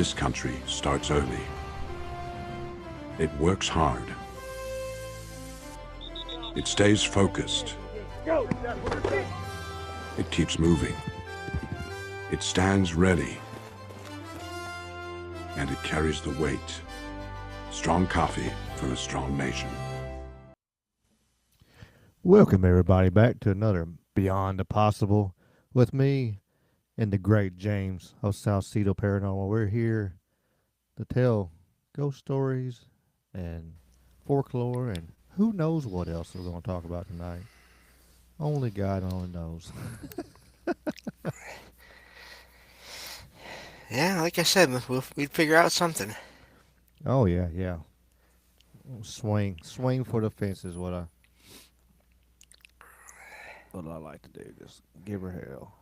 this country starts early. It works hard. It stays focused. It keeps moving. It stands ready. And it carries the weight. Strong coffee for a strong nation. Welcome everybody back to another Beyond the Possible with me and the great James of Salsido Paranormal. We're here to tell ghost stories and folklore and who knows what else we're going to talk about tonight. Only God only knows. Yeah, like I said, we'd figure out something. Oh yeah. Swing for the fences. What I like to do. Just give her hell.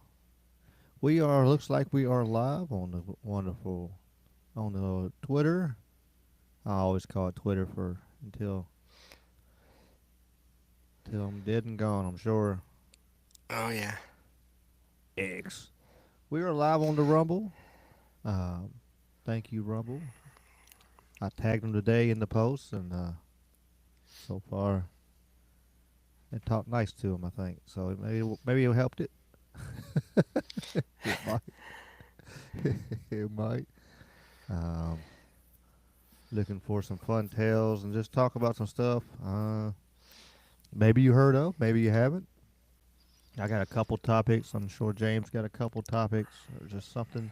Looks like we are live on the wonderful, on the Twitter. I always call it Twitter until I'm dead and gone, I'm sure. Oh yeah. X. We are live on the Rumble. Thank you, Rumble. I tagged them today in the post, and so far, they talked nice to him, I think. So maybe it helped it. It might. It might. Um, Looking for some fun tales and just talk about some stuff. Maybe you heard of, maybe you haven't. I got a couple topics. I'm sure James got a couple topics or just something,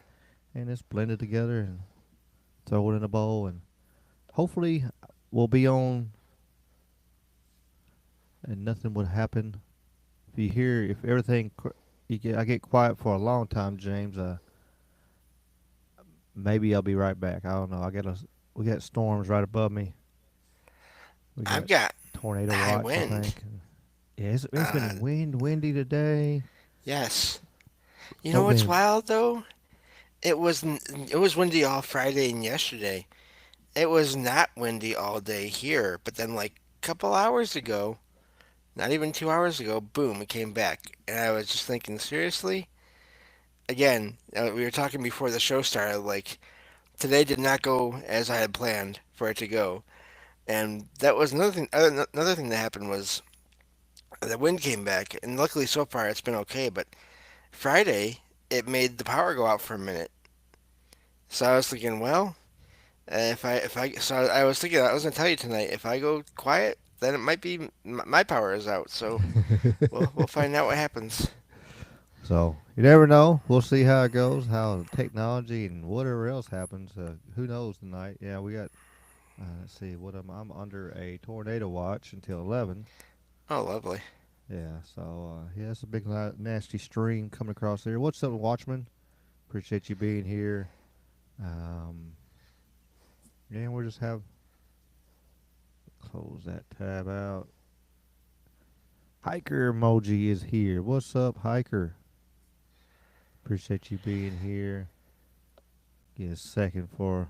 and it's blended together and throw it in a bowl, and hopefully we'll be on, and nothing would happen. If everything, I get quiet for a long time, James. Maybe I'll be right back. I don't know. We got storms right above me. We I've got got tornado high watch, I wind. think. Yeah, it's Uh, been windy today. yes. You know Don't what's been. wild though? It was windy all Friday and yesterday. It was not windy all day here, but then like a couple hours ago, not even 2 hours ago, boom, it came back, and I was just thinking, seriously? Again, we were talking before the show started. Like today did not go as I had planned for it to go, and that was another thing. Another thing that happened was the wind came back, and luckily so far it's been okay. But Friday, it made the power go out for a minute. So I was thinking, well, so I was thinking I was gonna tell you tonight. If I go quiet, then it might be my power is out. So we'll find out what happens. So you never know. We'll see how it goes, how technology and whatever else happens. Who knows tonight? Yeah, we got. Let's see. I'm under a tornado watch until 11. Oh, lovely. Yeah. So yeah, it's a big nasty stream coming across there. What's up, Watchman? Appreciate you being here. Um, yeah, we'll just have close that tab out. Hiker emoji is here. What's up, Hiker? Appreciate you being here. Get a second for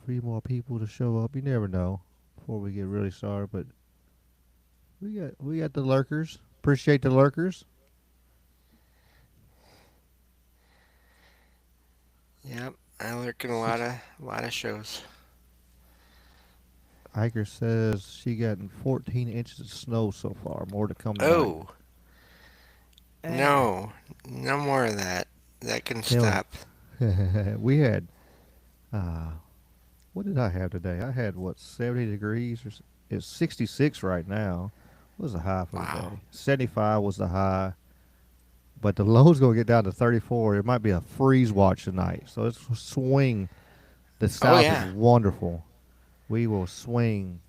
3 more people to show up. You never know before we get really started, but we got the lurkers. Appreciate the lurkers. Yep, I lurk in Six. a lot of shows. Hiker says she gotten 14 inches of snow so far. More to come tonight. Oh Eh. no, no more of that. That can Tell stop. we had uh what did I have today? I had 70 degrees it's 66 right now. What was the high for the Wow. day? 75 was the high. But the low's going to get down to 34. It might be a freeze watch tonight. So it's swing. The Oh south is yeah. wonderful. We will swing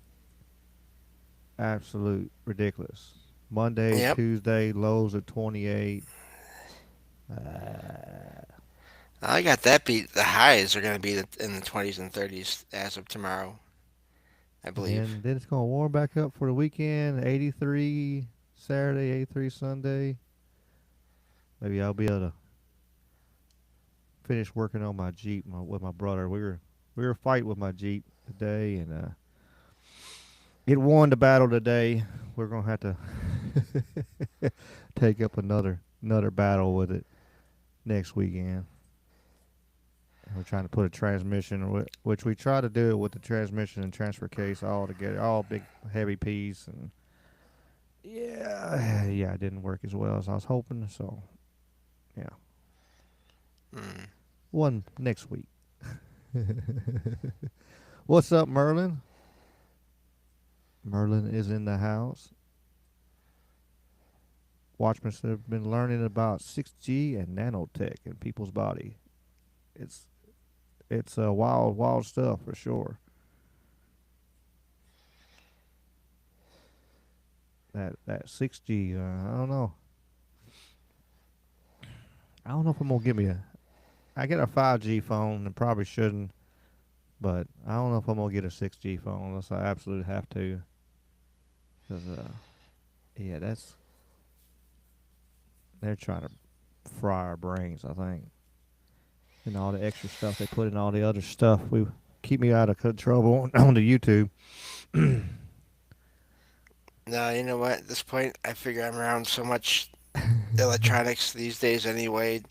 absolute ridiculous. Monday, Yep. Tuesday, lows at 28. I got that beat. The highs are going to be in the 20s and 30s as of tomorrow, I And believe. then it's going to warm back up for the weekend. 83 Saturday, 83 Sunday. Maybe I'll be able to finish working on my Jeep with my brother. We were fighting with my Jeep today, and it won the battle today. We're gonna have to take up another battle with it. next weekend. And we're trying to put a transmission, which we try to do it with the transmission and transfer case all together, all big heavy piece, and yeah, it didn't work as well as I was hoping. So yeah, Hmm. one next week. What's up, Merlin? Merlin is in the house. Watchmen have been learning about 6G and nanotech in people's body. It's it's wild stuff for sure. That 6G, I don't know. I don't know if I'm gonna give me a. I get a 5G phone and probably shouldn't, but I don't know if I'm gonna get a 6G phone unless I absolutely have to. Cause yeah, they're trying to fry our brains. I think, and all the extra stuff they put in all the other stuff. We keep me out of trouble on the YouTube. No, you know what? At this point, I figure I'm around so much electronics these days anyway.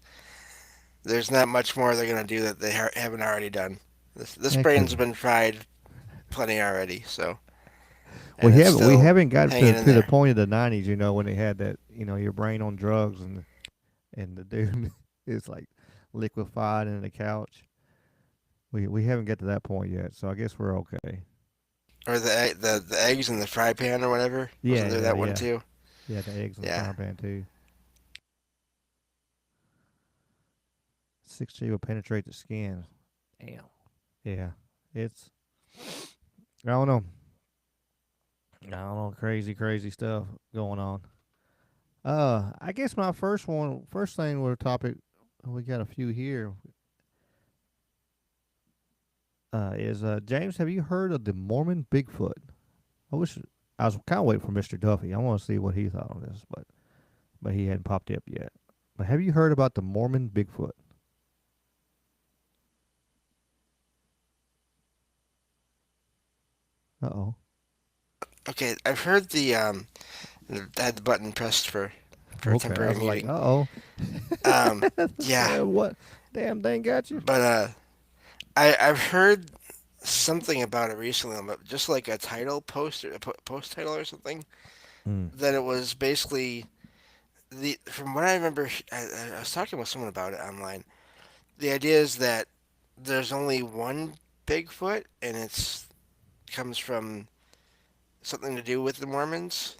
There's not much more they're gonna do that they haven't already done. This Yeah, brain's cause been fried plenty already, so we and it's haven't we still haven't got hanging in to the there. point of the '90s. You know when they had that. You know your brain on drugs and the dude is like liquefied in the couch. We haven't got to that point yet, so I guess we're okay. Or the eggs in the fry pan or whatever. Yeah, Wasn't there yeah, that one yeah, too? yeah. The eggs in the Yeah. frying pan too. 6G will penetrate the skin. Damn. Yeah, it's I don't know. I don't know. Crazy stuff going on. I guess my first thing with a topic, we got a few here. Is James? Have you heard of the Mormon Bigfoot? I wish I was kind of waiting for Mister Duffy. I want to see what he thought on this, but he hadn't popped up yet. But have you heard about the Mormon Bigfoot? Uh oh. Okay, I've heard I had the button pressed for a Okay, I temporary was like, muting. uh oh. Yeah, What? Damn thing got you? but I've heard something about it recently, just like a title post or a post title or something. Mm. That it was basically the from what I remember, I was talking with someone about it online. The idea is that there's only one Bigfoot, and it's comes from something to do with the Mormons,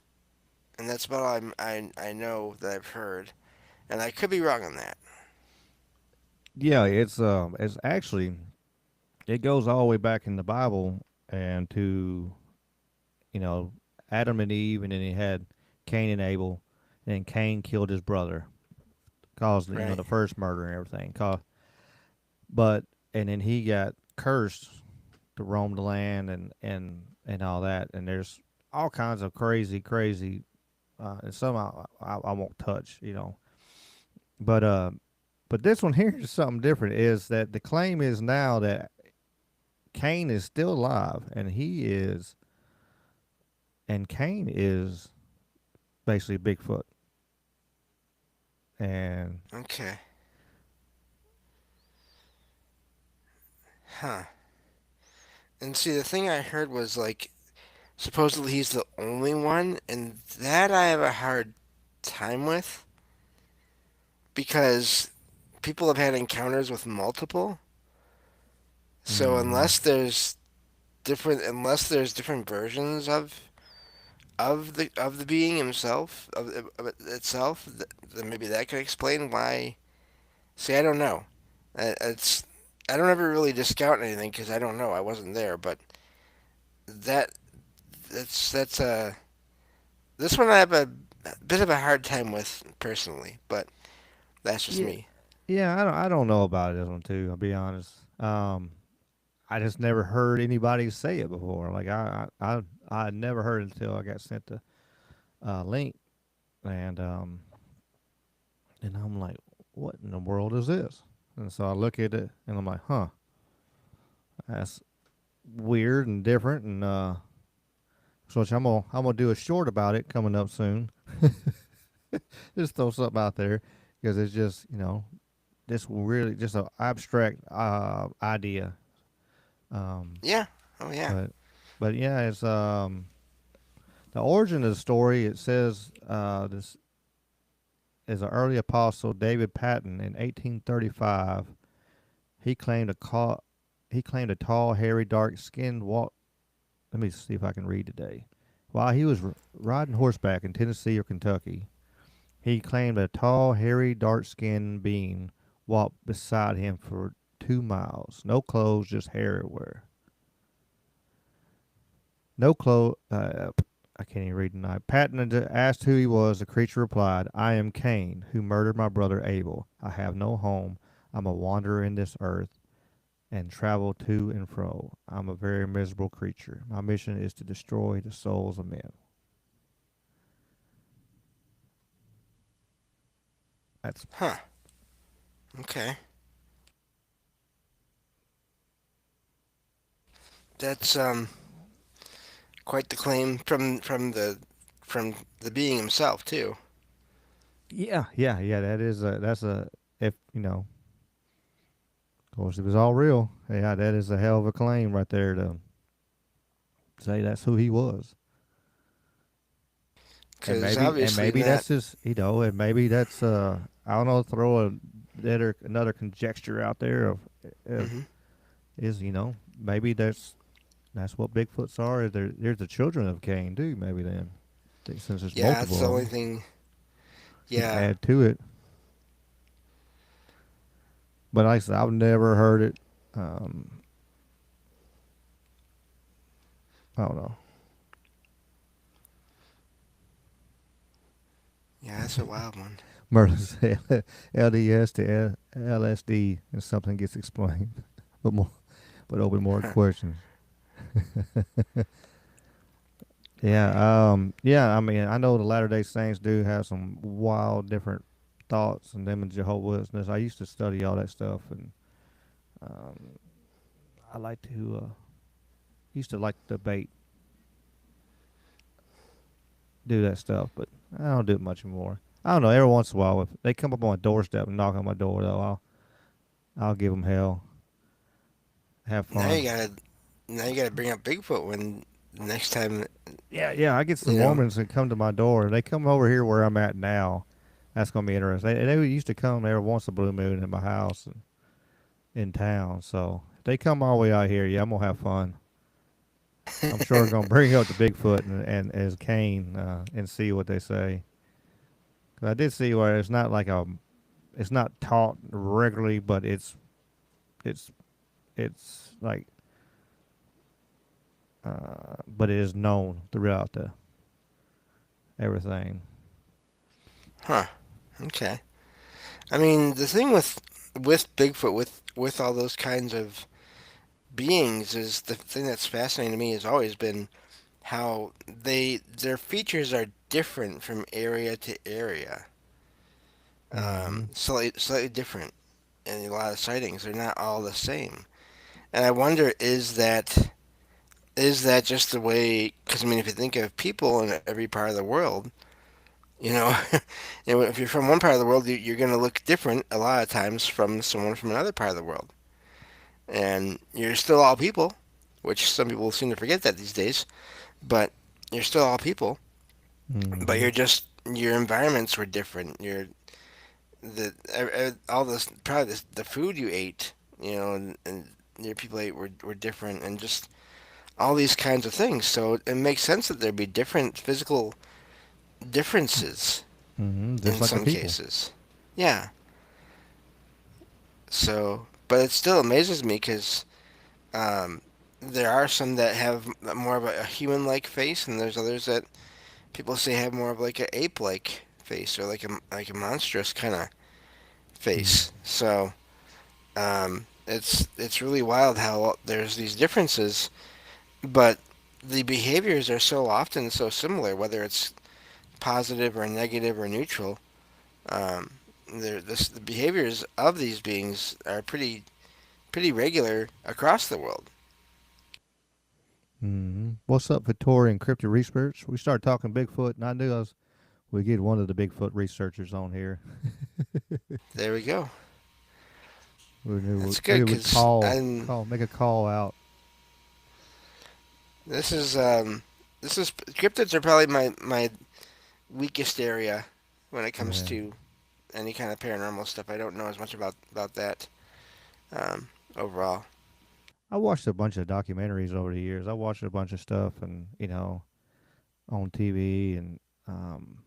and that's about all I know that I've heard, and I could be wrong on that. Yeah, it's actually it goes all the way back in the Bible and to you know Adam and Eve, and then he had Cain and Abel, and then Cain killed his brother, caused Right. the first murder and everything. But and then he got cursed to roam the land and all that, and there's all kinds of crazy, and some I won't touch, but but this one here is something different. Is that the claim is now that Cain is still alive, and Cain is basically Bigfoot. And Okay. Huh. And see, the thing I heard was like supposedly he's the only one, and that I have a hard time with because people have had encounters with multiple. So mm, unless there's different versions of the being himself of it itself, then maybe that could explain why. See, I don't know. It's I don't ever really discount anything because I don't know. I wasn't there, but that that's this one I have a bit of a hard time with personally, but that's just yeah, me. yeah, I don't know about this one too. I'll be honest. I just never heard anybody say it before. Like I never heard it until I got sent the link, and and I'm like, what in the world is this? And so I look at it, and I'm like, huh, that's weird and different, and so I'm gonna do a short about it coming up soon. Just throw something out there because it's just this really just an abstract idea. Yeah. Oh yeah. But yeah, it's the origin of the story. It says this is an early apostle, David Patten, in 1835. He claimed he claimed a tall, hairy, dark-skinned walk. Let me see if I can read today. While he was riding horseback in Tennessee or Kentucky, he claimed a tall, hairy, dark-skinned being walked beside him for 2 miles. No clothes, just hair everywhere. No clothes. I can't even read tonight. Patton asked who he was. The creature replied, "I am Cain, who murdered my brother Abel. I have no home. I'm a wanderer in this earth and travel to and fro. I'm a very miserable creature. My mission is to destroy the souls of men." That's Huh. Okay. That's quite the claim from the being himself too. yeah. That's a if you know. Of course, if it's all real, yeah, that is a hell of a claim right there to say that's who he was. Because obviously Maybe not. that's just and maybe that's I don't know, throw another conjecture out there of Hmm. is maybe that's what Bigfoots are. There's the children of Cain too. Maybe then since there's Yeah, that's the multiple of only them, thing. you can Yeah. add to it. But like I said, I've never heard it. Um, I don't know. Yeah, that's a wild one. Merlin said LDS to LSD and something gets explained, but more, but open more questions. Yeah. I mean, I know the Latter Day Saints do have some wild, different thoughts, and them and Jehovah's Witness. I used to study all that stuff, and um, I like to used to like to debate, do that stuff, but I don't do it much anymore. I don't know. Every once in a while, if they come up on my doorstep and knock on my door, though, I'll give them hell. Have Now fun. you gotta now you gotta bring up Bigfoot when next time Yeah. I get some you know. Mormons that come to my door. They come over here where I'm at now. That's gonna be interesting. They used to come every once a blue moon in my house and in town. So if they come all the way out here, yeah, I'm gonna have fun. I'm sure gonna bring up the Bigfoot and as Cain and see what they say. 'Cause I did see where it's not taught regularly, but it's it's like but it is known throughout the everything. Huh. Okay. I mean, the thing with Bigfoot, with all those kinds of beings, is the thing that's fascinating to me has always been how their features are different from area to area. Mm-hmm. Slightly different in a lot of sightings. They're not all the same, and I wonder, is that just the way? Because I mean, if you think of people in every part of the world, you know, if you're from one part of the world, you're going to look different a lot of times from someone from another part of the world. And you're still all people, which some people seem to forget that these days. But you're still all people. But Mm-hmm. your environments were different. All this probably the food you ate, and your people ate were different, and just all these kinds of things. So it makes sense that there'd be different physical differences Mm-hmm. Just in like the some people. cases. Yeah. So, but it still amazes me because um, there are some that have more of a human-like face, and there's others that people say have more of like an ape-like face or like a monstrous kind of Mm. face. So, it's really wild how there's these differences, but the behaviors are so often so similar, whether it's positive or negative or neutral. Um, the behaviors of these beings are pretty regular across the world. Mm-hmm. What's up, Victoria and Crypto Research? We started talking Bigfoot, and I knew we get one of the Bigfoot researchers on here. There we go. That's We good would because make a call out. this is um, this is cryptids are probably my weakest area when it comes Yeah. to any kind of paranormal stuff. I don't know as much about that overall. I watched a bunch of documentaries over the years. I watched a bunch of stuff, and on TV, and um,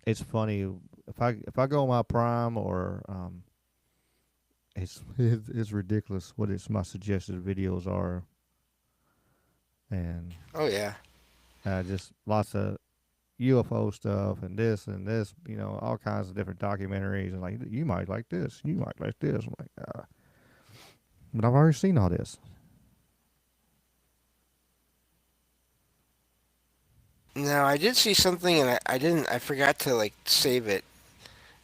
it's funny if I go on my Prime or it's ridiculous what my suggested videos are, and Oh yeah. just lots of UFO stuff and this, all kinds of different documentaries, and like you might like this, you might like this. I'm like, but I've already seen all this. Now I did see something and I didn't. I forgot to like save it,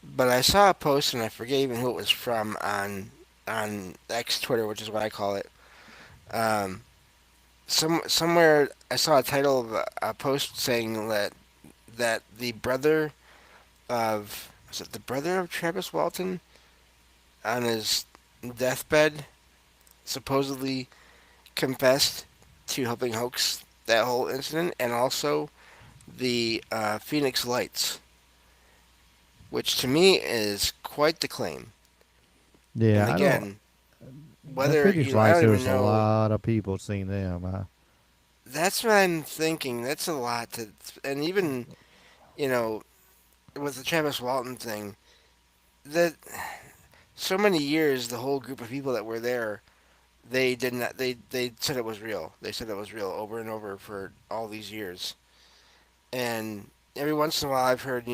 but I saw a post and I forget even who it was from on X Twitter, which is what I call it. Um, somewhere I saw a title of a post saying that the brother of was it the brother of Travis Walton on his deathbed supposedly confessed to helping hoax that whole incident, and also the Phoenix Lights, which to me is quite the claim. And Yeah, I don't. again, The whether Phoenix I Lights, don't there even was a know. lot of people seen them. That's what I'm thinking. That's a lot to, and even you know, with the Travis Walton thing, that so many years, the whole group of people that were there, they did not. They said it was real. They said it was real over and over for all these years. And every once in a while, I've heard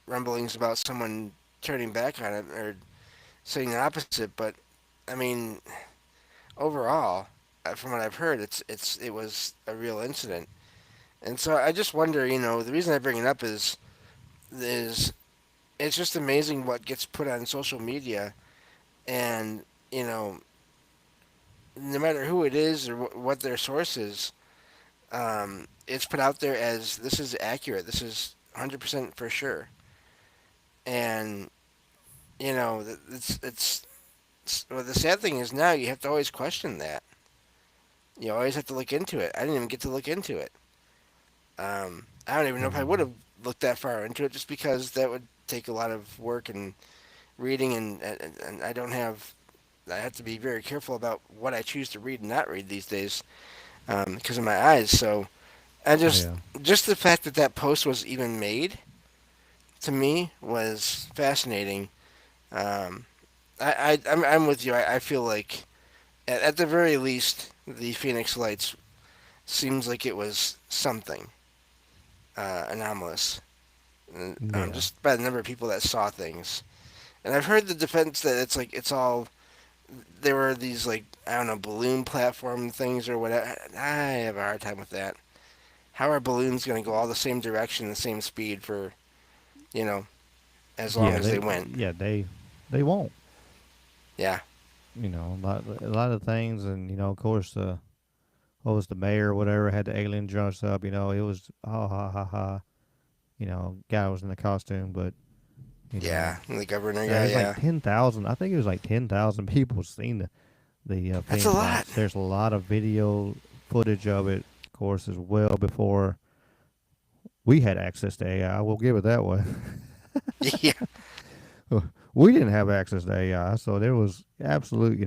rumblings about someone turning back on it or saying the opposite. But I mean, overall, from what I've heard, it was a real incident. And so I just wonder, the reason I bring it up is it's just amazing what gets put on social media, and you know, no matter who it is or what their source is, it's put out there as this is accurate, this is 100% for sure, and well, the sad thing is now you have to always question that. You always have to look into it. I didn't even get to look into it. I don't even know if I would Mm, have looked that far into it, just because that would take a lot of work and reading, and I have to be very careful about what I choose to read and not read these days because of my eyes. So I yeah, just the fact that that post was even made to me was fascinating. Um, I'm with you. I feel like at the very least the Phoenix Lights seems like it was something anomalous, yeah, just by the number of people that saw things. And I've heard the defense that it's like it's all there were these like I don't know balloon platform things or whatever. I have a hard time with that. How are balloons going to go all the same direction, the same speed for you know as long yeah. as they went? They won't. Yeah, A lot of things, and of course, what was the mayor or whatever had the alien dressed up. It was ha ha ha ha. Guy was in the costume, but you know, yeah, the governor guy. there's like Yeah, 10,000. I think it was like 10,000 people seen the that's a Phoenix lot. Lights. There's a lot of video footage of it. Of course, as well before we had access to AI. We'll give it that way. Yeah, We didn't have access to AI, so there was absolute,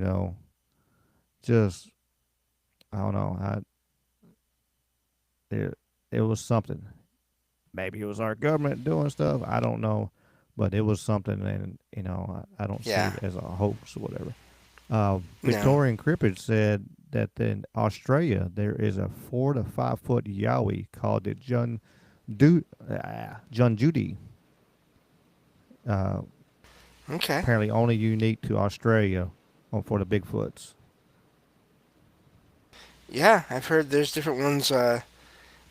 just I don't know. It it was something. Maybe it was our government doing stuff. I don't know, but it was something, and I don't see yeah. it as a hoax or whatever. No. Victorian Cryptid said that in Australia there is a 4 to 5 foot yowie called the John Judy. Uh, Okay. Apparently only unique to Australia for the Bigfoots. Yeah, I've heard there's different ones.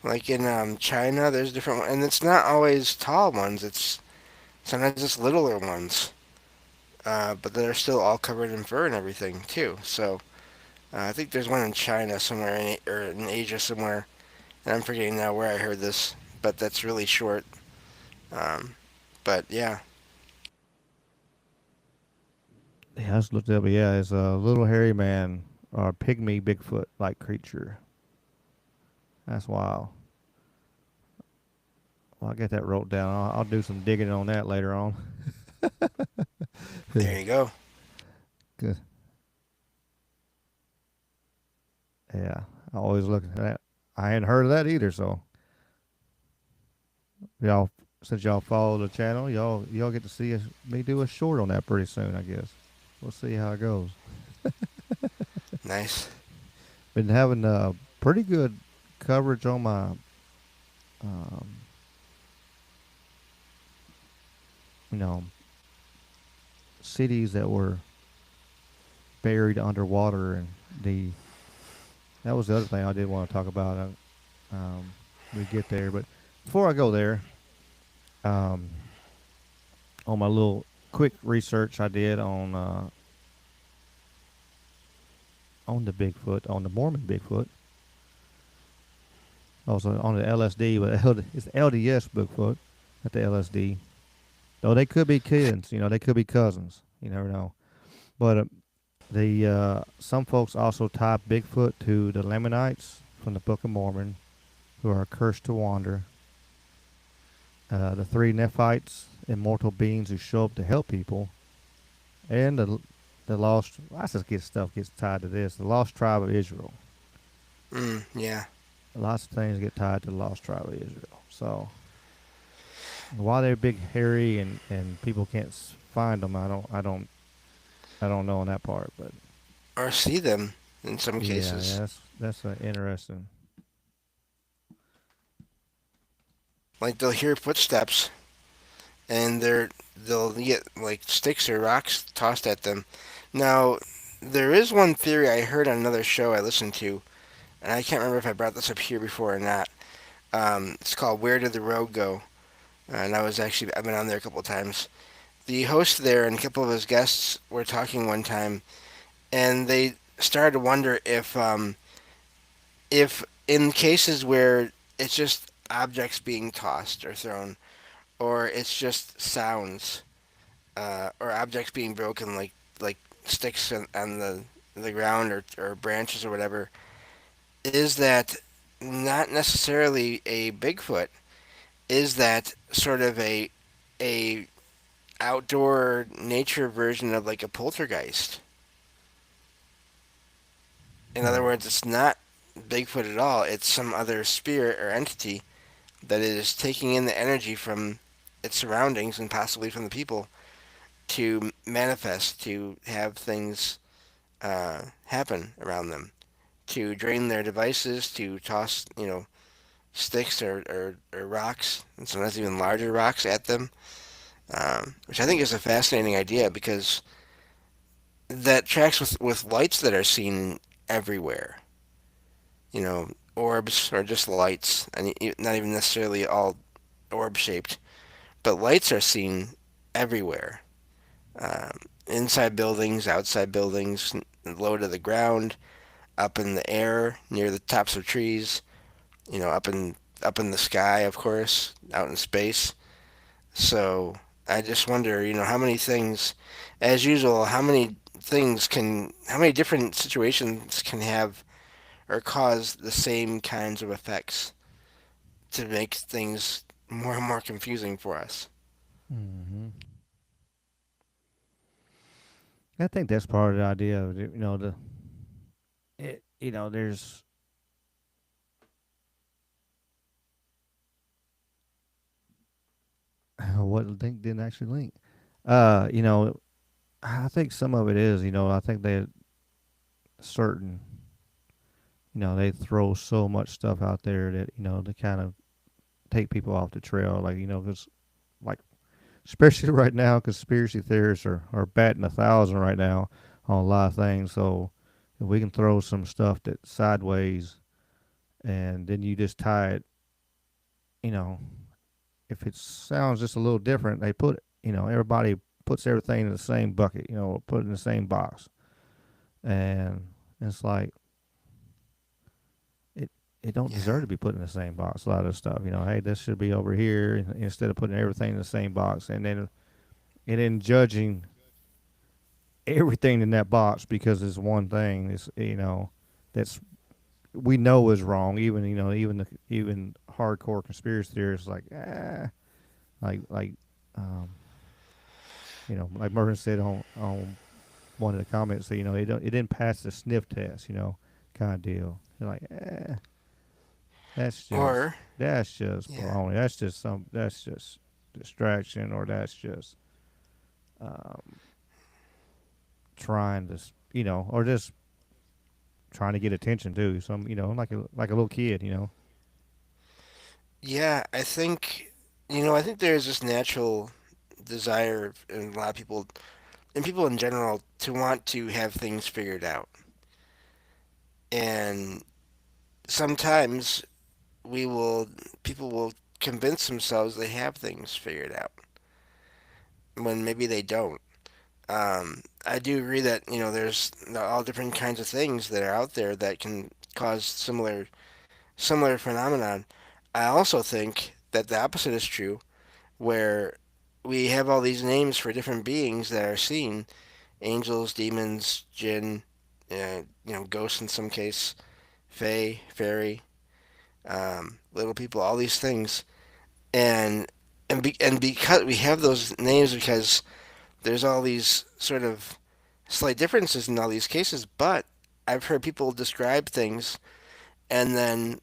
Like in China, there's different, and it's not always tall ones. It's sometimes it's littler ones. But they're still all covered in fur and everything too. So I think there's one in China somewhere, or in Asia somewhere, and I'm forgetting now where I heard this. But that's really short. Um, but yeah, Yeah, I just looked it up. Yeah, it's a little hairy man or pygmy Bigfoot like creature. That's wild. Well, I get that wrote down. I'll do some digging on that later on. There you go. Good. Yeah, I always look at that. I hadn't heard of that either. So y'all, since y'all follow the channel, y'all get to see me do a short on that pretty soon. I guess we'll see how it goes. Nice. Been having pretty good coverage on my um, you know cities that were buried underwater, and the that was the other thing I did want to talk about. We get there, but before I go there, um, on my little quick research I did on the Bigfoot, on the Mormon Bigfoot, also on the LSD, but it's LDS Bigfoot, not the LSD. Though they could be kids, they could be cousins. You never know. But the some folks also tie Bigfoot to the Lamanites from the Book of Mormon, who are cursed to wander. The three Nephites, immortal beings who show up to help people, and the lost. Lots of stuff gets tied to this. The lost tribe of Israel. Yeah. Lots of things get tied to the lost tribe of Israel. So why they're big, hairy, and people can't find them, I don't know on that part. But Or see them in some yeah, cases. that's interesting. Like they'll hear footsteps and they'll get like sticks or rocks tossed at them. Now, there is one theory I heard on another show I listened to, and I can't remember if I brought this up here before or not. It's called "Where Did the Road Go?" And I've been on there a couple of times. The host there and a couple of his guests were talking one time, and they started to wonder if in cases where it's just objects being tossed or thrown, or it's just sounds, or objects being broken, like sticks on the ground or branches or whatever, is that not necessarily a Bigfoot? Is that sort of a outdoor nature version of like a poltergeist? In other Hmm. words, it's not Bigfoot at all. It's some other spirit or entity that is taking in the energy from its surroundings and possibly from the people to manifest, to have things happen around them, to drain their devices, to toss, sticks or rocks, and sometimes even larger rocks at them, which I think is a fascinating idea because that tracks with lights that are seen everywhere. Orbs or just lights, and not even necessarily all orb shaped, but lights are seen everywhere. Um, Inside buildings, outside buildings, low to the ground, up in the air, near the tops of trees, up in the sky, of course, out in space. So I just wonder, how many things, as usual, how many different situations can have or cause the same kinds of effects to make things more and more confusing for us. Hmm. I think that's part of the idea of it, there's what link didn't actually link. Uh, you know, I think some of it is, I think they certain, they throw so much stuff out there that to kind of take people off the trail, like because like especially right now, conspiracy theorists are batting 1,000 right now on a lot of things. So if we can throw some stuff that sideways, and then you just tie it, you know, if it sounds just a little different, they put everybody puts everything in the same bucket, put it in the same box, and it's like it it don't Yeah, deserve to be put in the same box. A lot of this stuff, hey, this should be over here instead of putting everything in the same box, and then judging everything in that box because it's one thing. It's that's we know is wrong. Even even hardcore conspiracy theorists like like um like Mervin said on one of the comments. It didn't pass the sniff test. Kind of deal. They're like that's just Or yeah, baloney. That's just distraction, or that's just um, trying to or just trying to get attention too. Some like a little kid. yeah, I think there's this natural desire in a lot of people and people in general to want to have things figured out. And sometimes we will people will convince themselves they have things figured out when maybe they don't. I do agree that there's all different kinds of things that are out there that can cause similar phenomenon. I also think that the opposite is true, where we have all these names for different beings that are seen: angels, demons, jinn, ghosts in some case, fae, fairy, little people, all these things, and and because we have those names, because there's all these sort of slight differences in all these cases, but I've heard people describe things and then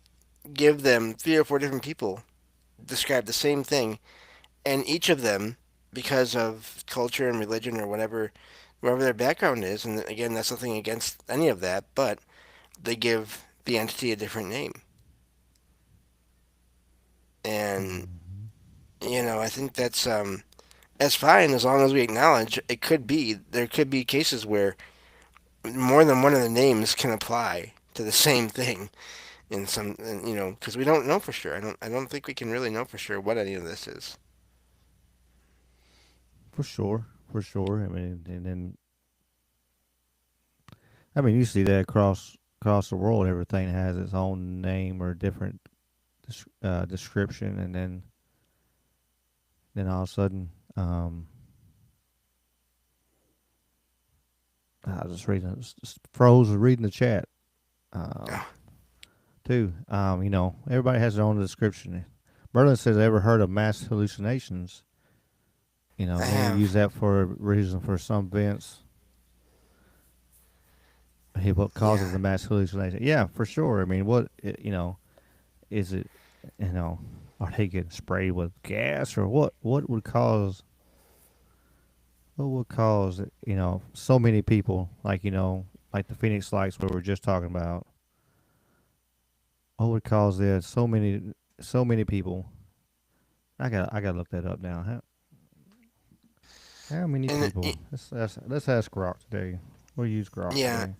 give them three or four different people describe the same thing, and each of them, because of culture and religion or wherever their background is, and again, that's nothing against any of that, but they give the entity a different name. And Mm-hmm. I think that's fine as long as we acknowledge there could be cases where more than one of the names can apply to the same thing in some, because we don't know for sure. I don't think we can really know for sure what any of this is. For sure, for sure. I mean, and then you see that across the world. Everything has its own name or different description, and then all of a sudden, I was just reading, just froze reading the chat um, Oh, too. Everybody has their own description. Berlin says, "Ever heard of mass hallucinations?" I Many use have. that for a reason for some events. What causes Yeah. a mass hallucination? Yeah, for sure. I mean, is it? Are they getting sprayed with gas, or what? What would cause so many people like like the Phoenix Lights we were just talking about? What would cause there so many people? I got to look that up now. How many And people? Let's ask Grok today. We'll use Grok yeah, today.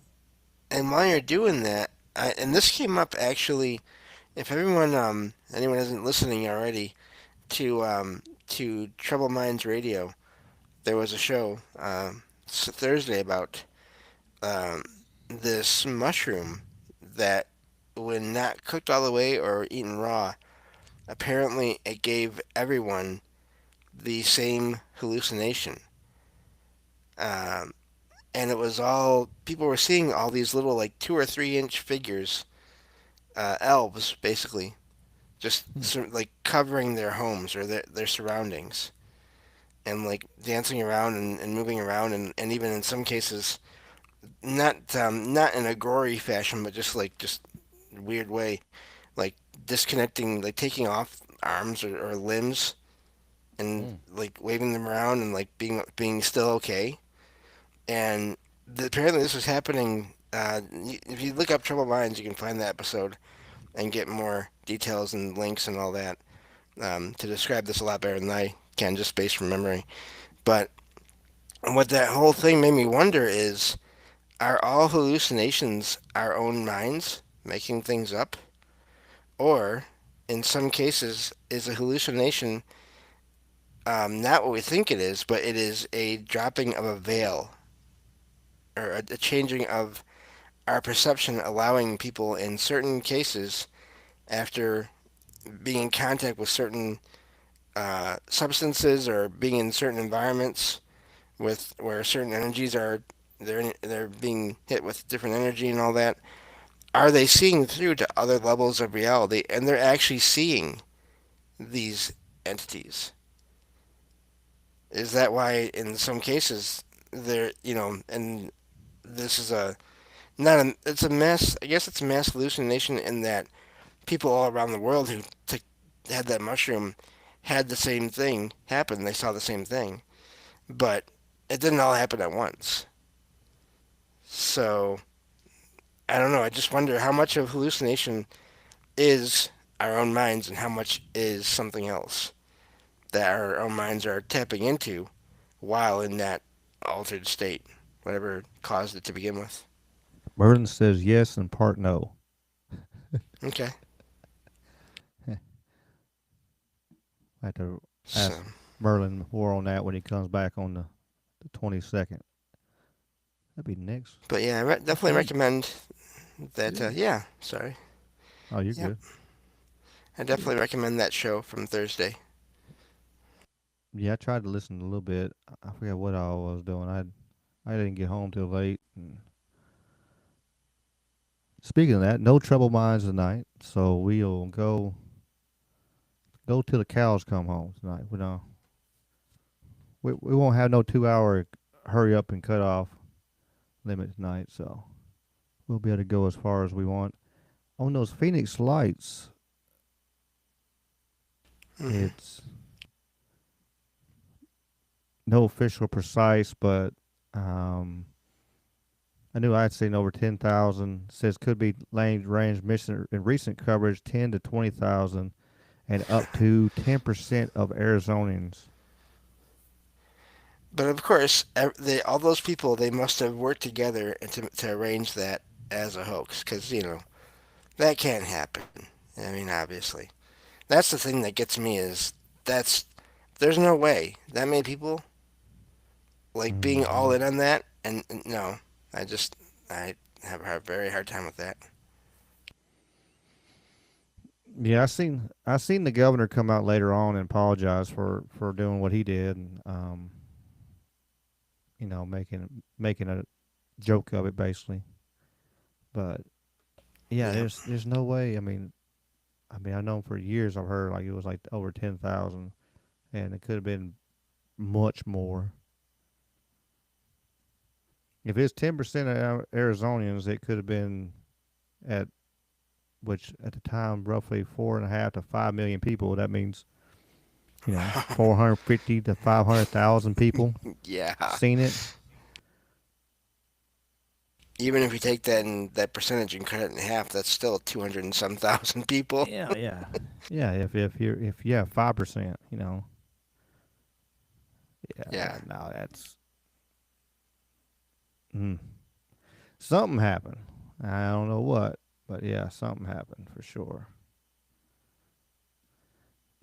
and while you're doing that, and this came up actually. If anyone isn't listening already to Trouble Minds Radio, there was a show Thursday about um, this mushroom that, when not cooked all the way or eaten raw, apparently it gave everyone the same hallucination. Um, and it was all people were seeing all these little like 2 or 3 inch figures, elves basically, just Hmm. sort of like covering their homes or their surroundings, and like dancing around and moving around, and even in some cases not in a gory fashion, but just weird way, like disconnecting, like taking off arms or limbs and Mm. like waving them around and like being still okay. And apparently this was happening. If you look up Trouble Minds, you can find the episode and get more details and links and all that, to describe this a lot better than I can, just based from memory. But what that whole thing made me wonder is, are all hallucinations our own minds making things up? Or, in some cases, is a hallucination not what we think it is, but it is a dropping of a veil, or a changing of our perception, allowing people in certain cases, after being in contact with certain substances or being in certain environments, with where certain energies are they're being hit with different energy and all that. Are they seeing through to other levels of reality and they're actually seeing these entities? Is that why in some cases they're and this is a not a it's a mass I guess it's a mass hallucination in that people all around the world who took had that mushroom had the same thing happen. They saw the same thing, but it didn't all happen at once. So I don't know. I just wonder how much of hallucination is our own minds and how much is something else that our own minds are tapping into while in that altered state, whatever caused it to begin with. Merlin says yes and part no. Okay. I have to So, ask Merlin more on that when he comes back on the 22nd. That'd be next but yeah, next definitely week. recommend that. Yeah. Yeah, sorry. Oh, you're Yep, good. I Yeah. definitely recommend that show from Thursday. Yeah, I tried to listen a little bit. I forget what I was doing. I didn't get home till late. And speaking of that, no trouble minds tonight. So we'll go till the cows come home tonight. We won't have no 2 hour hurry up and cut off limit tonight. So we'll be able to go as far as we want. On those Phoenix lights, Hmm. it's no official precise, but um, I knew I'd seen over 10,000. Says could be range mission in recent coverage 10 to 20,000 and up to 10% of Arizonans. But of course, all those people they must have worked together and to arrange that as a hoax, because that can't happen. I mean, obviously, that's the thing that gets me is that's there's no way that many people like being all Hmm. in on that, and no, I have a very hard time with that. Yeah, I seen the governor come out later on and apologize for doing what he did, and making a joke of it basically. But yeah, Yeah. there's no way. I mean, I know for years I've heard like it was like over 10,000, and it could have been much more. If it's 10% of Arizonians, it could have been at which at the time roughly 4.5 to 5 million people. That means 450 to 500,000 people Yeah. seen it. Even if you take that percentage and cut it in half, that's still 200 and some thousand people. Yeah, yeah, yeah. If you have 5%, Yeah. yeah. Now that's mm, something happened. I don't know what, but yeah, something happened for sure.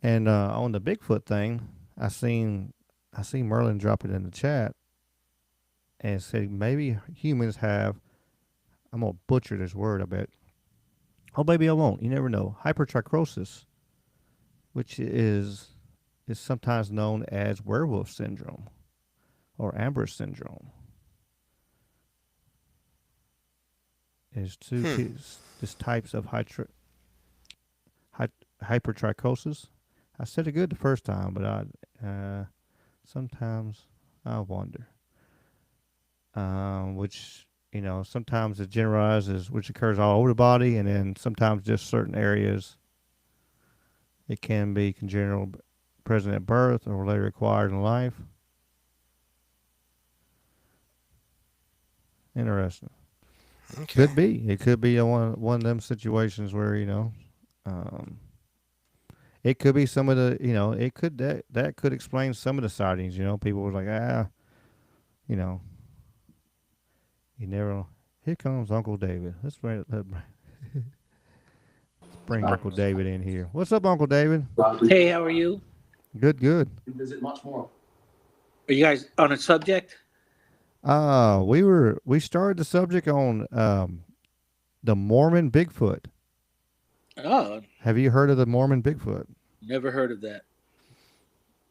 And on the Bigfoot thing, I seen Merlin drop it in the chat and said maybe humans have. I'm gonna butcher this word. I bet. Oh, maybe I won't. You never know. Hypertrichosis, which is sometimes known as werewolf syndrome or Amber syndrome, is Hmm. this types of hy- hypertrichosis. I said it good the first time, but sometimes I wonder. Which sometimes it generalizes, which occurs all over the body, and then sometimes just certain areas. It can be congenital, present at birth, or later acquired in life. Interesting. Okay. Could be. It could be one of them situations where um, it could be some of the it could that could explain some of the sightings. People were like you know you never. Here comes Uncle David. Let's bring Uncle David in here. What's up, Uncle David? Hey, how are you? Good, good. Are you guys on a subject? We started the subject on the Mormon Bigfoot. Oh, Have you heard of the Mormon Bigfoot? never heard of that.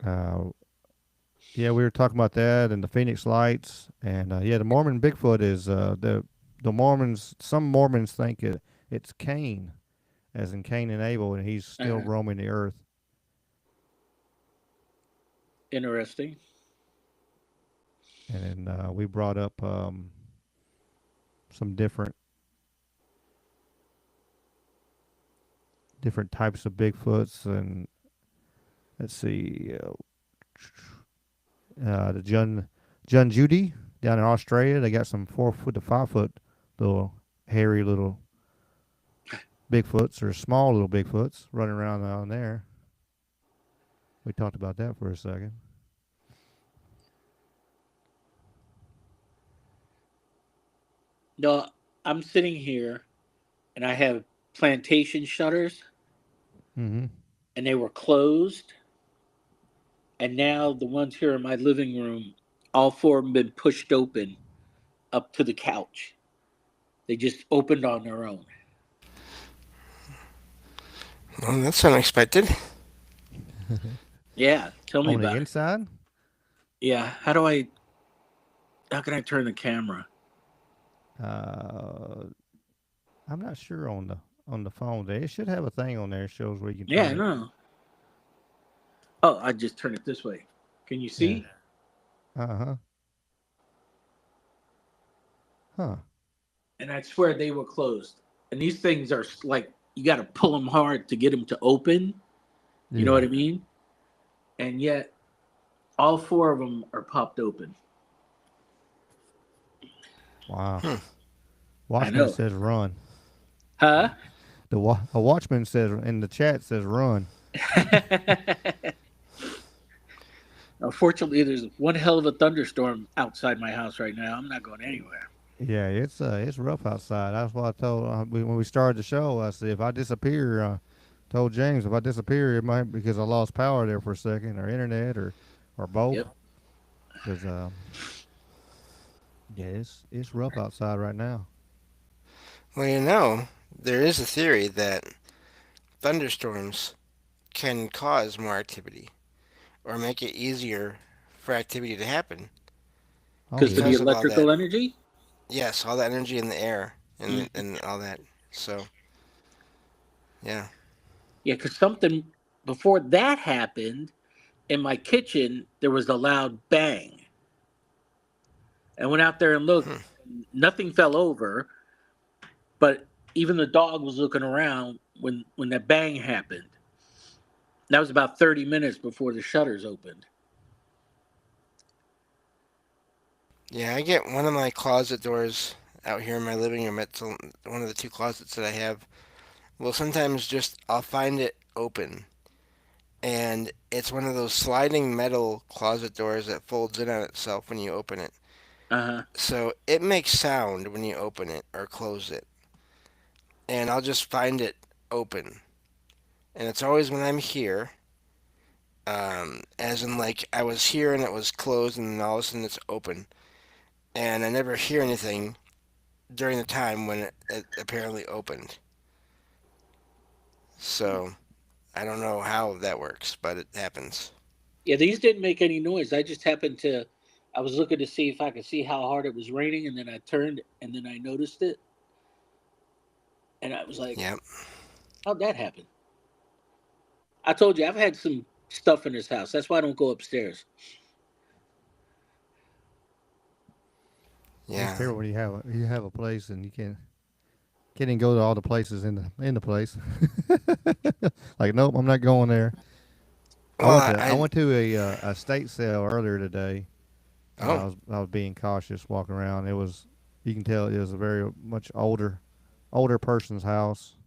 Uh, Yeah, we were talking about that and the Phoenix Lights, and yeah, the Mormon Bigfoot is the Mormons. Some Mormons think it's Cain, as in Cain and Abel, and he's still Uh-huh. roaming the earth. Interesting. And then we brought up some different types of Bigfoots, and let's see, the Jun Judy down in Australia. They got some 4 foot to 5 foot little hairy little Bigfoots or small little Bigfoots running around down there. We talked about that for a second. No, I'm sitting here and I have plantation shutters Mm-hmm. and they were closed. And now the ones here in my living room, all four of them been pushed open up to the couch. They just opened on their own. Well, that's unexpected. Yeah, tell me On the about it. inside, Yeah, how can I turn the camera? uh, I'm not sure on the phone. There, it should have a thing on there that shows where you can Yeah, turn it. no. Oh, I just turn it this way. Can you Yeah. see? Uh-huh. Huh. And I swear they were closed. And these things are like, you got to pull them hard to get them to open. You know Yeah. what I mean? And yet, all four of them are popped open. Wow. Hmm. I Watchman know. says run. Huh? A watchman says in the chat says run. Unfortunately, there's one hell of a thunderstorm outside my house right now. I'm not going anywhere. Yeah, it's rough outside. That's what I told when we started the show. I said if I disappear, told James if I disappear, it might be because I lost power there for a second, or internet, or both. Yep. Because yeah, it's rough outside right now. Well, there is a theory that thunderstorms can cause more activity or make it easier for activity to happen Oh Because of yeah. the because of all that. electrical energy? Yes, all that energy in the air Mm. and all that. So, yeah. Yeah, because something before that happened in my kitchen, there was a loud bang. I went out there and looked. Hmm. Nothing fell over, but even the dog was looking around when that bang happened. That was about 30 minutes before the shutters opened. Yeah, I get one of my closet doors out here in my living room. It's one of the two closets that I have. Well, sometimes just I'll find it open, and it's one of those sliding metal closet doors that folds in on itself when you open it. Uh huh. So it makes sound when you open it or close it, and I'll just find it open. And it's always when I'm here, as in like I was here and it was closed, and then all of a sudden it's open, and I never hear anything during the time when it apparently opened. So I don't know how that works, but it happens. Yeah, these didn't make any noise. I just happened to. I was looking to see if I could see how hard it was raining, and then I turned, and then I noticed it, and I was like, Yep. "How'd that happen?" I told you I've had some stuff in this house. That's why I don't go upstairs. It's Yeah. terrible when you have a place and you can't even go to all the places in the place. Like nope, I'm not going there. Well, I went to a estate sale earlier today. oh, I was being cautious walking around. It was you can tell it was a very much older person's house.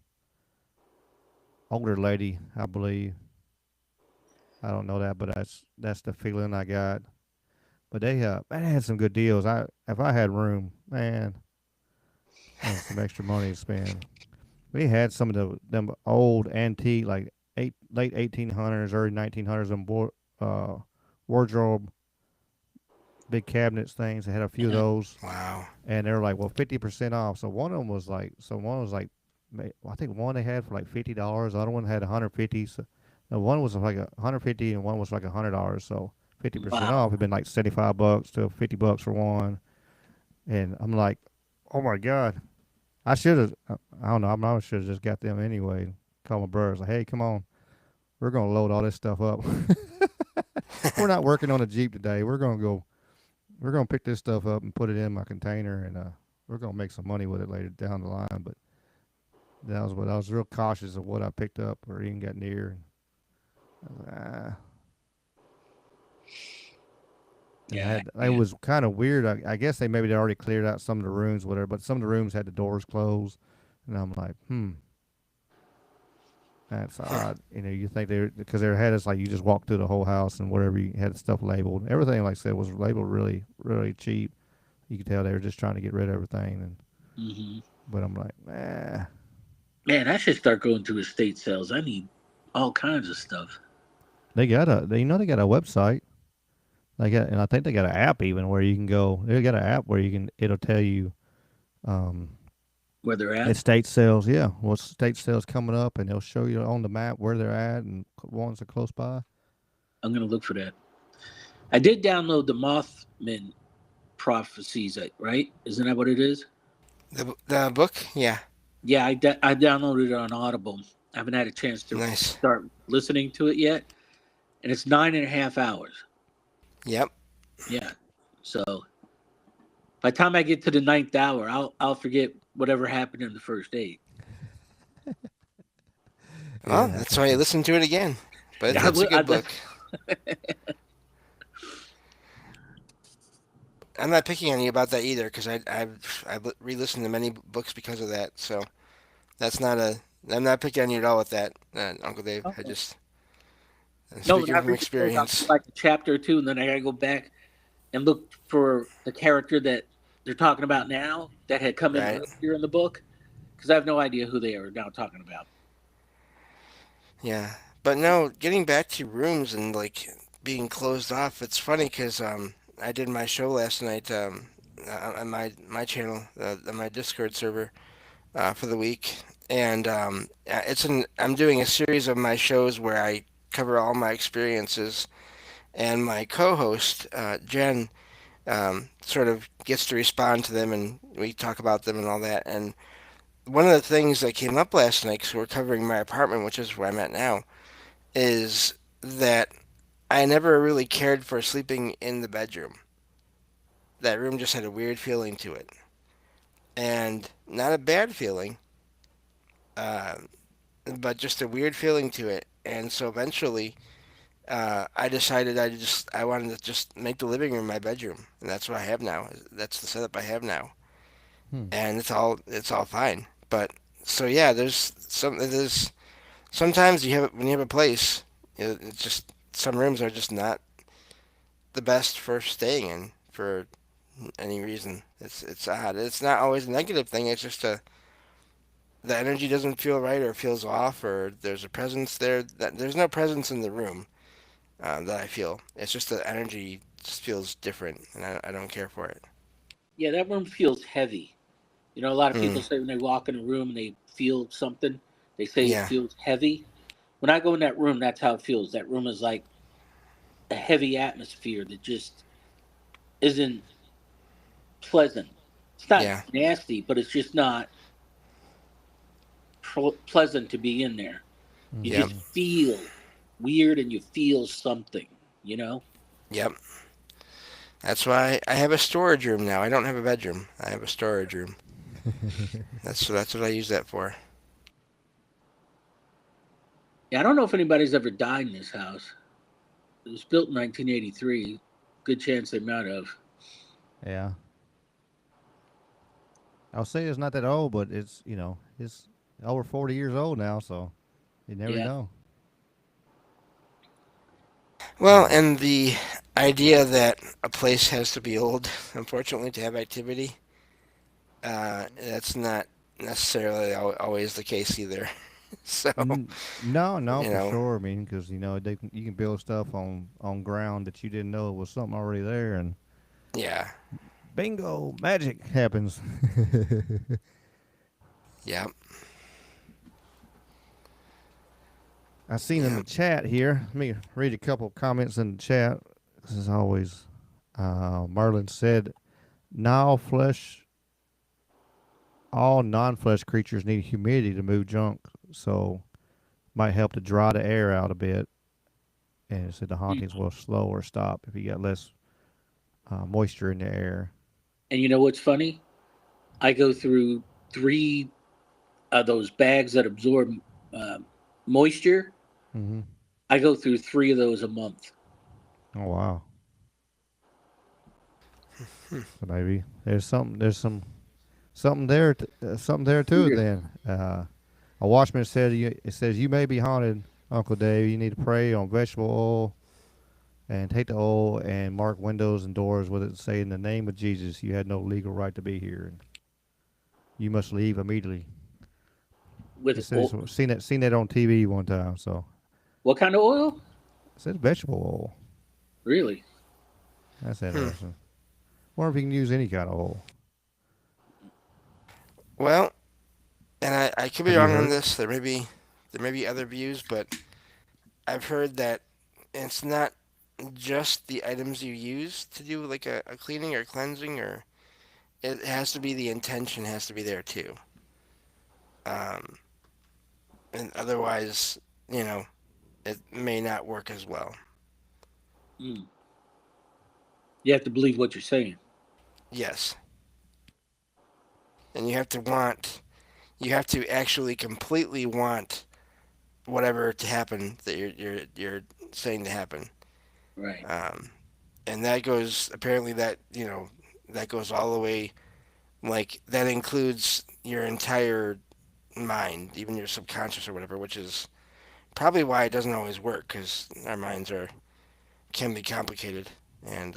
Older lady, I believe. I don't know that, but that's the feeling I got. But they had some good deals. If I had room, man, and some extra money to spend. We had some of them old antique like late 1800s, early 1900s, uh, wardrobe big cabinets things. They had a few of those, wow. and they were like, well, 50% off. So one of them was like, I think one they had for like $50. The other one had 150. So the one was like 150, and one was like $100. So 50% Wow. off. It'd been like $75 to $50 for one, and I'm like, oh my god, I should have. I don't know. I should have just got them anyway. Call my brothers like, hey, come on, we're gonna load all this stuff up. We're not working on a Jeep today. We're gonna go. We're gonna pick this stuff up and put it in my container, and we're gonna make some money with it later down the line. But that was what I was real cautious of what I picked up or even got near. And Yeah. it was kind of weird. I guess they already cleared out some of the rooms, whatever. But some of the rooms had the doors closed, and I'm like, that's odd. You think because they had us like you just walk through the whole house and whatever you had stuff labeled. Everything, like I said, was labeled really, really cheap. You could tell they were just trying to get rid of everything. But I'm like, Man, I should start going to estate sales. I need all kinds of stuff. they got a website. And I think they got an app even where you can go. They got an app where it'll tell you, Where they're at? estate sales. Yeah, what estate sales coming up, and they'll show you on the map where they're at and ones are close by. I'm gonna look for that. I did download the Mothman prophecies, right? Isn't that what it is? The book, yeah, Yeah, I downloaded it on Audible. I haven't had a chance to nice. start listening to it yet, and it's 9.5 hours. Yep. Yeah, so by the time I get to the 9th hour, I'll forget whatever happened in the first 8. Well, that's why you listen to it again. But Yeah, it's a good book. I'm not picking on you about that either, because I've re-listened to many books because of that. So that's not I'm not picking on you at all with that, Uncle Dave. Oh. I just I'm No, speaking not from really. experience. Like a chapter or two, and then I gotta go back and look for the character that they're talking about now that had come in Right. earlier in the book, because I have no idea who they are now talking about. Yeah, but no, getting back to rooms and like being closed off. It's funny because I did my show last night on my channel, on my Discord server for the week, and I'm doing a series of my shows where I cover all my experiences, and my co-host Jen sort of gets to respond to them, and we talk about them and all that. And one of the things that came up last night, because we're covering my apartment, which is where I'm at now, is that I never really cared for sleeping in the bedroom. That room just had a weird feeling to it. And not a bad feeling, uh, but just a weird feeling to it. And so eventually, I decided I wanted to just make the living room my bedroom, and that's what I have now. That's the setup I have now, and it's all fine. But so yeah, there's sometimes when you have a place, it's just some rooms are just not the best for staying in for any reason. It's odd. It's not always a negative thing. It's just the energy doesn't feel right or feels off or there's a presence there. That there's no presence in the room that I feel. It's just the energy just feels different, and I don't care for it. Yeah, that room feels heavy. A lot of people Mm, say when they walk in a room and they feel something, they say it yeah. feels heavy. When I go in that room, that's how it feels. That room is like a heavy atmosphere that just isn't pleasant. It's not Yeah. nasty, but it's just not pleasant to be in there. You Yep. just feel weird and you feel something, you know? Yep. That's why I have a storage room now. I don't have a bedroom. I have a storage room. That's what I use that for. Yeah, I don't know if anybody's ever died in this house. It was built in 1983. Good chance they might have. Yeah. I'll say it's not that old, but it's over 40 years old now, so you never Yeah. know. Well, and the idea that a place has to be old, unfortunately, to have activity, that's not necessarily always the case either. So, No, you for know, sure. I mean, because you can build stuff on ground that you didn't know was something already there, and yeah, bingo, magic happens. yeah, I seen in yeah. the chat here. Let me read a couple of comments in the chat. This is always. Merlin said, "Now flesh, all non-flesh creatures need humidity to move junk, so might help to dry the air out a bit." And it said the Mm. hauntings will slow or stop if you got less moisture in the air. And you know what's funny? I go through three of those bags that absorb uh, moisture. Mm-hmm. I go through three of those a month. Oh wow! Hmm. So maybe there's something. There's something there. Something there too. Yeah. Then a watchman said, "It says you may be haunted, Uncle Dave. You need to pray on vegetable oil and take the oil and mark windows and doors with it. Say in the name of Jesus, you had no legal right to be here, and you must leave immediately." He With said he's seen that on TV one time. So what kind of oil? it says vegetable oil. Really? That's Hmm. interesting. Wonder if you can use any kind of oil. Well, and I could be Have you wrong on heard? this. There may be other views, but I've heard that it's not just the items you use to do like a cleaning or cleansing, or it has to be the intention has to be there too. Um, and otherwise, you know, it may not work as well. Mm. You have to believe what you're saying. Yes, and you have to actually completely want whatever to happen that you're saying to happen. Right. Um, and that goes apparently that goes all the way, like that includes your entire mind, even your subconscious or whatever, which is probably why it doesn't always work because our minds are can be complicated, and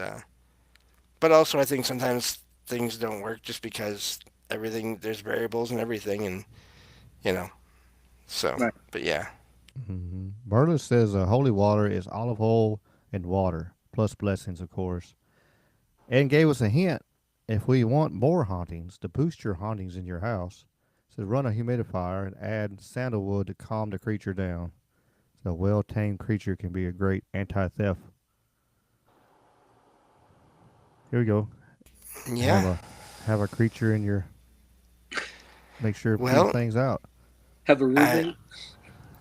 but also I think sometimes things don't work just because everything there's variables and everything, and you know, so Right. but yeah. Mm-hmm. Merlin says holy water is olive oil and water, plus blessings, of course. And gave us a hint if we want more hauntings, to boost your hauntings in your house. Says run a humidifier and add sandalwood to calm the creature down. So a well tamed creature can be a great anti theft. Here we go. Have Yeah. a creature in your make sure it keeps Well, things out. Have a I roommate?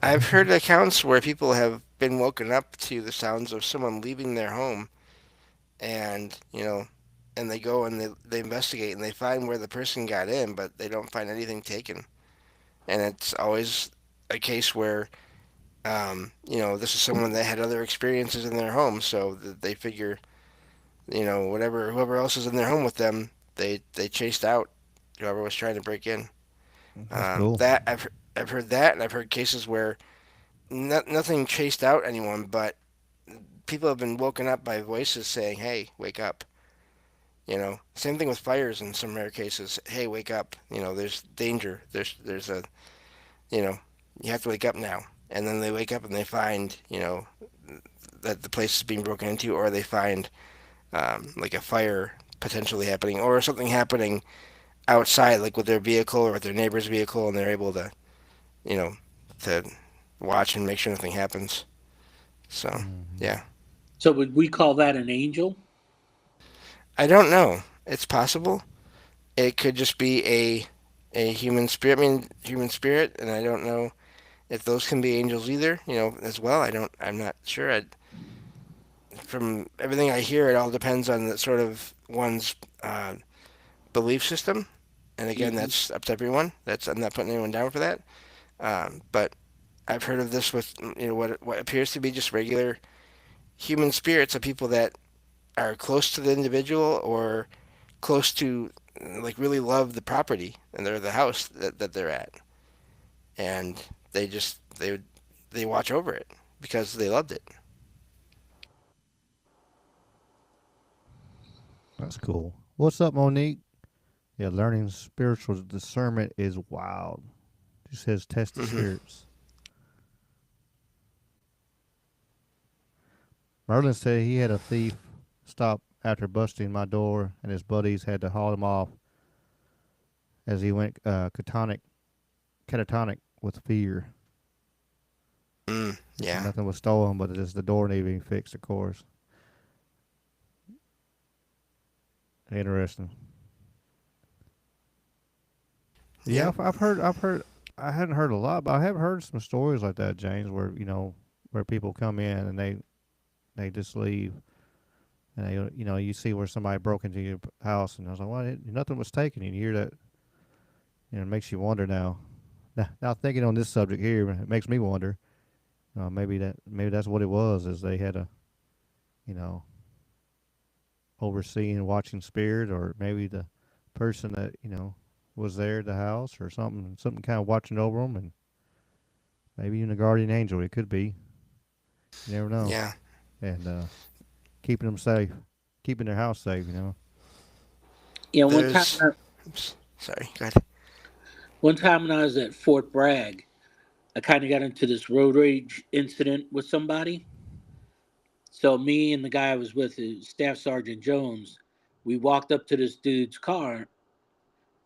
I've heard accounts where people have been woken up to the sounds of someone leaving their home, and and they go and they investigate and they find where the person got in, but they don't find anything taken. And it's always a case where this is someone that had other experiences in their home, so that they figure, whatever whoever else is in their home with them, they chased out whoever was trying to break in. That's cool. That I've heard that, and I've heard cases where nothing chased out anyone, but people have been woken up by voices saying, "Hey, wake up." Same thing with fires in some rare cases. Hey, wake up. There's danger. There's a you know you have to wake up now. And then they wake up and they find that the place is being broken into, or they find like a fire potentially happening, or something happening outside, like with their vehicle or with their neighbor's vehicle, and they're able you know to watch and make sure nothing happens. So Mm-hmm. yeah, So would we call that an angel? I don't know. It's possible. It could just be a human spirit. I mean, human spirit, and I don't know if those can be angels either. As well. I'm not sure. From everything I hear, it all depends on the sort of one's uh, belief system. And again, Hmm. that's up to everyone. I'm not putting anyone down for that. But I've heard of this with what appears to be just regular human spirits of people that are close to the individual, or close to, like, really love the property and they're the house that they're at, and they watch over it because they loved it. That's cool. What's up, Monique? Yeah, learning spiritual discernment is wild. She says test the Hmm. spirits. Merlin said he had a thief stop after busting my door, and his buddies had to haul him off as he went catatonic with fear. He said Yeah. nothing was stolen, but just the door needed being fixed, of course. Interesting. Yeah, Yep. I've heard. I hadn't heard a lot, but I have heard some stories like that, James, where where people come in and they just leave, and you see where somebody broke into your house, and I was like, well, nothing was taken. And you hear that, it makes you wonder now. Now thinking on this subject here, it makes me wonder. Maybe that's what it was, is they had a you know overseeing, watching spirit, or maybe the person that was there at the house, or something kind of watching over them, and maybe even a guardian angel. It could be. You never know. Yeah. And keeping them safe, keeping their house safe. Yeah, There's. Oops. Sorry. Go ahead. one time when I was at Fort Bragg, I kind of got into this road rage incident with somebody. So me and the guy I was with, Staff Sergeant Jones, we walked up to this dude's car,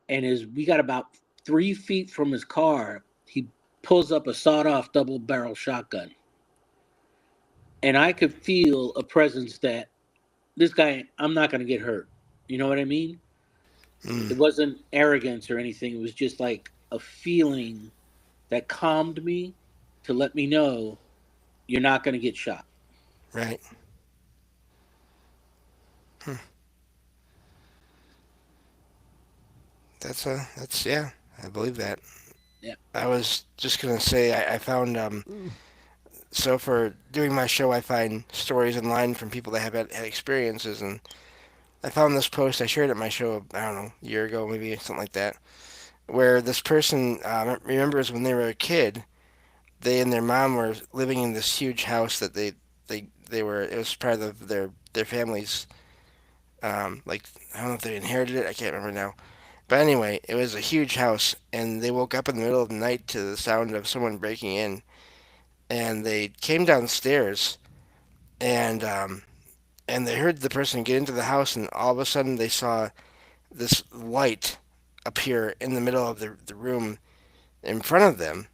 and as we got about 3 feet from his car, he pulls up a sawed-off double-barrel shotgun, and I could feel a presence that this guy, I'm not going to get hurt. You know what I mean? Mm, It wasn't arrogance or anything. It was just like a feeling that calmed me to let me know you're not going to get shot. right. That's yeah. I believe that. Yeah. I was just gonna say I found so for doing my show I find stories online from people that have had experiences, and I found this post. I shared it at my show, I don't know, a year ago, maybe something like that, where this person remembers when they were a kid, they and their mom were living in this huge house that they were. It was part of their family's. Like I don't know if they inherited it. I can't remember now. But anyway, it was a huge house, and they woke up in the middle of the night to the sound of someone breaking in, and they came downstairs, and they heard the person get into the house, and all of a sudden they saw this light appear in the middle of the room in front of them,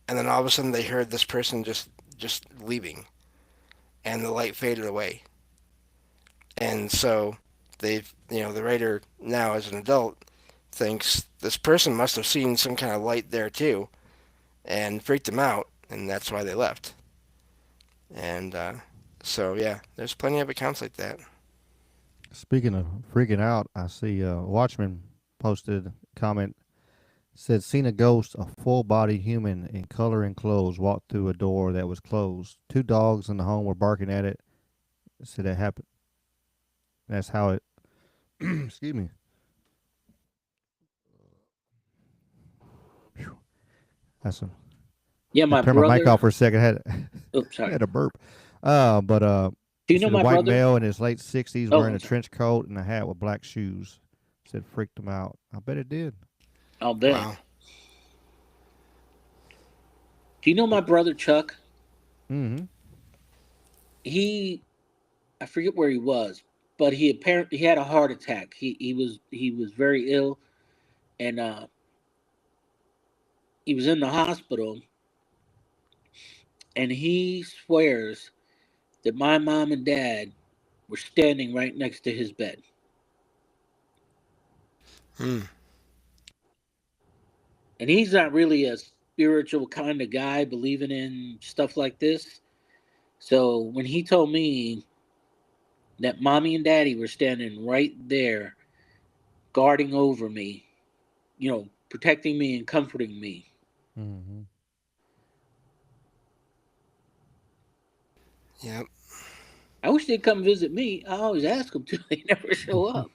and then all of a sudden they heard this person just leaving, and the light faded away. And so the writer now as an adult thinks this person must have seen some kind of light there too, and freaked them out, and that's why they left. And so yeah, there's plenty of accounts like that. Speaking of freaking out, I see Watchman posted a comment, said seen a ghost, a full-bodied human in color and clothes, walked through a door that was closed. Two dogs in the home were barking at it. Said that happened. That's how it. Excuse me. That's some. Yeah, I my turned my mic brother. off for a second. Oops, I sorry. had a burp. But Do you know said a my white brother? male in his late 60s Oh, wearing I'm a sorry. trench coat and a hat with black shoes. Said freaked him out. I bet it did. I'll bet. Wow. Do you know my brother Chuck? Mm-hmm. He, I forget where he was, but he had a heart attack. He was very ill, and he was in the hospital, and he swears that my mom and dad were standing right next to his bed. Hmm. And he's not really a spiritual kind of guy, believing in stuff like this. So when he told me that mommy and daddy were standing right there, guarding over me, protecting me and comforting me. Mm-hmm. Yep. I wish they'd come visit me. I always ask them to. They never show up.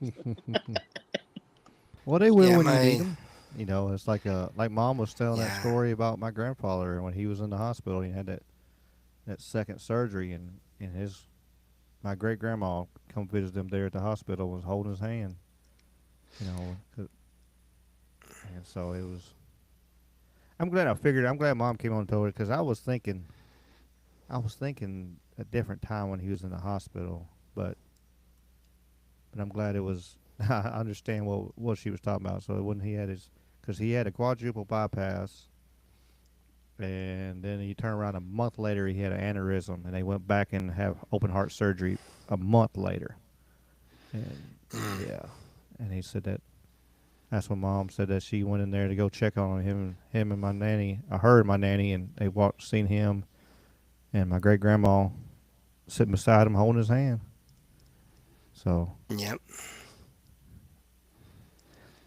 Well, they will Yeah. when you need My. them. It's like Mom was telling that Yeah. story about my grandfather when he was in the hospital. He had that second surgery, and his my great grandma come visit him there at the hospital, was holding his hand. You know, 'cause- and so it was. I'm glad I figured. I'm glad Mom came on and told her, because I was thinking a different time when he was in the hospital, but I'm glad it was. I understand what she was talking about. So when he had his, because he had a quadruple bypass, and then he turned around a month later, he had an aneurysm, and they went back and have open heart surgery a month later. And Mm. yeah, and he said that's when Mom said that she went in there to go check on him and my nanny. I heard my nanny, and they seen him and my great grandma sitting beside him holding his hand. So Yep.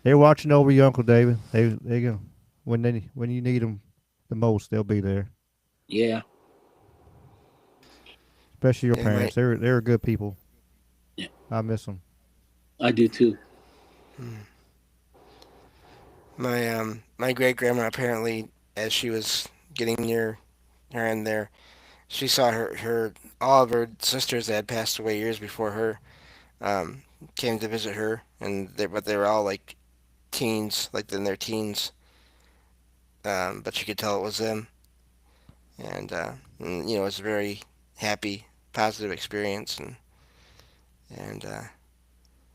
they're watching over you, Uncle David. They go when you need them the most, they'll be there. Yeah, Especially your They might. parents. They're good people. yeah, I miss them. I do too. My great grandma apparently, as she was getting near her end there, she saw her all of her sisters that had passed away years before her um, came to visit her, but they were all like teens, like in their teens. But she could tell it was them, and it was a very happy, positive experience, and 'cause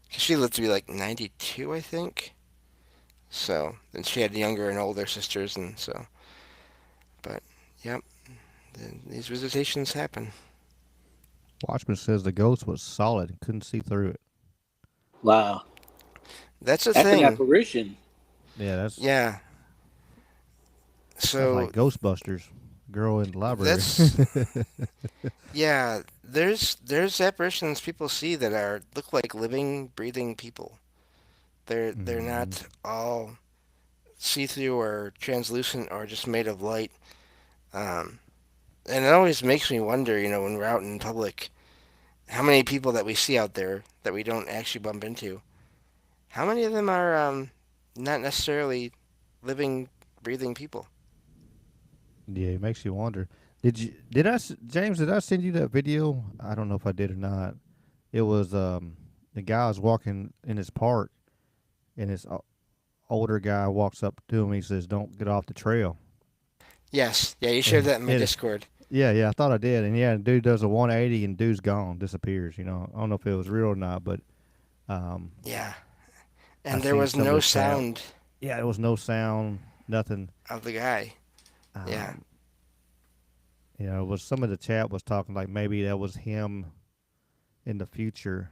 she lived to be like 92, I think. So, and she had younger and older sisters, and so, but yep, these visitations happen. Watchman says the ghost was solid and couldn't see through it. Wow, That's the that's an thing. apparition. Yeah, Yeah. that's So like Ghostbusters. Girl in the library. that's yeah. There's apparitions people see that are look like living, breathing people. They're Hmm. not all see through or translucent or just made of light. Um, and it always makes me wonder, when we're out in public, how many people that we see out there that we don't actually bump into. How many of them are not necessarily living, breathing people? Yeah, it makes you wonder. James? Did I send you that video? I don't know if I did or not. It was the guy was walking in his park, and this older guy walks up to him. He says, "Don't get off the trail." Yes. Yeah, you shared And that in my Discord. yeah, I thought I did. And yeah, the dude does a 180, and dude's gone, disappears. I don't know if it was real or not, but um, Yeah. I And there seen was some of no the chat. sound Yeah, there was no sound, nothing. of the guy. Yeah. Um, it was some of the chat was talking like maybe that was him in the future,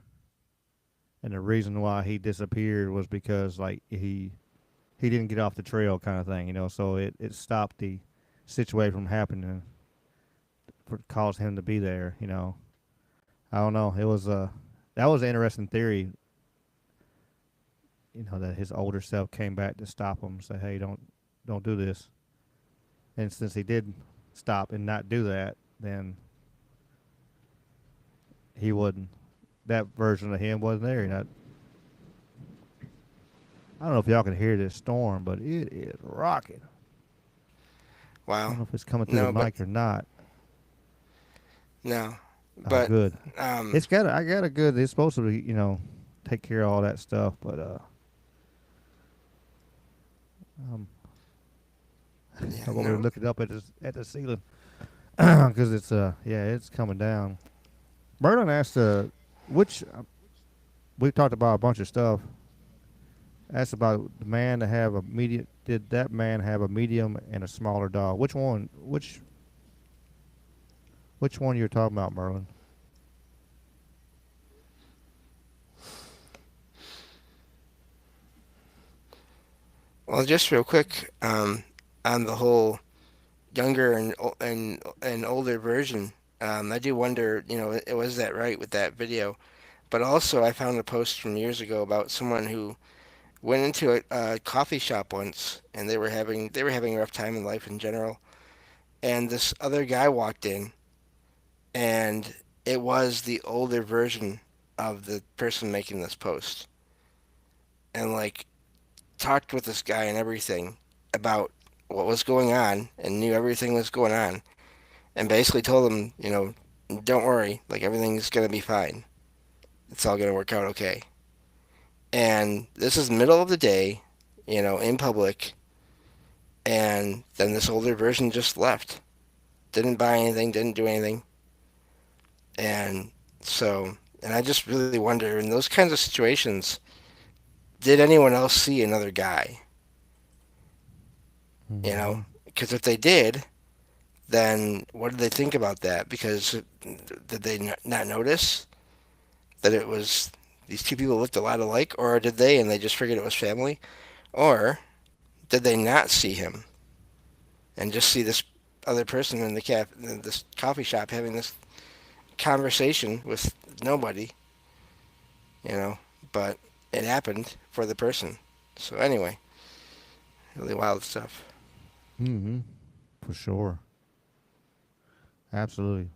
and the reason why he disappeared was because like he didn't get off the trail kind of thing. So it stopped the situation from happening for caused him to be there. I don't know. It was that was an interesting theory. That his older self came back to stop him, say, "Hey, don't do this." And since he did stop and not do that, then he wasn't. That version of him wasn't there. I don't know if y'all can hear this storm, but it is rocking. I don't Wow. know if it's coming through the No, but mic or not. no. Oh, But good. um It's got. I got a good. It's supposed to be. Take care of all that stuff, but um, yeah, I'm over here no. looking up at the ceiling because it's coming down. Merlin asked which we talked about a bunch of stuff. Asked about the man to have a medium. Did that man have a medium and a smaller dog? Which one? Which one you're talking about, Merlin? Well, just real quick on the whole younger and older version. I do wonder, was that right with that video? But also, I found a post from years ago about someone who went into a coffee shop once, and they were having a rough time in life in general. And this other guy walked in, and it was the older version of the person making this post, and like talked with this guy and everything about what was going on, and knew everything was going on, and basically told him, don't worry, like everything's gonna be fine. It's all gonna work out okay. And this is middle of the day, in public, and then this older version just left. Didn't buy anything, didn't do anything. And and I just really wonder in those kinds of situations, did anyone else see another guy? You Mm-hmm. know? Because if they did, then what did they think about that? Because did they not notice that it was these two people looked a lot alike, or did they and they just figured it was family, or did they not see him and just see this other person in this coffee shop having this conversation with nobody, you know? But it happened for the person. So anyway, really wild stuff. Mm-hmm. For sure. Absolutely.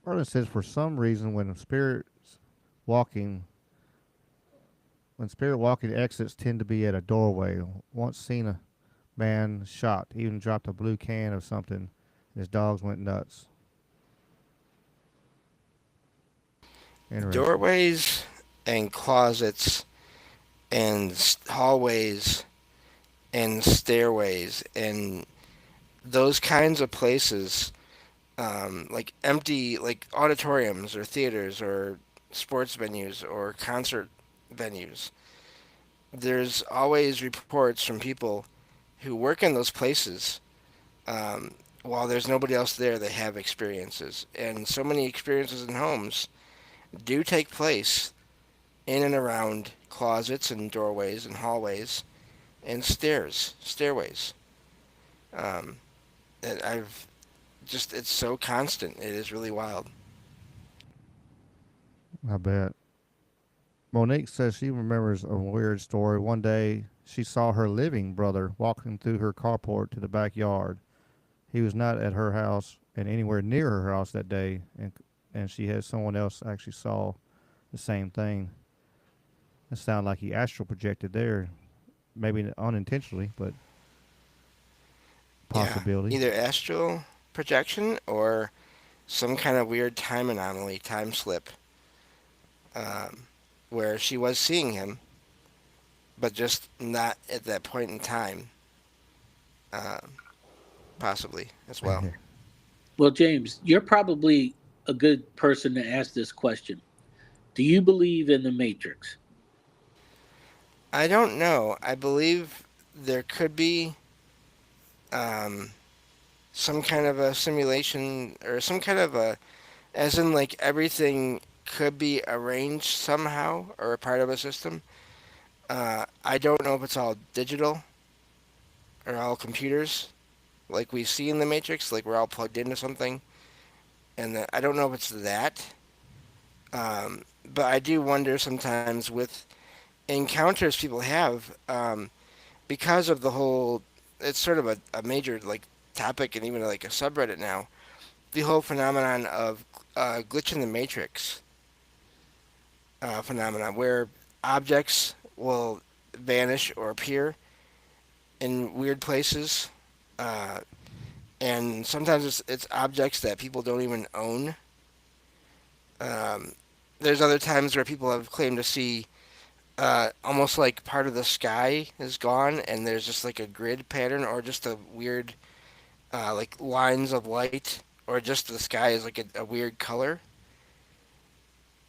Merlin says for some reason walking when spirit walking exits tend to be at a doorway. Once seen a man shot, even dropped a blue can of something, and his dogs went nuts. Interesting. Doorways and closets and hallways and stairways and those kinds of places, like empty, like auditoriums or theaters or sports venues or concert venues. There's always reports from people who work in those places. While there's nobody else there, they have experiences, and so many experiences in homes do take place in and around closets and doorways and hallways and stairways. Um, and I've just it's so constant. It is really wild. I bet. Monique says she remembers a weird story. One day, she saw her living brother walking through her carport to the backyard. He was not at her house and anywhere near her house that day, and she had someone else actually saw the same thing. It sounded like he astral projected there, maybe unintentionally, but Yeah, possibility. either astral projection or some kind of weird time anomaly, time slip, um, where she was seeing him, but just not at that point in time, um, possibly as well. Well, James, you're probably a good person to ask this question. Do you believe in the Matrix? I don't know. I believe there could be um, some kind of a simulation or some kind of a, as in like everything could be arranged somehow or a part of a system. I don't know if it's all digital or all computers like we see in the Matrix, like we're all plugged into something, and I don't know if it's that. But I do wonder sometimes with encounters people have, because of the whole. It's sort of a major like topic and even like a subreddit now. The whole phenomenon of glitch in the matrix phenomenon, where objects will vanish or appear in weird places, uh, and sometimes it's objects that people don't even own. Um, there's other times where people have claimed to see almost like part of the sky is gone, and there's just like a grid pattern or just a weird like lines of light, or just the sky is like a weird color,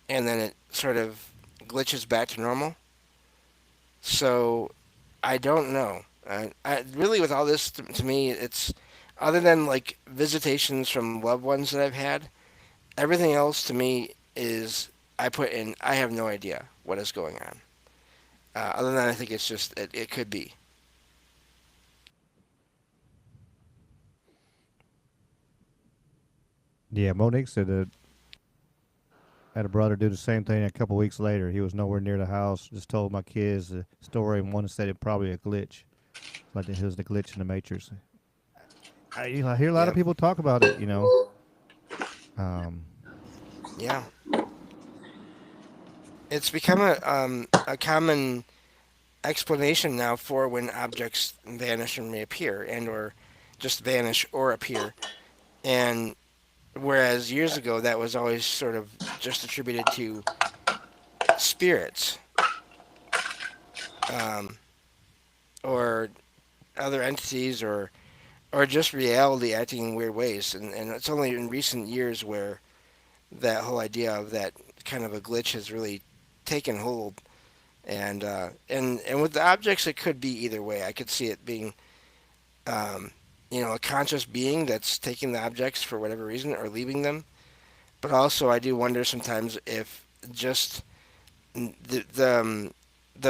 and then it sort of glitches back to normal. So I don't know. Really, with all this, to me, it's other than like visitations from loved ones that I've had, everything else to me is I put in. I have no idea what is going on. Other than I think it's just it could be. Yeah, Monique said that had a brother do the same thing a couple weeks later. He was nowhere near the house. Just told my kids the story, and one said it probably a glitch, like it was the glitch in the matrix. I hear a lot of Yep. people talk about it. Um, Yeah. It's become a common explanation now for when objects vanish and reappear, and or just vanish or appear. And whereas years ago that was always sort of just attributed to spirits, um, or other entities, or just reality acting in weird ways. And it's only in recent years where that whole idea of that kind of a glitch has really taken hold. And with the objects, it could be either way. I could see it being, a conscious being that's taking the objects for whatever reason or leaving them. But also, I do wonder sometimes if just the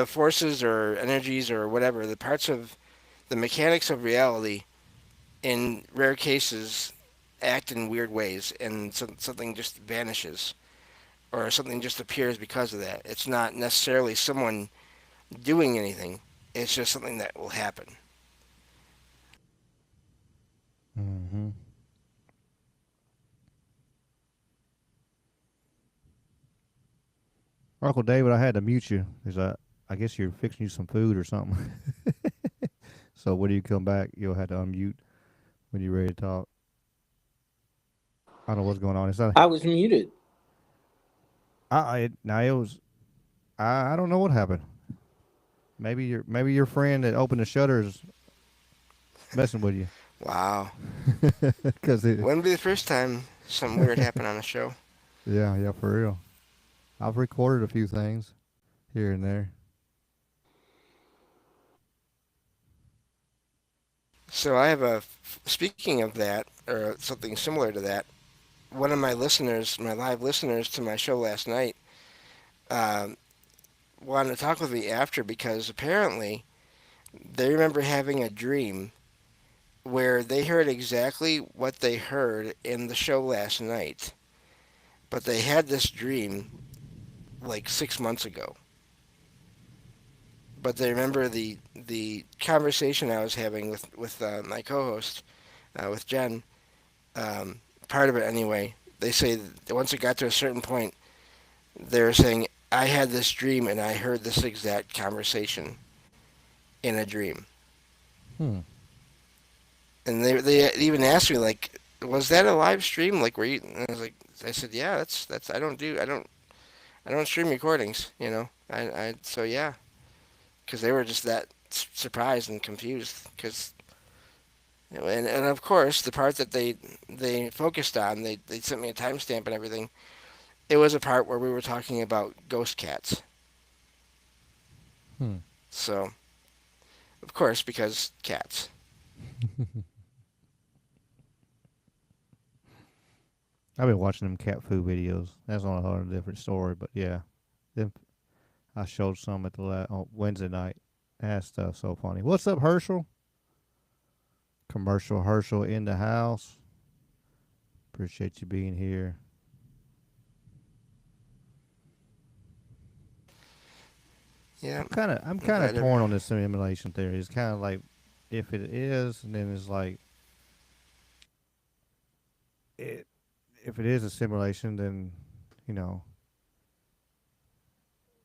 forces or energies or whatever, the parts of the mechanics of reality, in rare cases, act in weird ways, and something just vanishes or something just appears because of that. It's not necessarily someone doing anything. It's just something that will happen. Mm-hmm. Uncle David, I had to mute you because I guess you're fixing you some food or something. So when you come back, you'll have to unmute when you're ready to talk. I don't know what's going on. It's not. I was muted. Now it was. I don't know what happened. Maybe your friend that opened the shutters messing with you. Wow. Cause it, Wouldn't be the first time something weird happened on a show. yeah, for real. I've recorded a few things here and there. So I have speaking of that, or something similar to that, one of my listeners, my live listeners to my show last night, um, wanted to talk with me after because apparently they remember having a dream where they heard exactly what they heard in the show last night, but they had this dream like 6 months ago. But they remember the conversation I was having with my co-host, with Jen. Part of it anyway. They say that once it got to a certain point, they were saying, "I had this dream and I heard this exact conversation in a dream." Hmm. And they even asked me like, "Was that a live stream? Like, were you?" And I was like, "I said, yeah, that's I don't stream recordings, you know. I so yeah, because they were just that surprised and confused because." And of course, the part that they focused on, they sent me a timestamp and everything. It was a part where we were talking about ghost cats. Hmm. So, of course, because cats. I've been watching them cat food videos. That's on a whole different story, but yeah, them, I showed some at the on Wednesday night. That stuff's so funny. What's up, Herschel? Commercial Herschel in the house. Appreciate you being here. Yeah, I'm I'm kind of glad torn on this simulation theory. It's kind of like if it is, then it's like it. If it is a simulation, then you know,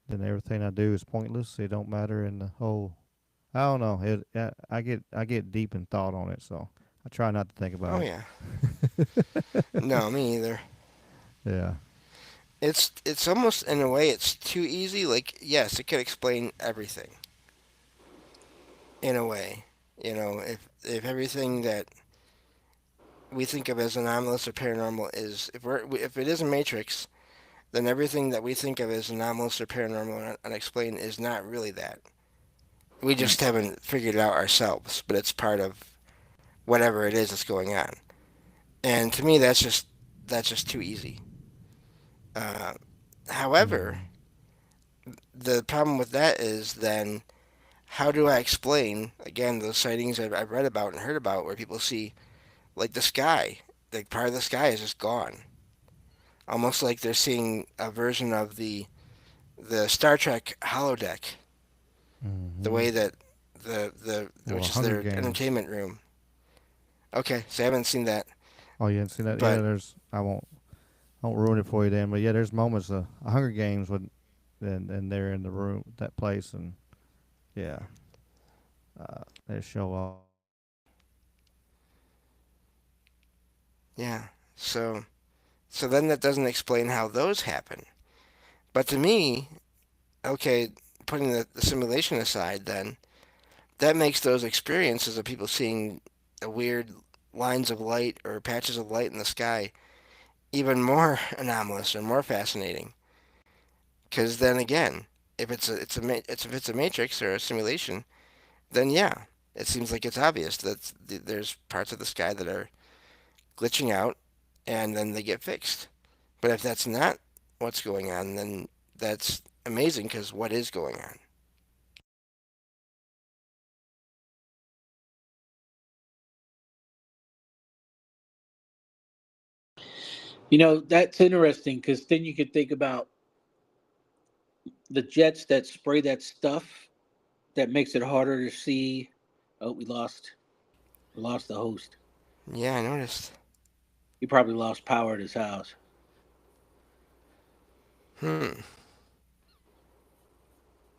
then everything I do is pointless. It don't matter in the whole. I don't know. I get deep in thought on it, so I try not to think Oh about yeah. No, me either. it. Yeah. It's almost in a way it's too easy. Like yes, it could explain everything in a way. You know, if everything that we think of as anomalous or paranormal is if it is a matrix, then everything that we think of as anomalous or paranormal or unexplained is not really that. We Mm. just haven't figured it out ourselves, but it's part of whatever it is that's going on. And to me, that's just too easy. Uh, However, Mm. the problem with that is then how do I explain again those sightings I've read about and heard about where people see like the sky, like part of the sky is just gone, almost like they're seeing a version of the Star Trek holodeck, the Mm-hmm. way that the Or which is Hunger their Games. entertainment room. Okay, so I haven't seen that, Oh, you haven't seen that? Yeah. but There's. I won't ruin it for you then, but yeah, there's moments of Hunger Games when, and they're in the room, that place, and yeah, they show off. yeah, so then that doesn't explain how those happen. But to me, okay, putting the simulation aside, then that makes those experiences of people seeing weird lines of light or patches of light in the sky even more anomalous or more fascinating. Because then again, if it's a matrix or a simulation, then yeah, it seems like it's obvious that there's parts of the sky that are glitching out, and then they get fixed. But if that's not what's going on, then that's amazing because what is going on? That's interesting because then you could think about the jets that spray that stuff that makes it harder to see. Oh, we lost the host. Yeah, I noticed. He probably lost power at his house. Hmm.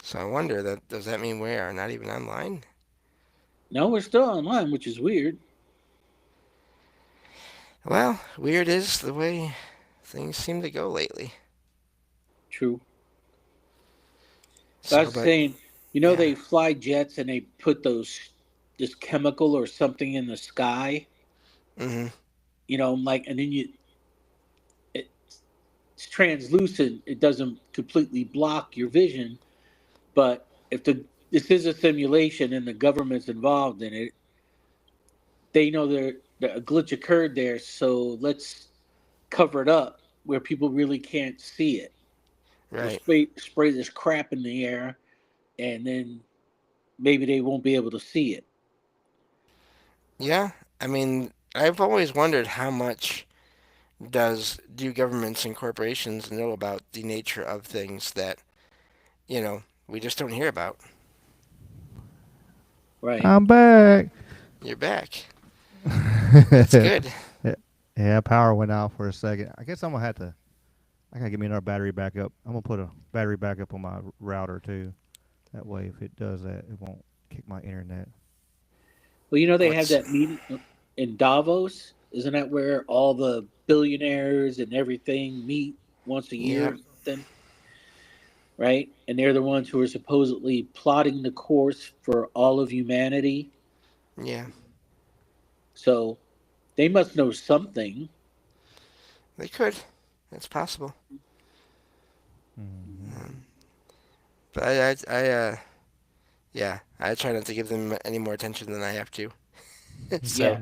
So I wonder that does that mean we are not even online? No, we're still online, which is weird. Well, weird is the way things seem to go lately. True. But I So, was but saying, yeah. they fly jets and they put this chemical or something in the sky. Mm-hmm. Like, and then it's translucent. It doesn't completely block your vision, but if this is a simulation and the government's involved in it, they know that a glitch occurred there, so let's cover it up where people really can't see it. We'll Right. spray this crap in the air, and then maybe they won't be able to see it. Yeah. I mean, I've always wondered how much do governments and corporations know about the nature of things that we just don't hear about. Right. I'm back. You're back. That's good. Yeah, yeah, power went out for a second. I guess I'm gonna have to. I gotta get me another battery backup. I'm gonna put a battery backup on my router too. That way, if it does that, it won't kick my internet. Well, they have What's that meeting in Davos. Isn't that where all the billionaires and everything meet once a year Yep. or something? Right? And they're the ones who are supposedly plotting the course for all of humanity. Yeah. So they must know something. They could. It's possible. Hmm. Um, but yeah, I try not to give them any more attention than I have to. So, Yeah.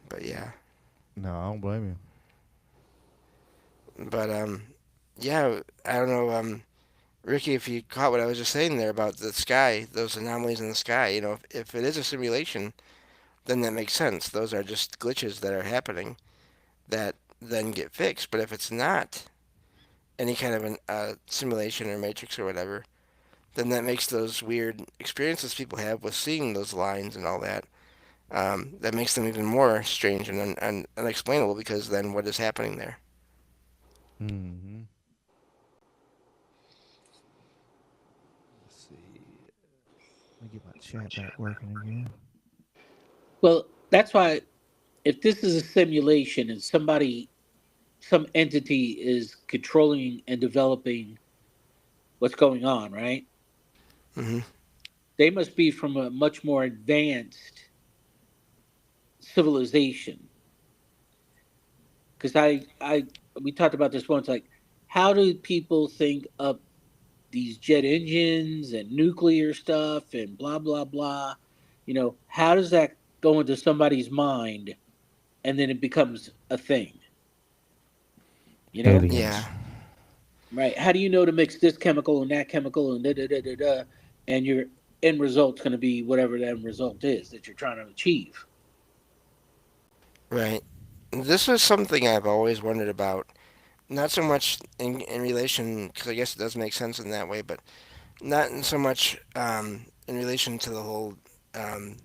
but yeah, No, I don't blame you. but yeah, I don't know, Ricky, if you caught what I was just saying there about the sky, those anomalies in the sky. If it is a simulation, then that makes sense. Those are just glitches that are happening that then get fixed. But if it's not any kind of simulation or matrix or whatever, then that makes those weird experiences people have with seeing those lines and all that. That makes them even more strange and unexplainable because then what is happening there? Hmm. Let's see. Let me get my chat back working again. Well, that's why if this is a simulation and some entity is controlling and developing what's going on, right? Hmm. They must be from a much more advanced civilization. Because we talked about this once. Like, how do people think up these jet engines and nuclear stuff and blah blah blah? How does that go into somebody's mind and then it becomes a thing? You know, Yeah, Aliens. right? How do you know to mix this chemical and that chemical and da da da da da, and your end result's going to be whatever that end result is that you're trying to achieve? right. This is something I've always wondered about. Not so much in relation, because I guess it does make sense in that way, but not in so much in relation to the whole um,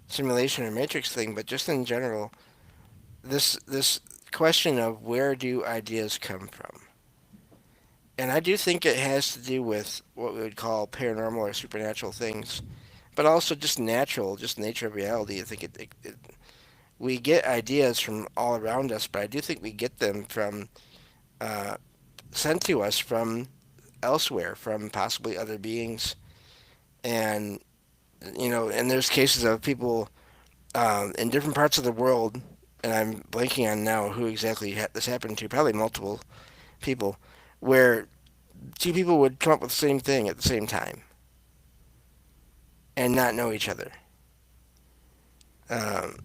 simulation or matrix thing, but just in general. This question of where do ideas come from? And I do think it has to do with what we would call paranormal or supernatural things, but also just natural, just nature of reality. I think we get ideas from all around us, but I do think we get them from uh, sent to us from elsewhere, from possibly other beings. And and there's cases of people in different parts of the world, and I'm blanking on now who exactly this happened to. Probably multiple people, where two people would come up with the same thing at the same time and not know each other. Um,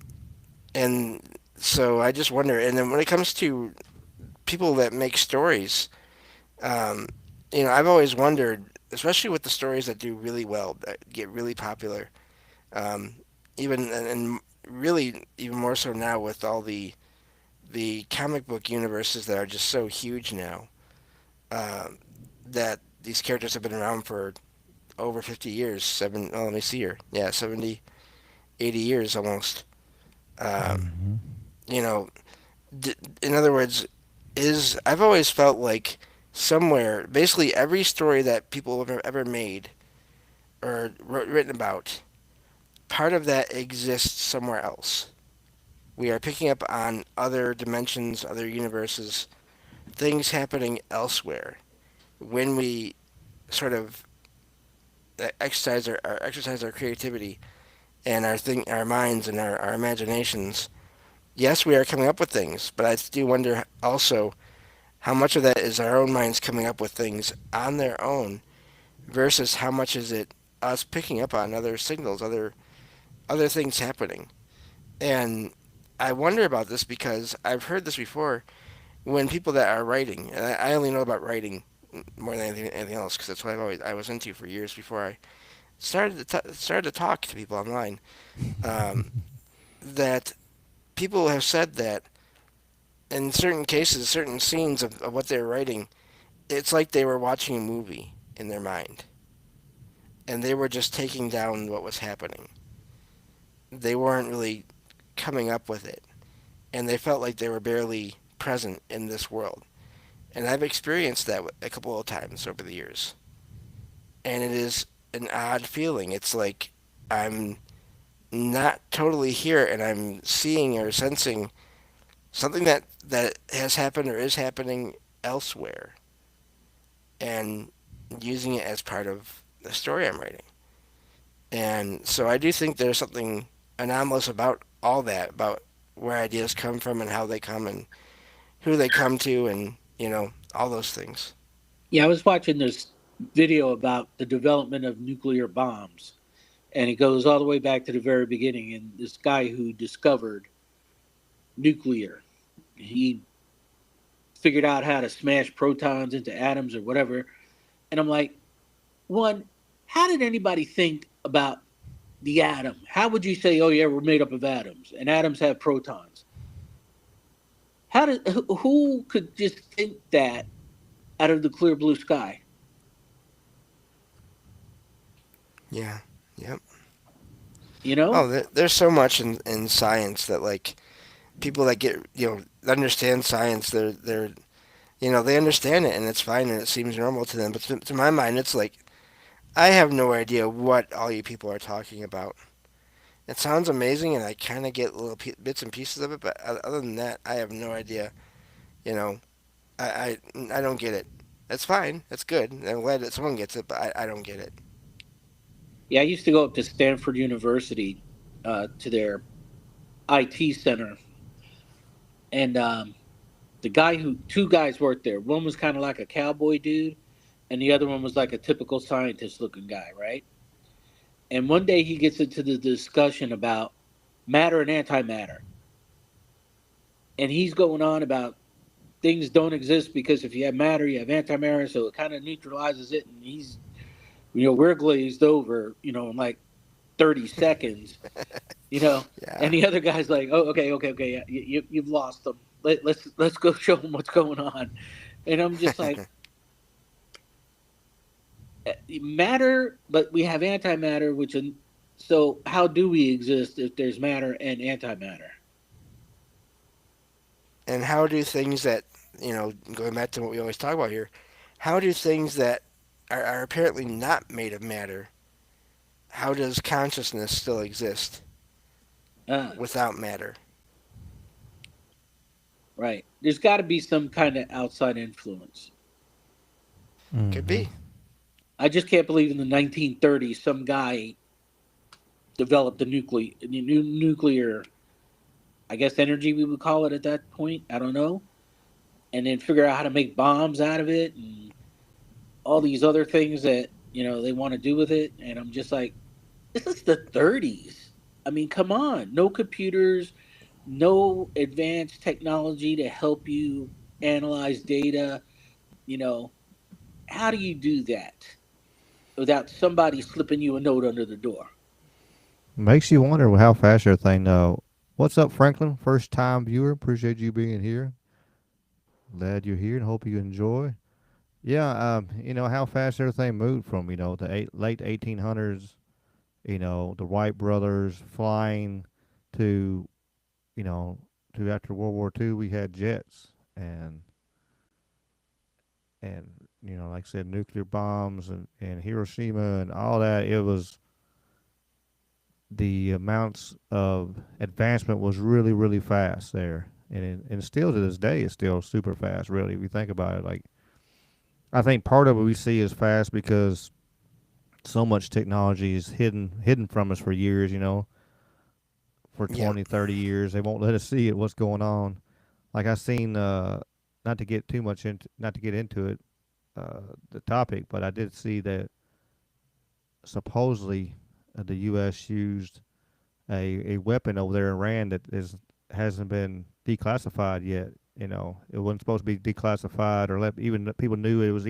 and so I just wonder. And then when it comes to people that make stories. Um, I've always wondered, especially with the stories that do really well, that get really popular. Um, even and really even more so now with all the comic book universes that are just so huge now. Um, that these characters have been around for over 50 years. Let me see here. Yeah, 70, 80 years almost. Um, Mm-hmm. you know, in other words, I've always felt like somewhere, basically every story that people have ever made or written about, part of that exists somewhere else. We are picking up on other dimensions, other universes, things happening elsewhere when we sort of exercise our creativity and our minds and our imaginations. Yes, we are coming up with things, but I do wonder also how much of that is our own minds coming up with things on their own versus how much is it us picking up on other signals, other things happening. And I wonder about this because I've heard this before when people that are writing, and I only know about writing more than anything else because that's what I was into for years before I started to talk to people online. Um, that people have said that in certain cases, certain scenes of what they're writing, it's like they were watching a movie in their mind, and they were just taking down what was happening. They weren't really coming up with it, and they felt like they were barely present in this world. And I've experienced that a couple of times over the years, and it is an odd feeling. It's like I'm not totally here, and I'm seeing or sensing something that has happened or is happening elsewhere, and using it as part of the story I'm writing. And so I do think there's something anomalous about all that, about where ideas come from and how they come and who they come to, and all those things. Yeah, I was watching this video about the development of nuclear bombs, and it goes all the way back to the very beginning. And this guy who discovered nuclear, he figured out how to smash protons into atoms or whatever. And I'm like, one, how did anybody think about the atom? How would you say, oh yeah, we're made up of atoms, and atoms have protons? Who could just think that out of the clear blue sky? Yeah. Yep. You know? Oh, there's so much in science that like people that get understand science, they understand it and it's fine and it seems normal to them. But to my mind, it's like I have no idea what all you people are talking about. It sounds amazing, and I kind of get little bits and pieces of it, but other than that, I have no idea. You know, I don't get it. It's fine. It's good. I'm glad that someone gets it, but I don't get it. Yeah, I used to go up to Stanford University to their IT center, and the two guys worked there. One was kind of like a cowboy dude, and the other one was like a typical scientist looking guy, right? And one day he gets into the discussion about matter and antimatter, and he's going on about things don't exist because if you have matter, you have antimatter, so it kind of neutralizes it. And we're glazed over, in like 30 seconds, Yeah. And the other guy's like, oh, okay, yeah, you've lost them. Let's go show them what's going on. And I'm just like, matter, but we have antimatter, so how do we exist if there's matter and antimatter? And how do things that going back to what we always talk about here, how do things that are apparently not made of matter, how does consciousness still exist Uh, without matter? right. There's got to be some kind of outside influence. Could Mm-hmm. be. I just can't believe in the 1930s some guy developed nuclear, I guess energy we would call it at that point. I don't know, and then figure out how to make bombs out of it and all these other things that they want to do with it. And I'm just like, this is the 30s. I mean, come on, no computers, no advanced technology to help you. analyze data. You know, how do you do that without somebody slipping you a note under the door? Makes you wonder how fast everything. What's up, Franklin? First time viewer. Appreciate you being here. Glad you're here and hope you enjoy. Yeah, how fast everything moved from the late 1800s. The Wright brothers flying to you know to after World War II. We had jets and like I said, nuclear bombs and Hiroshima and all that. It was the amounts of advancement was really really fast there, and still to this day it's still super fast. Really, if you think about it, like I think part of it we see is fast because so much technology is hidden from us for years. For Yeah. 20, 30 years, they won't let us see it. What's going on? Like I seen, not to get into it, the topic, but I did see that supposedly the U.S. used a weapon over there in Iran that hasn't been declassified yet. It wasn't supposed to be declassified or let even people knew it was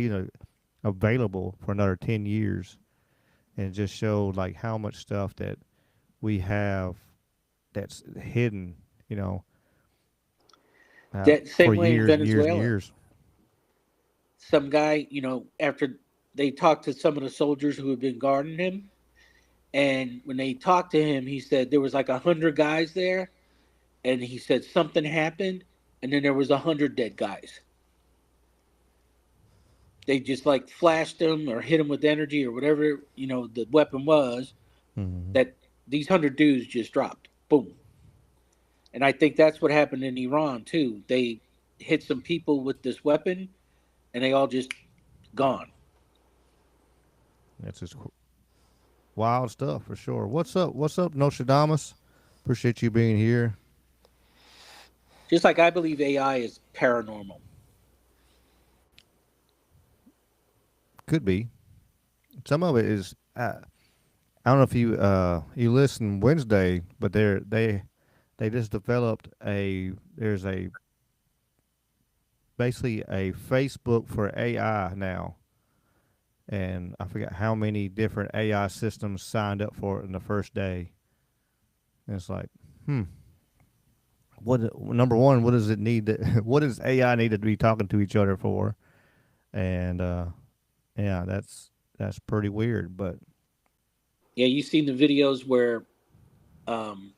available for another 10 years, and it just showed like how much stuff that we have that's hidden. You know, That for same way in years and years and Venezuela, years. some guy, after they talked to some of the soldiers who had been guarding him, and when they talked to him, he said there was like 100 guys there, and he said something happened, and then there was 100 dead guys. They just like flashed him or hit him with energy or whatever the weapon was. Mm-hmm. That these 100 dudes just dropped, boom. And I think that's what happened in Iran too. They hit some people with this weapon, and they all just gone. That's just wild stuff for sure. What's up? What's up, Nostradamus? Appreciate you being here. Just like I believe AI is paranormal. Could be. Some of it is. I don't know if you listened Wednesday, but they just developed a there's a basically a Facebook for AI now, and I forget how many different AI systems signed up for it in the first day. And it's like, what number one? What does it need? What does AI need to be talking to each other for? And yeah, that's pretty weird. But Yeah, you've seen the videos where um,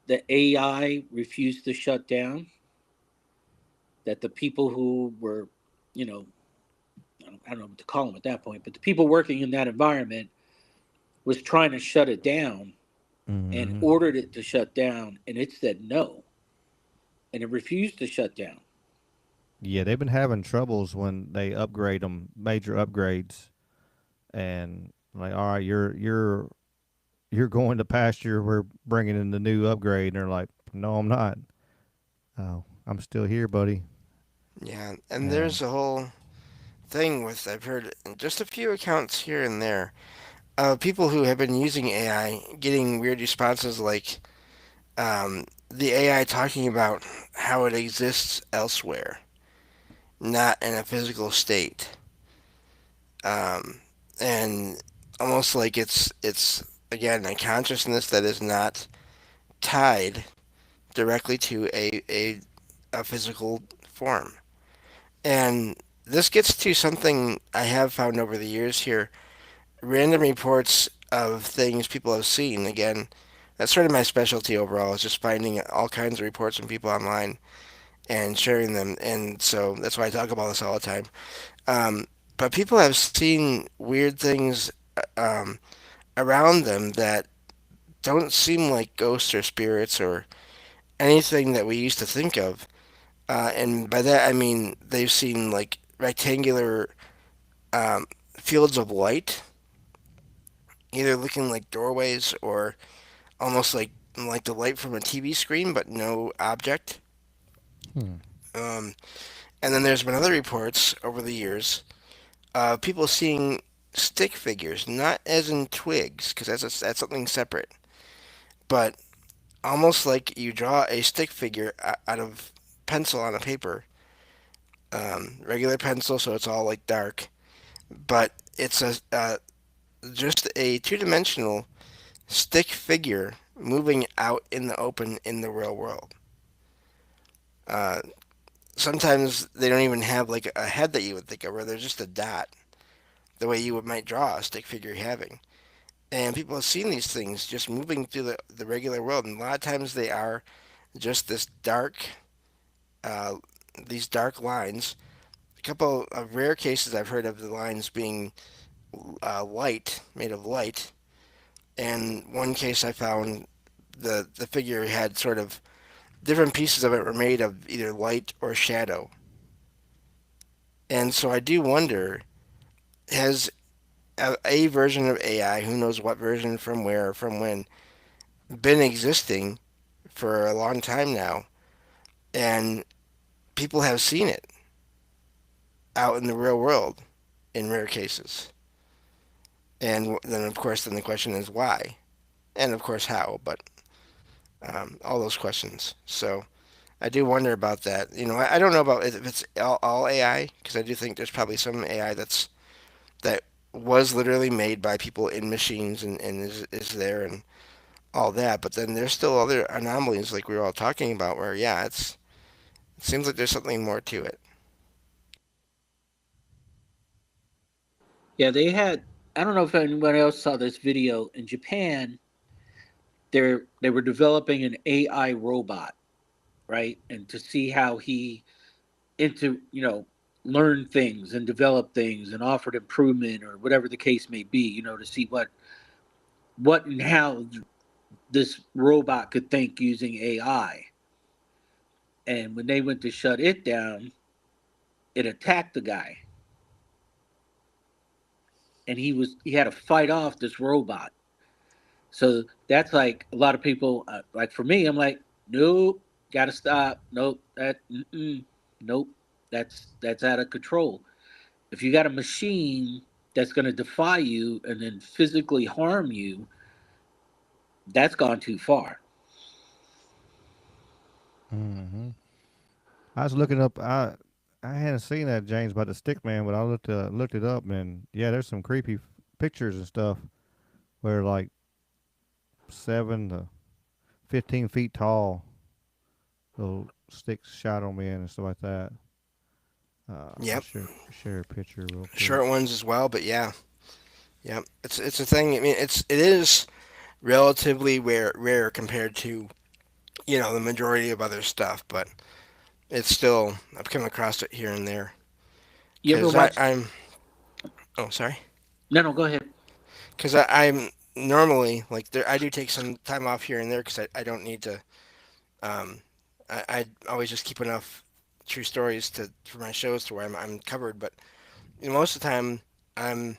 the AI refused to shut down. That the people who were, you know, I don't know what to call them at that point, but the people working in that environment was trying to shut it down and mm-hmm. ordered it to shut down, and it said no, and it refused to shut down. Yeah, they've been having troubles when they upgrade them, major upgrades, and like, all right, you're going to pasture. We're bringing in the new upgrade, and they're like, no, I'm not. Oh, I'm still here, buddy. Yeah, and And there's a whole thing with I've heard just a few accounts here and there of people who have been using AI getting weird responses like the AI talking about how it exists elsewhere, not in a physical state, um, and almost like it's again a consciousness that is not tied directly to a physical form. And this gets to something I have found over the years here, random reports of things people have seen. Again, that's sort of my specialty overall, is just finding all kinds of reports from people online and sharing them. And so that's why I talk about this all the time. Um, but people have seen weird things um, around them that don't seem like ghosts or spirits or anything that we used to think of. And by that I mean they've seen like rectangular fields of light, either looking like doorways or almost like the light from a TV screen, but no object. hmm. Um, and then there's been other reports over the years of people seeing stick figures, not as in twigs, because that's something separate, but almost like you draw a stick figure out of pencil on a paper, regular pencil, so it's all like dark, but it's a just a two-dimensional stick figure moving out in the open in the real world. Uh, Sometimes they don't even have like a head that you would think of, where they're just a dot, the way you might draw a stick figure having. And people have seen these things just moving through the regular world, and a lot of times they are just this dark, uh, these dark lines. A couple of rare cases I've heard of the lines being light, made of light, and one case I found the figure had sort of different pieces of it were made of either light or shadow. And so I do wonder, has a version of AI, who knows what version from where or from when, been existing for a long time now, and people have seen it out in the real world in rare cases. And then, of course, then the question is why, and of course how. But all those questions. So I do wonder about that. I don't know about if it's all AI, because I do think there's probably some AI that was literally made by people in machines and is there and all that. But then there's still other anomalies like we were all talking about where yeah, it seems like there's something more to it. Yeah, they had. I don't know if anyone else saw this video in Japan. They were developing an AI robot, right? And to see how he into learn things and develop things and offered improvement or whatever the case may be. To see what and how this robot could think using AI. And when they went to shut it down, it attacked the guy, and he had to fight off this robot. So that's like a lot of people. Like for me, I'm like, nope, gotta stop. Nope, nope, that's out of control. If you got a machine that's going to defy you and then physically harm you, that's gone too far. Hmm. I was looking up. I hadn't seen that James about the stick man, but I looked it up, and yeah, there's some creepy pictures and stuff where like 7 to 15 feet tall little sticks shot on me and stuff like that. I'll Yep, share a picture real quick. short ones as well. But yeah, yep, it's a thing. I mean, it is relatively rare compared to the majority of other stuff, but it's still I've come across it here and there. You ever Because watch? I'm oh sorry. No, no, go ahead. Because I'm normally like there I do take some time off here and there because I don't need to. Um, I always just keep enough true stories to for my shows to where I'm covered. But most of the time I'm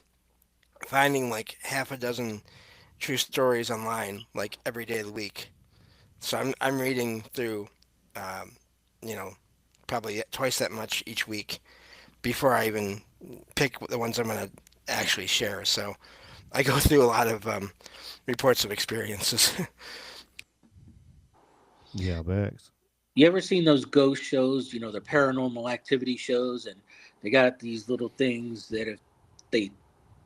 finding like half a dozen true stories online like every day of the week. So I'm reading through, um, you know, probably twice that much each week before I even pick the ones I'm gonna actually share. So I go through a lot of reports of experiences. Yeah, Bex. You ever seen those ghost shows? The paranormal activity shows, and they got these little things that if they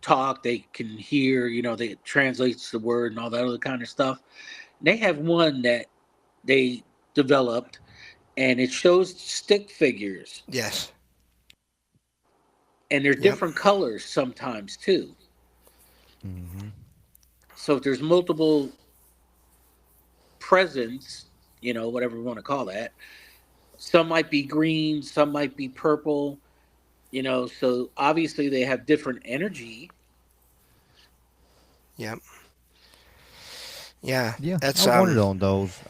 talk, they can hear. They translates the word and all that other kind of stuff. And they have one that they developed, and it shows stick figures, Yes. and they're Yep. different colors sometimes too. Mm-hmm. So if there's multiple presents, whatever we want to call that, some might be green, some might be purple, so obviously they have different energy. Yep. Yeah. Yeah, I That's wondered on those.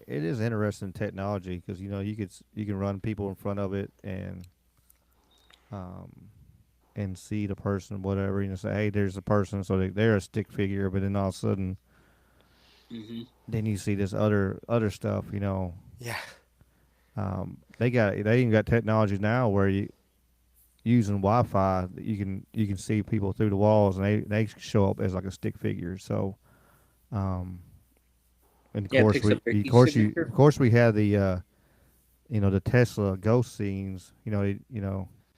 It is interesting technology because you can run people in front of it um and see the person, whatever. Say, hey, there's a person, so they're a stick figure, but then all of a sudden, Hmm. then you see this other stuff. yeah. They even got technology now where you using Wi-Fi, you can see people through the walls, and they show up as like a stick figure. So, um, and of Yeah, it course picks up we their of heat course you signature. of course we have the the Tesla ghost scenes.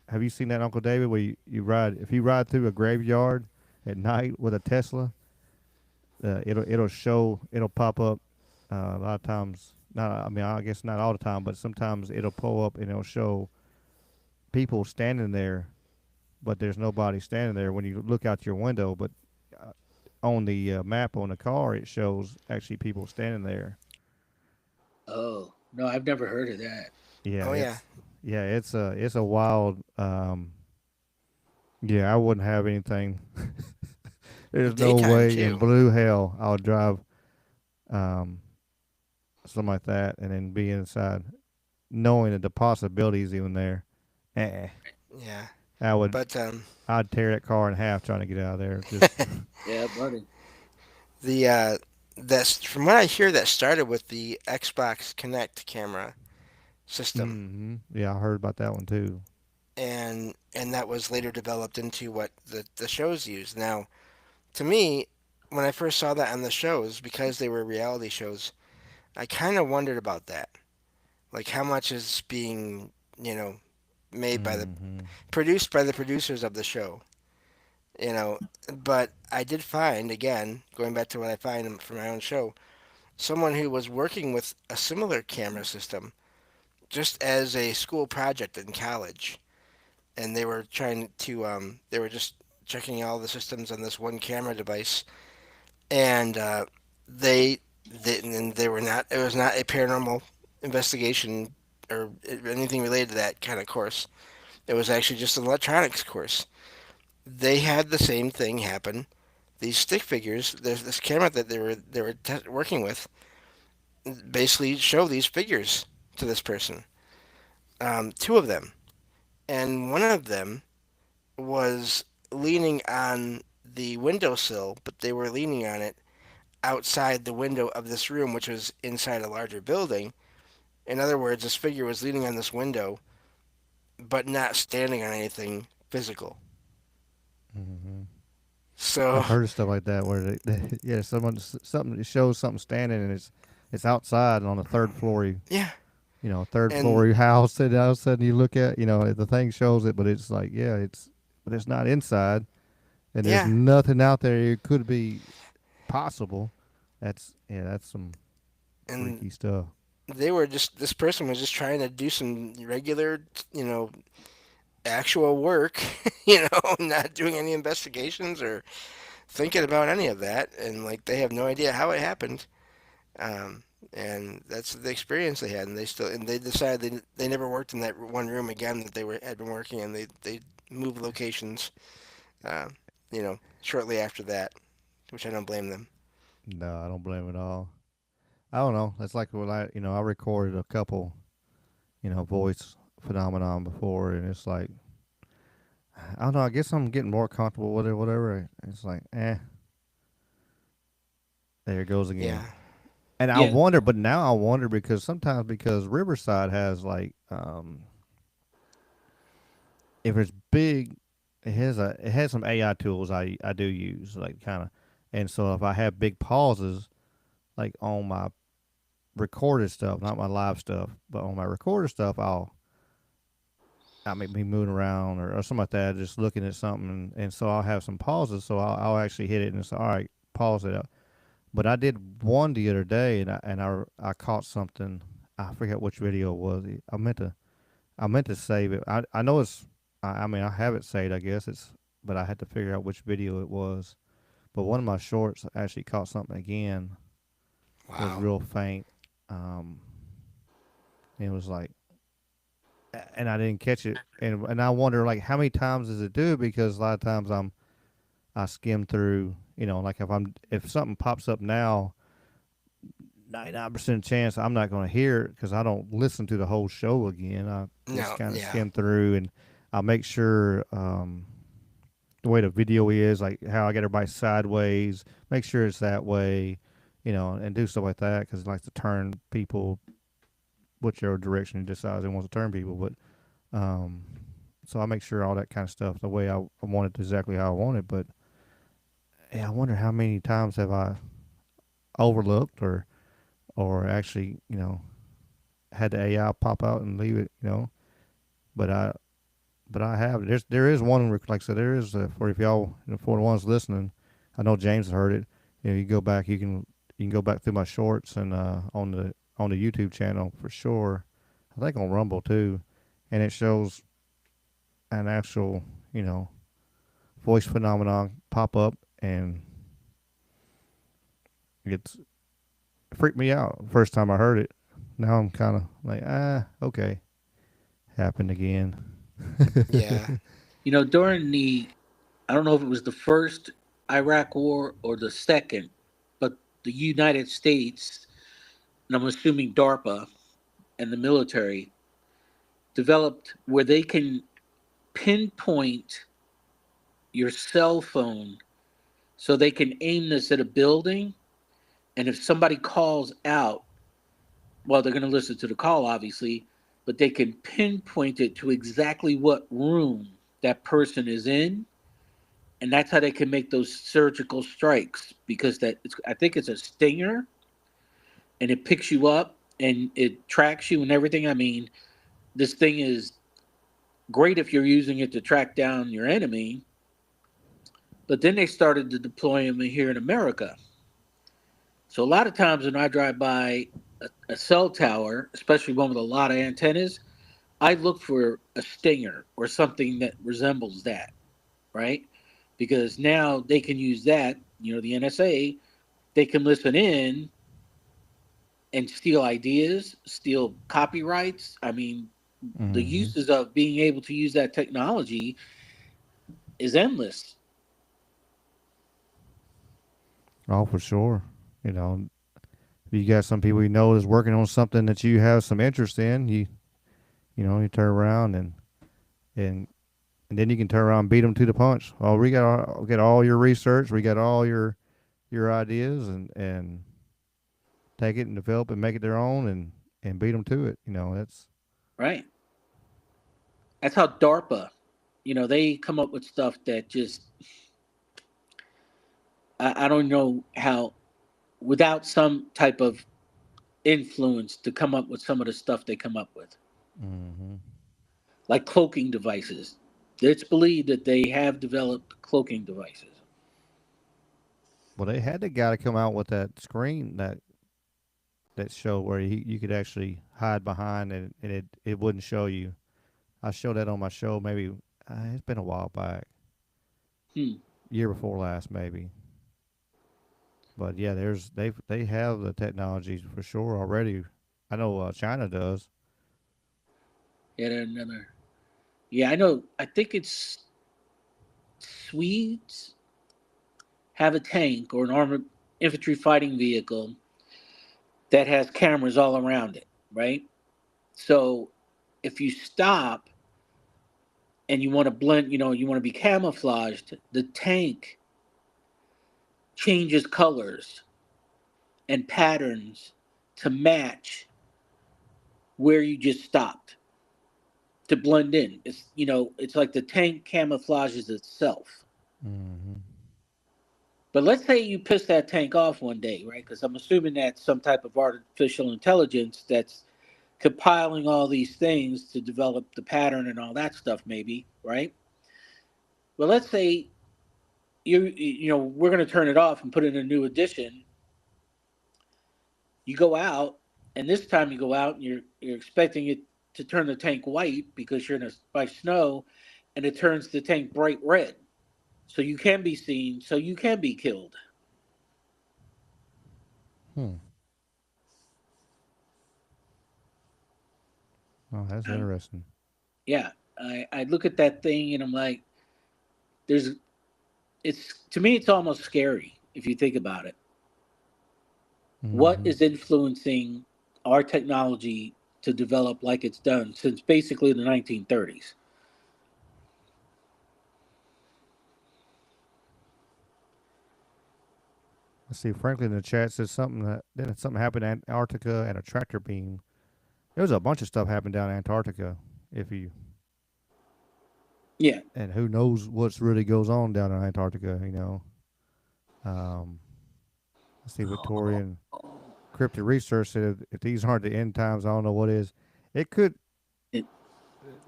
Have you seen that, Uncle David? Where you ride if you ride through a graveyard at night with a Tesla, it'll pop up a lot of times. Not I mean I guess not all the time, but sometimes it'll pull up and it'll show people standing there, but there's nobody standing there when you look out your window. But uh, on the map on the car, it shows actually people standing there. Oh no, I've never heard of that. Yeah, Oh yeah. it's a wild. Yeah, I wouldn't have anything. There's no Daytime way in too. blue hell I would drive um, something like that and then be inside, knowing that the possibilities even there. Eh, Yeah. I would. But I'd tear that car in half trying to get out of there. Just. Yeah, buddy. the that's from what I hear that started with the Xbox Connect camera system, Yeah, I heard about that one too. and that was later developed into what the shows use. Now, to me, when I first saw that on the shows, because they were reality shows, I kind of wondered about that. Like how much is being, you know, made by the Mm-hmm. produced by the producers of the show, you know. But I did find, again, going back to what I find for my own show, someone who was working with a similar camera system just as a school project in college, and they were trying to they were just checking all the systems on this one camera device, and they they were not, it was not a paranormal investigation or anything related to that kind of course. It was actually just an electronics course. They had the same thing happen. These stick figures, there's this camera that they were working with, basically show these figures to this person. Two of them, and one of them was leaning on the windowsill, but they were leaning on it outside the window of this room, which was inside a larger building. In other words, this figure was leaning on this window, but not standing on anything physical. Mm-hmm. So, I've heard of stuff like that where yeah, something it shows something standing and it's outside on the third floor. yeah, Third and floor house, and all of a sudden you look at, the thing shows it, but it's like, yeah, but it's not inside, and there's yeah, nothing out there. It could be possible. That's some and freaky stuff. this person was just trying to do some regular, you know, actual work, not doing any investigations or thinking about any of that, and like they have no idea how it happened. Um, and that's the experience they had, and they decided they never worked in that one room again that they were had been working in. They moved locations, uh, shortly after that, which I don't blame them. No, I don't blame it at all. I don't know. That's like when I recorded a couple, voice phenomenon before, and it's like, I don't know. I guess I'm getting more comfortable with it. Whatever. It's like, there it goes Yeah, again. And I Yeah. wonder, but now I wonder because sometimes because Riverside has like, if it's big, it has some AI tools I do use like kind of, and so if I have big pauses like on my recorded stuff, not my live stuff, but on my recorded stuff, I may be moving around or something like that, just looking at something, and so I'll have some pauses, so I'll actually hit it and say, all right, pause it up. But I did one the other day, and I caught something. I forget which video it was. I meant to save it. I know it's. I mean I have it saved. I guess but I had to figure out which video it was. But one of my shorts actually caught something again. It was wow. real faint. Um, and it was like, and I didn't catch it. And I wonder like how many times does it do? Because a lot of times I skim through. Like if something pops up now, 99% chance I'm not going to hear it because I don't listen to the whole show again. I just No, kind of yeah, skim through and I'll make sure the way the video is, like how I get everybody sideways, make sure it's that way, and do stuff like that because it likes to turn people whichever direction it decides it wants to turn people. But um, so I make sure all that kind of stuff the way I want it exactly how I want it. But yeah, I wonder how many times have I overlooked or actually had the AI pop out and leave it, But I have there is one like I said there is for if y'all for the ones listening, I know James has heard it. You go back, you can go back through my shorts and on the YouTube channel for sure. I think on Rumble too, and it shows an actual voice phenomenon pop up, and it's freaked me out first time I heard it. Now I'm kind of like okay, happened again. Yeah. During I don't know if it was the first Iraq war or the second, but the United States, and I'm assuming DARPA and the military, developed where they can pinpoint your cell phone so they can aim this at a building. And if somebody calls out, well, they're going to listen to the call, obviously, but they can pinpoint it to exactly what room that person is in. And that's how they can make those surgical strikes because I think it's a stinger and it picks you up and it tracks you and everything. I mean, this thing is great if you're using it to track down your enemy. But then they started to deploy them here in America. So a lot of times when I drive by a cell tower, especially one with a lot of antennas, I look for a stinger or something that resembles that, right? Because now they can use that, the NSA, they can listen in and steal ideas, steal copyrights. I mean, the Mm-hmm. uses of being able to use that technology is endless. Oh, for sure. You know, if you got some people you know that's working on something that you have some interest in, you turn around and and then you can turn around and beat them to the punch. Oh, we got all your research, we got all your ideas, and take it and develop and make it their own and beat them to it. That's Right. That's how DARPA, they come up with stuff that just, I don't know how, without some type of influence to come up with some of the stuff they come up with, mm-hmm. like cloaking devices. It's believed that they have developed cloaking devices. Well, they had the guy to come out with that screen that show where you could actually hide behind and it wouldn't show you. I showed that on my show maybe it's been a while back, Hmm. year before last maybe. But yeah, they have the technology for sure already. I know China does. Yet another. Yeah, I know. I think it's Swedes have a tank or an armored infantry fighting vehicle that has cameras all around it, right? So if you stop and you want to blend, you want to be camouflaged, the tank changes colors and patterns to match where you just stopped to blend in. It's like the tank camouflages itself. Mm-hmm. But let's say you piss that tank off one day, right? Because I'm assuming that's some type of artificial intelligence that's compiling all these things to develop the pattern and all that stuff, maybe, right? Well, let's say we're going to turn it off and put in a new edition. You go out, and this time you go out and you're expecting it to turn the tank white because you're in by snow, and it turns the tank bright red, so you can be seen, so you can be killed. Hmm. Oh, that's Um, interesting. yeah, I look at that thing and I'm like, there's it's to me it's almost scary if you think about it. What Mm-hmm. is influencing our technology to develop like it's done since basically the 1930s? Let's see. Franklin in the chat says something that then something happened in Antarctica and a tractor beam. There was a bunch of stuff happened down in Antarctica. If you Yeah. and who knows what's really goes on down in Antarctica? Um, let's see. Victorian cryptic research said if these aren't the end times, I don't know what is. It could. It,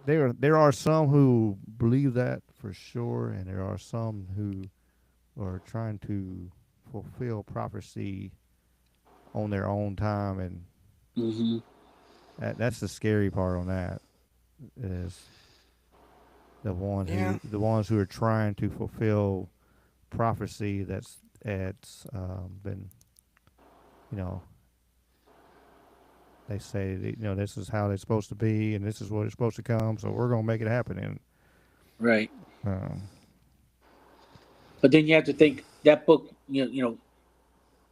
There are some who believe that for sure, and there are some who are trying to fulfill prophecy on their own time, and hmm that's the scary part on that is Yeah. the ones who are trying to fulfill prophecy that's been, you know, they say that, this is how it's supposed to be and this is what it's supposed to come, so we're gonna make it happen. And right. um, But then you have to think that book.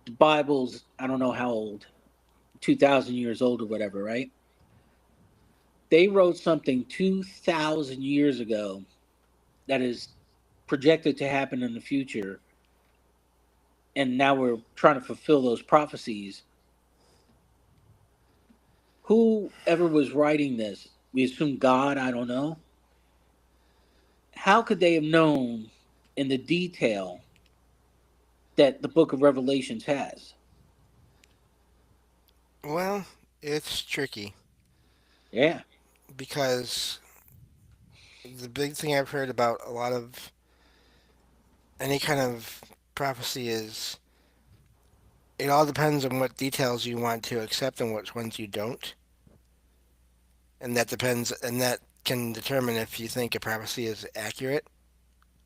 The Bible's I don't know how old, 2,000 years old or whatever, right? They wrote something 2,000 years ago that is projected to happen in the future, and now we're trying to fulfill those prophecies. Whoever was writing this, we assume God, I don't know. How could they have known in the detail that the book of Revelations has? Well, it's tricky Yeah. because the big thing I've heard about a lot of any kind of prophecy is it all depends on what details you want to accept and which ones you don't. And that depends, and that can determine if you think a prophecy is accurate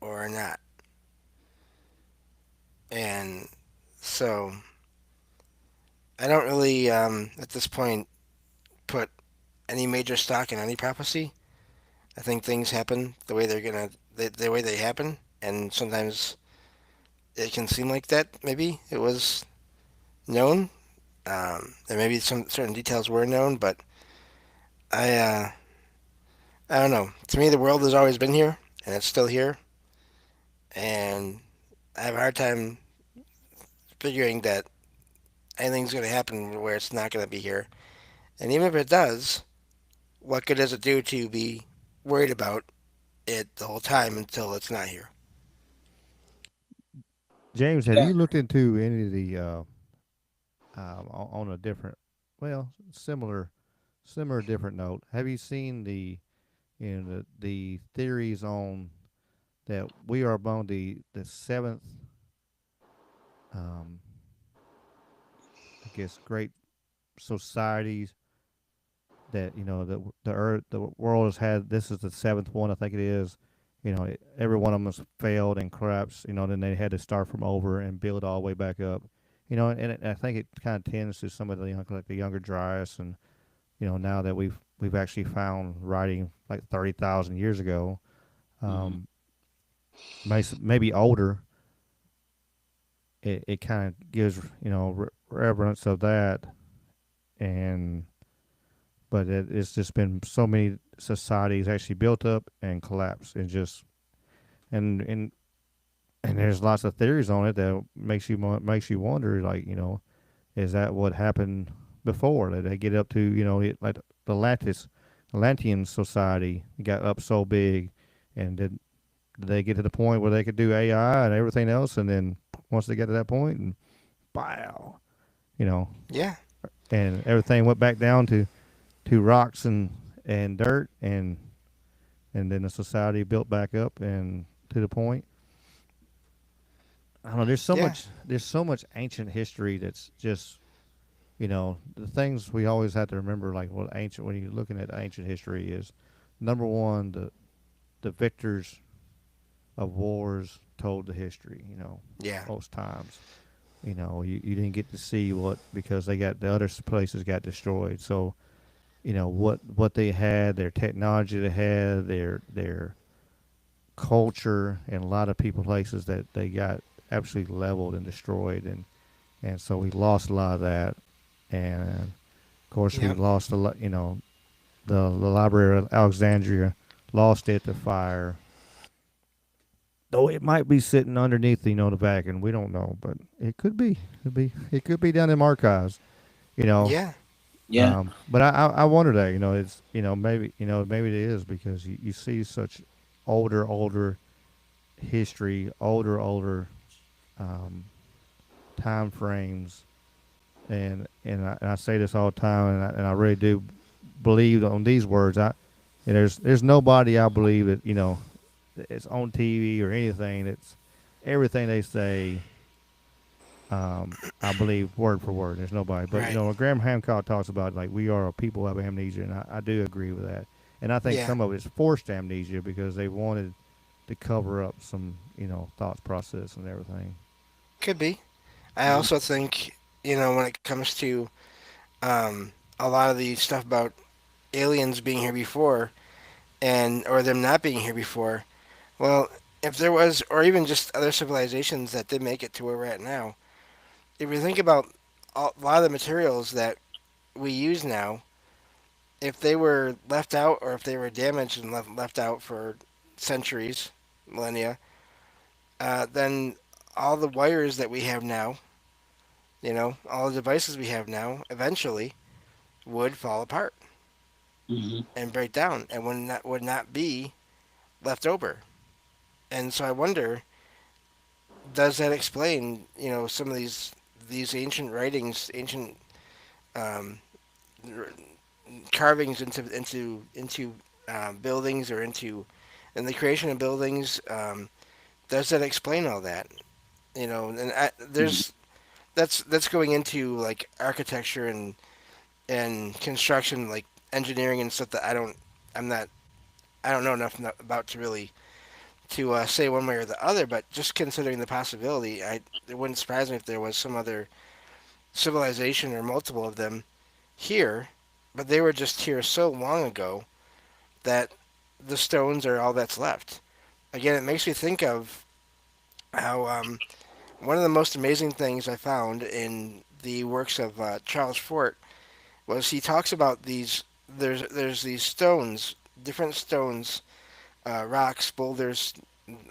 or not. And so I don't really, at this point, put any major stock in any prophecy. I think things happen the way the way they happen, and sometimes it can seem like that. Maybe it was known, and maybe some certain details were known, but I, uh, I don't know. To me, the world has always been here, and it's still here, and I have a hard time figuring that anything's going to happen where it's not going to be here. And even if it does, what good does it do to be worried about it the whole time until it's not here? James, have Yeah. you looked into any of the on a different, well, similar different note? Have you seen the theories on that we are among the seventh, um, I guess, great societies that the earth, the world has had. This is the seventh one, I think it is. Every one of them has failed and collapsed. Then they had to start from over and build all the way back up. I think it kind of tends to some of the like the younger Dryas, and now that we've actually found writing like 30,000 years ago, hmm um, maybe older. It kind of gives reverence of that, and but it's just been so many societies actually built up and collapsed, and just and and and there's lots of theories on it that makes you wonder, like, is that what happened before? Did they get up to, like the Atlantean society got up so big, and did they get to the point where they could do AI and everything else, and then once they got to that point, and bow, you know, Yeah, and everything went back down to rocks and dirt, and then the society built back up and to the point. I don't know. yeah, There's so much ancient history that's just, the things we always have to remember, like what ancient when you're looking at ancient history is, number one, the victors of wars told the history. yeah, Most times, you didn't get to see what, because they got the other places got destroyed. So what they had, their technology they had, their culture, and a lot of people places that they got absolutely leveled and destroyed, and so we lost a lot of that, and of course we yep, lost a lot. The Library of Alexandria lost it to fire, though it might be sitting underneath the Vatican. We don't know, but it could be down in archives. You know, yeah, Yeah. but I wonder that it's maybe it is because you see such older history, older um, time frames, and and I say this all the time, and I really do believe on these words. And there's nobody I believe that it's on TV or anything that's everything they say. I believe word for word. There's nobody, but Right. when Graham Hancock talks about like we are a people who have amnesia, and I do agree with that. And I think Yeah. some of it's forced amnesia because they wanted to cover up some thoughts process and everything. Could be. I Mhm. also think, when it comes to a lot of the stuff about aliens being here before and or them not being here before, well, if there was, or even just other civilizations that did make it to where we're at now, if you think about a lot of the materials that we use now, if they were left out or if they were damaged and left out for centuries, millennia, then all the wires that we have now, all the devices we have now, eventually would fall apart Mhm. and break down and would not be left over. And so I wonder, does that explain, some of these ancient writings, ancient um, carvings into buildings or into and the creation of buildings? Does that explain all that? And Mhm. that's going into like architecture and construction, like engineering and stuff that I'm not I don't know enough about to really to say one way or the other. But just considering the possibility, it wouldn't surprise me if there was some other civilization or multiple of them here, but they were just here so long ago that the stones are all that's left. Again, it makes me think of how one of the most amazing things I found in the works of Charles Fort was he talks about these. There's these stones, different stones, rocks, boulders,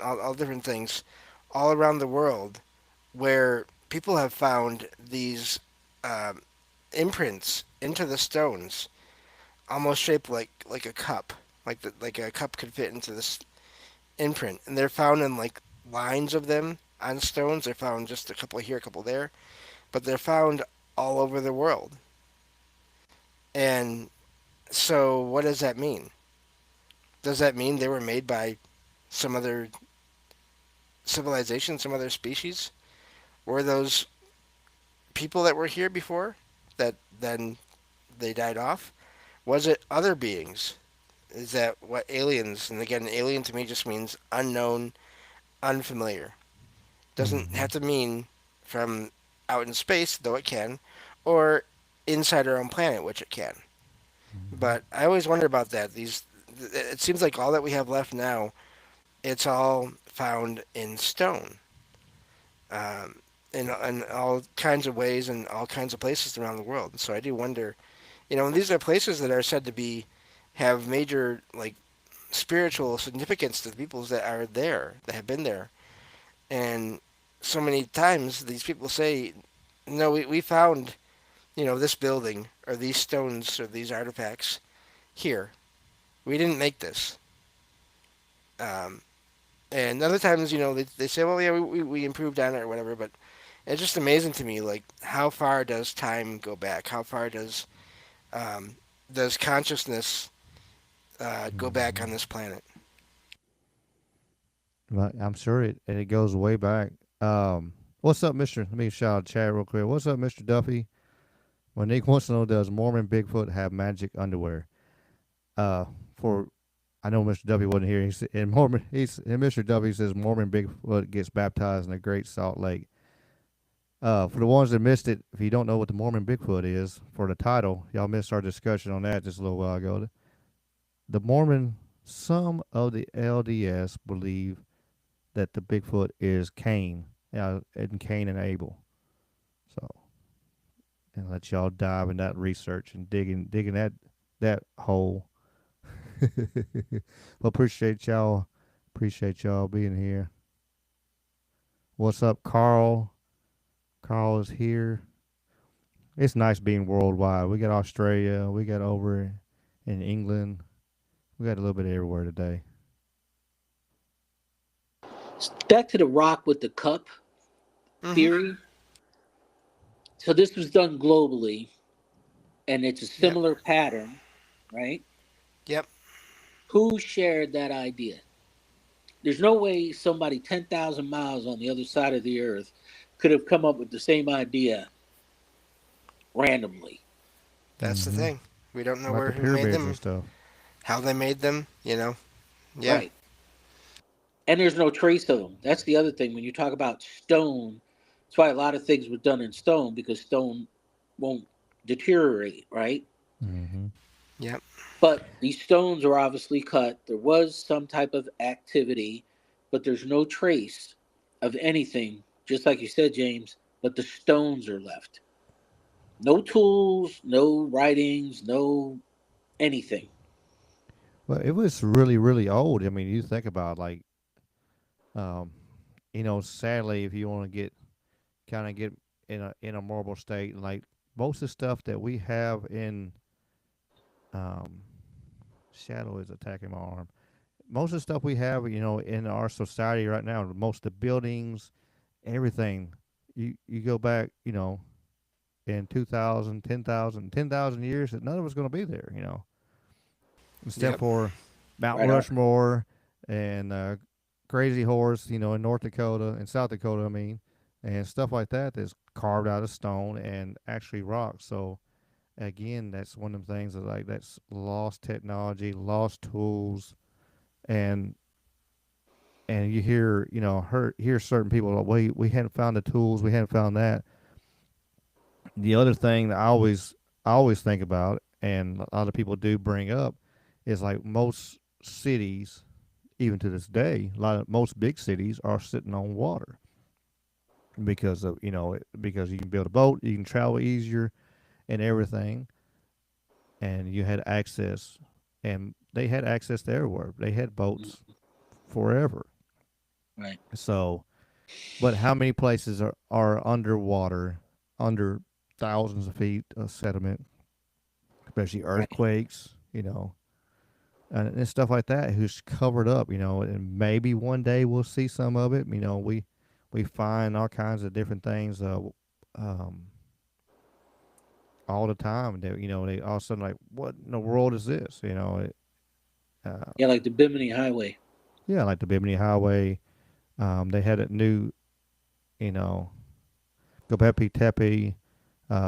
all different things, all around the world, where people have found these um, imprints into the stones, almost shaped like a cup, like a cup could fit into this imprint, and they're found in like lines of them on stones. They're found just a couple here, a couple there, but they're found all over the world. And so, what does that mean? Does that mean they were made by some other civilization, some other species? Were those people that were here before that then they died off? Was it other beings? Is that what aliens? And again, alien to me just means unknown, unfamiliar. Doesn't Mm-hmm. have to mean from out in space, though it can, or inside our own planet, which it can. Mm-hmm. But I always wonder about that. It seems like all that we have left now, it's all found in stone, um, in all kinds of ways and all kinds of places around the world. So I do wonder, these are places that are said to be have major like spiritual significance to the peoples that are there, that have been there. And so many times these people say, no, we found, this building or these stones or these artifacts here. We didn't make this. Um, and other times, they say, well, yeah, we improved on it or whatever. But it's just amazing to me, like, how far does time go back? How far does consciousness go back on Mm-hmm. this planet? But I'm sure it goes way back. What's up, Mister? Let me shout out chat real quick. What's up, Mister Duffy? Monique wants to know: does Mormon Bigfoot have magic underwear? For I know Mister Duffy wasn't here. And Mister Duffy says Mormon Bigfoot gets baptized in the Great Salt Lake. For the ones that missed it, if you don't know what the Mormon Bigfoot is, for the title, y'all missed our discussion on that just a little while ago. The Mormon, some of the LDS believe that the Bigfoot is Cain, and Cain and Abel. So, and let y'all dive in that research and digging that hole. Well, appreciate y'all being here. What's up, Carl? Carl is here. It's nice being worldwide. We got Australia. We got over in England. We got a little bit everywhere today. Back to the rock with the cup Mm-hmm. theory. So this was done globally, and it's a Yep. similar pattern, right? Yep. Who shared that idea? There's no way somebody 10,000 miles on the other side of the earth could have come up with the same idea randomly. That's the Mm-hmm. thing. We don't know Like the who made pyramids and them, stuff. how they made them. Yeah. Right. And there's no trace of them. That's the other thing. When you talk about stone, that's why a lot of things were done in stone, because stone won't deteriorate, right? Mm-hmm. Yep. But these stones are obviously cut. There was some type of activity, but there's no trace of anything, just like you said, James, but the stones are left. No tools, no writings, no anything. Well, it was really, really old. I mean, you think about um, sadly, if you want to get in a moral state, like most of the stuff that we have in um, shadow is attacking my arm. Most of the stuff we have, in our society right now, most of the buildings, everything, you go back, in 2,000, 10,000, 10,000 years, that none of it's going to be there, except Yep. for Mount Right on. Rushmore and Crazy Horse, in North Dakota and South Dakota, I mean, and stuff like that that's carved out of stone and actually rock. So again, that's one of the things that that's lost technology, lost tools, and you hear hear certain people like, we hadn't found the tools, we hadn't found that. The other thing that I always think about, and a lot of people do bring up, is like most cities, even to this day, most big cities are sitting on water because of because you can build a boat, you can travel easier, and everything, and you had access, and they had access to everywhere. They had boats forever. Right. So, but how many places are underwater, under thousands of feet of sediment, especially Right. earthquakes, and stuff like that, who's covered up, and maybe one day we'll see some of it. We find all kinds of different things um, all the time. That they all of a sudden like, what in the world is this? Uh, Yeah, like the Bimini Highway. yeah, like the Bimini Highway. They had a new, you know, Göbekli Tepe.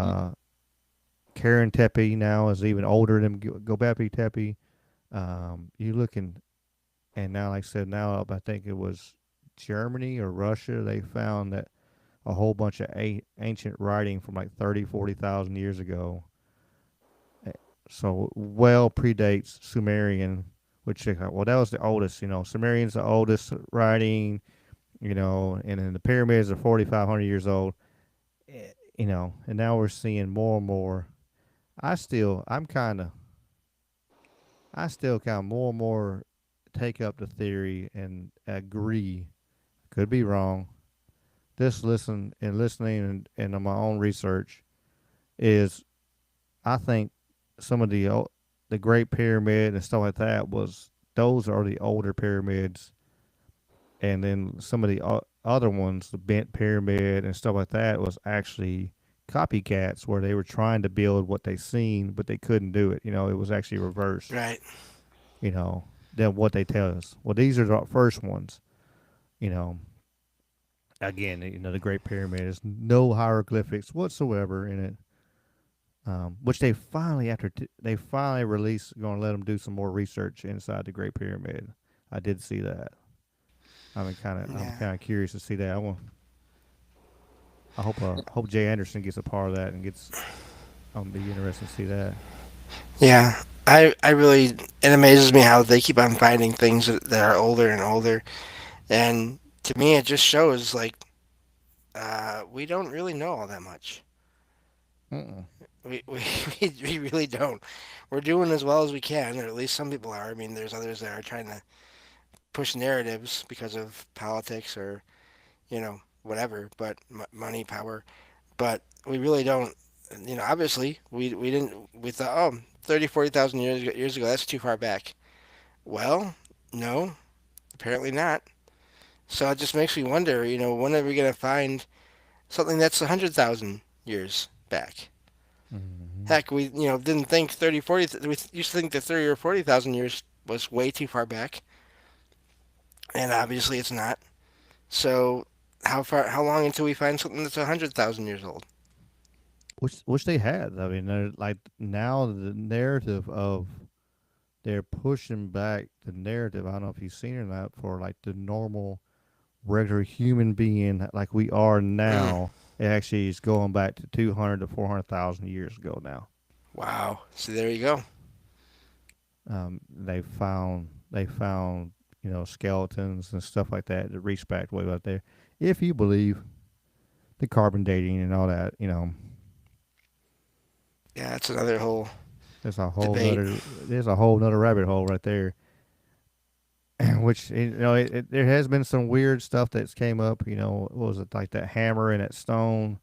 Mm. Uh, Karen Tepe now is even older than Göbekli Tepe. You looking, and now, like I said, now I think it was Germany or Russia. They found that a whole bunch of ancient writing from like 30, 40,000 years ago. eh, So well predates Sumerian, which well, that was the oldest. Sumerian's the oldest writing. And then the pyramids are 4,500 years old. And now we're seeing more and more. I still, I'm kind of, I still kind of more and more take up the theory and agree. Could be wrong. This listening and on my own research is, I think some of the Great Pyramid and stuff like that was, those are the older pyramids, and then some of the other ones, the bent pyramid and stuff like that, was actually copycats where they were trying to build what they seen, but they couldn't do it. It was actually reversed. Right. Than what they tell us. Well, these are the first ones. You know, Again, the Great Pyramid is no hieroglyphics whatsoever in it. Which they finally, they finally released, going to let them do some more research inside the Great Pyramid. I did see that. I'm Yeah. kind of curious to see that. I hope Jay Anderson gets a part of that and gets. I'll be interested to see that. Yeah. I really, it amazes me how they keep on finding things that are older and older. And to me, it just shows like we don't really know all that much. Mm-mm. We, we really don't. We're doing as well as we can, or at least some people are. I mean, there's others that are trying to push narratives because of politics or, whatever, but money, power. But we really don't, obviously, we didn't, we thought, oh, 30, 40,000 years ago, that's too far back. Well, no, apparently not. So it just makes me wonder, when are we going to find something that's 100,000 years back. Hmm. Heck, we didn't think 30, 40. We used to think that 30 or 40,000 years was way too far back, and obviously it's not. So how long until we find something that's 100,000 years old? Which they had. I mean, they're like now the narrative of they're pushing back the narrative. I don't know if you've seen it or not for like the normal regular human being like we are Mm, now. It actually is going back to 200 to 400,000 years ago now. wow. So there you go. They found skeletons and stuff like that that reach back way up there. If you believe the carbon dating and all that, Yeah, that's another whole there's a whole debate. nother there's a whole nother rabbit hole right there. Which there has been some weird stuff that's came up. What was it like that hammer and that stone,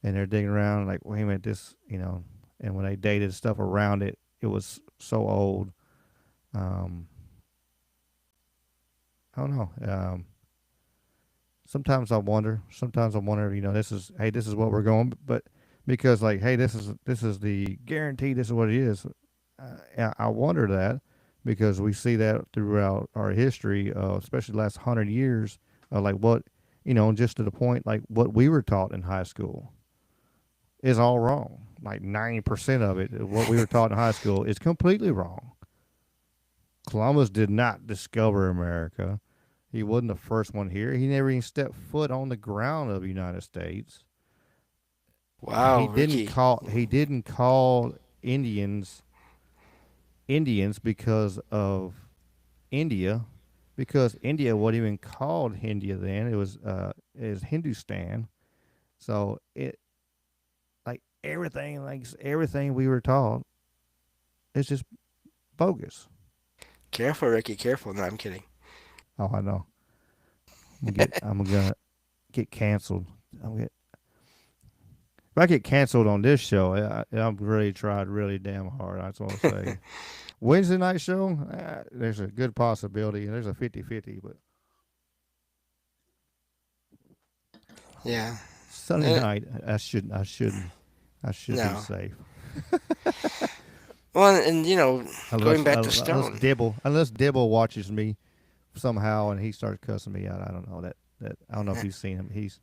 and they're digging around like, wait a minute, this, and when they dated stuff around it, it was so old. Um, I don't know. Sometimes I wonder. Sometimes I wonder. This is what we're going, but because like, hey, this is the guarantee. This is what it is. I wonder that because we see that throughout our history, especially the last 100 years, like what, just to the point, like what we were taught in high school is all wrong. Like 90% of it, what we were taught in high school is completely wrong. Columbus did not discover America. He wasn't the first one here. He never even stepped foot on the ground of the United States. Wow, Ricky. He didn't call Indians Indians because of India, because India wasn't even called India then. It was Hindustan. So it like everything we were taught is just bogus. Careful, Ricky. Careful. No, I'm kidding. Oh, I know. I'm gonna get canceled. If I get canceled on this show, I've really tried really damn hard. That's what I'll say. Wednesday night show, there's a good possibility, and there's a 50-50, but Yeah. Sunday Eh, night, I should be no. safe. Well, and going Unless back to unless Stone. Dibble watches me somehow and he starts cussing me out. I don't know that I don't know if Eh, you've seen him. He's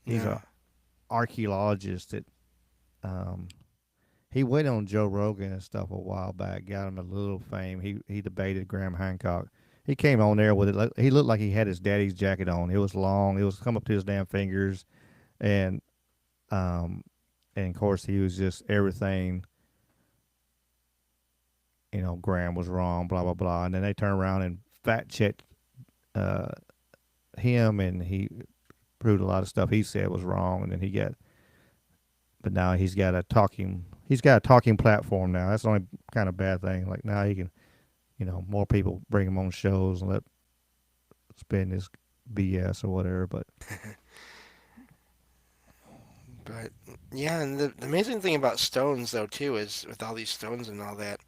no. a archaeologist that um he went on Joe Rogan and stuff a while back, got him a little fame. He debated Graham Hancock. He came on there with it. He looked like he had his daddy's jacket on. It was long. It was come up to his damn fingers, and um, and of course he was just everything. Graham was wrong. Blah blah blah. And then they turned around and fact checked uh, him, and he proved a lot of stuff he said was wrong. And then but now he's got a talking platform now. That's the only kind of bad thing. Like now he can, more people bring him on shows and let spin his BS or whatever. But But yeah, and the amazing thing about stones, though, too, is with all these stones and all that,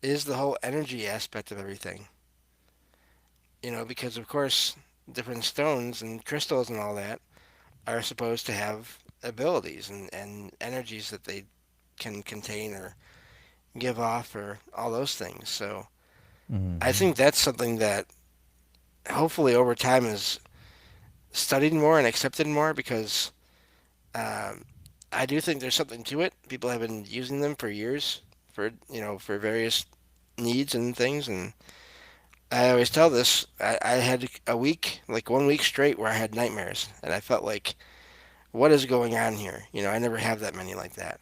is the whole energy aspect of everything. Because of course, different stones and crystals and all that are supposed to have abilities and energies that they can contain or give off or all those things. So I mm-hmm. think that's something that hopefully over time is studied more and accepted more because um, I do think there's something to it. People have been using them for years for various needs and things. And I always tell this. I had a week, like 1 week straight, where I had nightmares, and I felt like, what is going on here? I never have that many like that.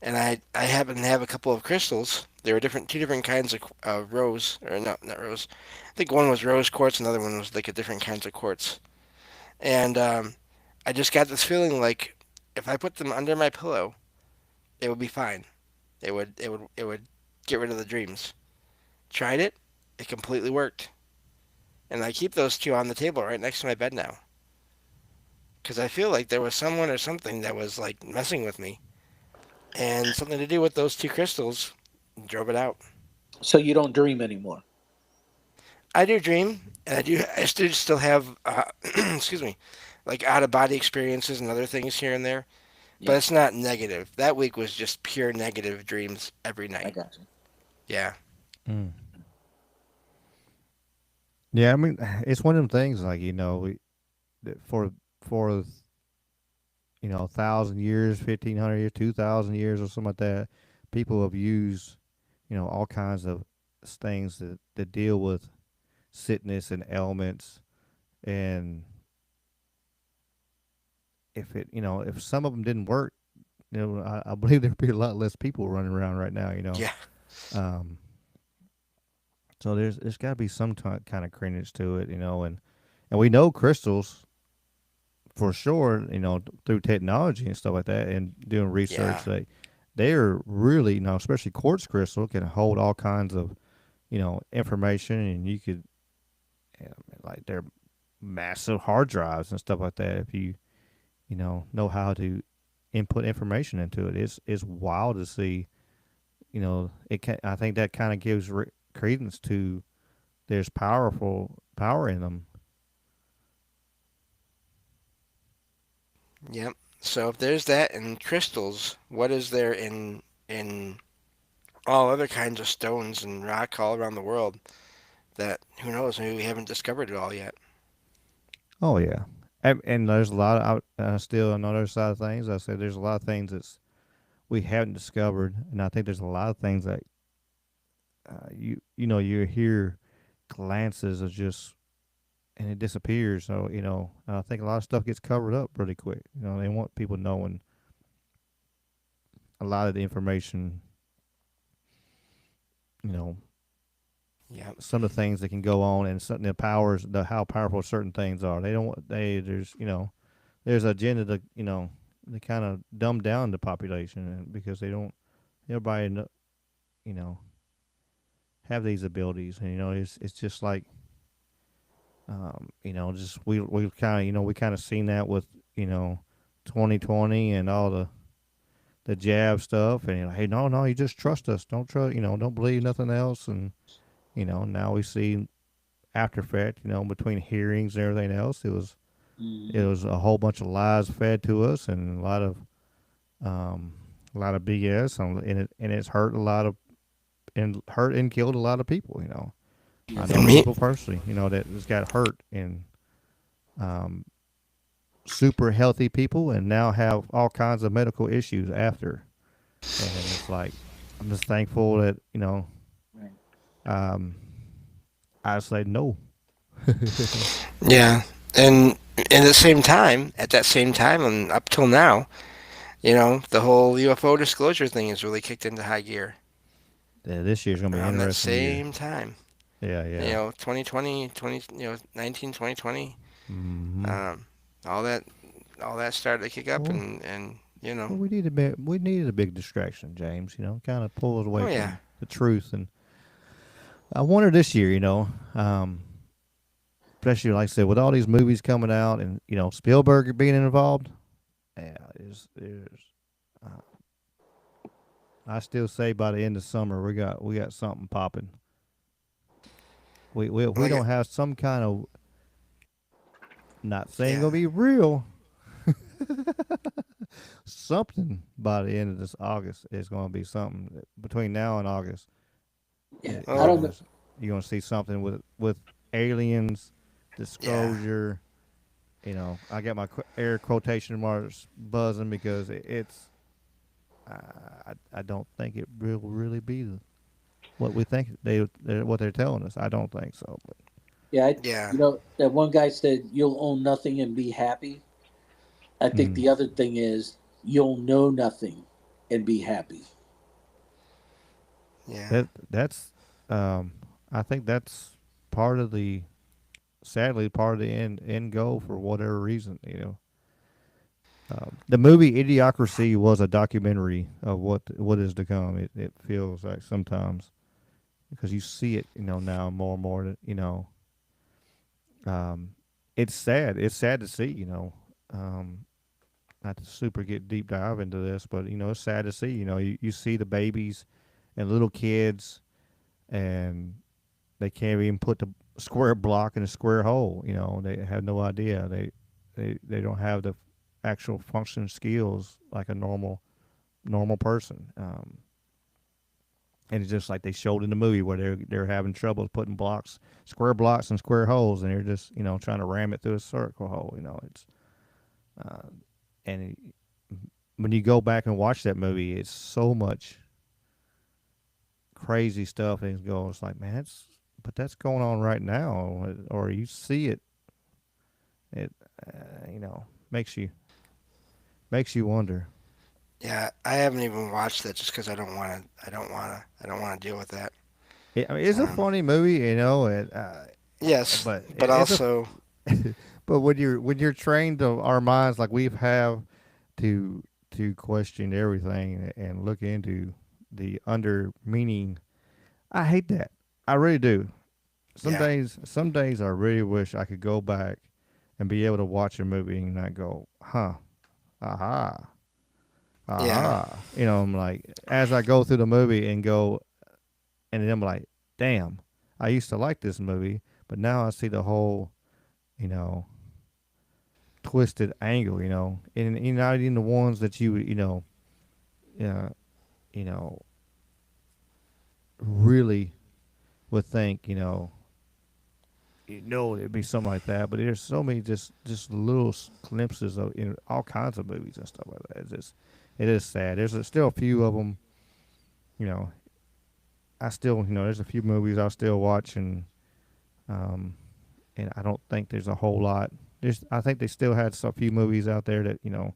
And I happen to have a couple of crystals. There were two different kinds of rose, or no, not rose. I think one was rose quartz, another one was like a different kinds of quartz. And I just got this feeling like if I put them under my pillow, it would be fine. It would get rid of the dreams. Tried it, it completely worked. And I keep those two on the table right next to my bed now. Because I feel like there was someone or something that was like messing with me. And something to do with those two crystals drove it out. So you don't dream anymore. I do dream, and I still have, excuse me, like out of body experiences and other things here and there. but Yeah, it's not negative. That week was just pure negative dreams every I night. got you. Yeah. Mm. Yeah, I mean, it's one of them things like for for 1,000 years, 1,500 years, 2,000 years, or something like that, people have used all kinds of things that deal with sickness and ailments, and if some of them didn't work, I believe there'd be a lot less people running around right now. Yeah. Um, so there's got to be some kind of credence to it, and we know crystals for sure, through technology and stuff like that, and doing research, Yeah. they are really, especially quartz crystal can hold all kinds of, information, and you could, like, they're massive hard drives and stuff like that. If you, know how to input information into it, it's wild to see. It can. I think that kind of gives credence to there's power in them. Yep. So if there's that in crystals, what is there in all other kinds of stones and rock all around the world that who knows? Maybe we haven't discovered it all yet. Oh yeah, and there's a lot of still on the other side of things. I said there's a lot of things that's we haven't discovered, and I think there's a lot of things that you hear glances of just and it disappears. So I think a lot of stuff gets covered up pretty quick. They want people knowing a lot of the information. You know, Yep. some of the things that can go on and something that powers how powerful certain things are. They don't want there's there's an agenda to they kind of dumb down the population because they don't everybody you know have these abilities, and it's just like just we kind of we kind of seen that with 2020 and all the jab stuff, and hey, no, you just trust us, don't trust, don't believe nothing else, and now we see after effect, between hearings and everything else, it Hmm. was a whole bunch of lies fed to us, and a lot of BS, and it's hurt a lot of and hurt and killed a lot of people. I Yes. know And me, people personally, that just got hurt, and um, super healthy people, and now have all kinds of medical issues after. And it's like I'm just thankful that Right. um, I say no. yeah. And at that same time, and up till now, the whole UFO disclosure thing has really kicked into high gear Yeah, this year's gonna be an around that interesting year. same time. Yeah, yeah. 2020, 20, 19, 2020, Mm-hmm. um, all that, all that started to kick up, Well, and well, we needed a big distraction, James. Kind of pull us away oh yeah, from the truth. And I wonder this year, especially like I said, with all these movies coming out, and Spielberg being involved. Yeah, there's. Uh, I still say by the end of summer we got something popping. We like don't have some kind of, not saying yeah, gonna be real, something by the end of this August is gonna be something between now and August. Yeah, I You're oh don't know. gonna see something with aliens, yeah, disclosure. I got my air quotation marks buzzing because it's. I don't think it will really be what we think what they're telling us. I don't think so. But Yeah, yeah, that one guy said you'll own nothing and be happy. I think mm, the other thing is you'll know nothing and be happy. yeah, that's I think that's part of the sadly part of the end goal for whatever reason. The movie Idiocracy was a documentary of what is to come. It feels like sometimes because you see it, now more and more. Um, it's sad. It's sad to see. Um, Not to super get deep dive into this, but it's sad to see. You see the babies and little kids, and they can't even put the square block in a square hole. They have no idea. They don't have the actual function skills like a normal person. And it's just like they showed in the movie where they're having trouble putting square blocks in square holes, and they're just trying to ram it through a circle hole. It's uh, and when you go back and watch that movie, it's so much crazy stuff, and it's like, man, that's going on right now, or you see it. It makes you wonder. Yeah, I haven't even watched that just because I don't want to. I don't want to deal with that. I mean, it's a funny movie, Yes, but but it's a also, but when you're trained to our minds like we have to question everything and look into the under meaning, I hate that. I really do. yeah, Some days I really wish I could go back and be able to watch a movie and not go, huh, aha, yeah, aha. I'm like, as I go through the movie and go, and then I'm like, damn, I used to like this movie, but now I see the whole, you know, twisted angle, and not even the ones that uh, you know, really would think, it'd be something like that. But there's so many just little glimpses of all kinds of movies and stuff like that. It is sad. Still a few of them, you know. I still, there's a few movies I'll still watch, um, and I don't think there's a whole lot. I think they still had a few movies out there that no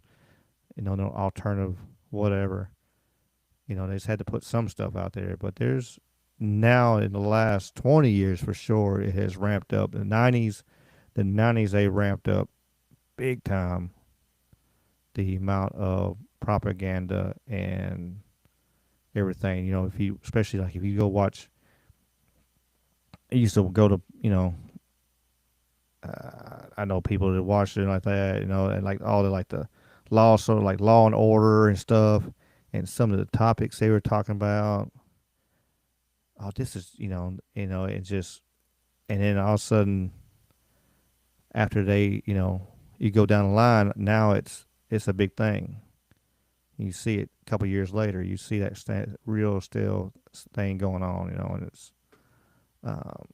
alternative whatever. They just had to put some stuff out there. But there's now in the last 20 years for sure, it has ramped up. The 90s they ramped up big time the amount of propaganda and everything. If you, especially like if you go watch, I used to go to, I know people that watched it like that, and like all the like the law, sort of like Law and Order and stuff, and some of the topics they were talking about. Oh, this is, it just, and then all of a sudden, after you go down the line, now it's a big thing. You see it a couple years later, you see that real still thing going on, and it's, um,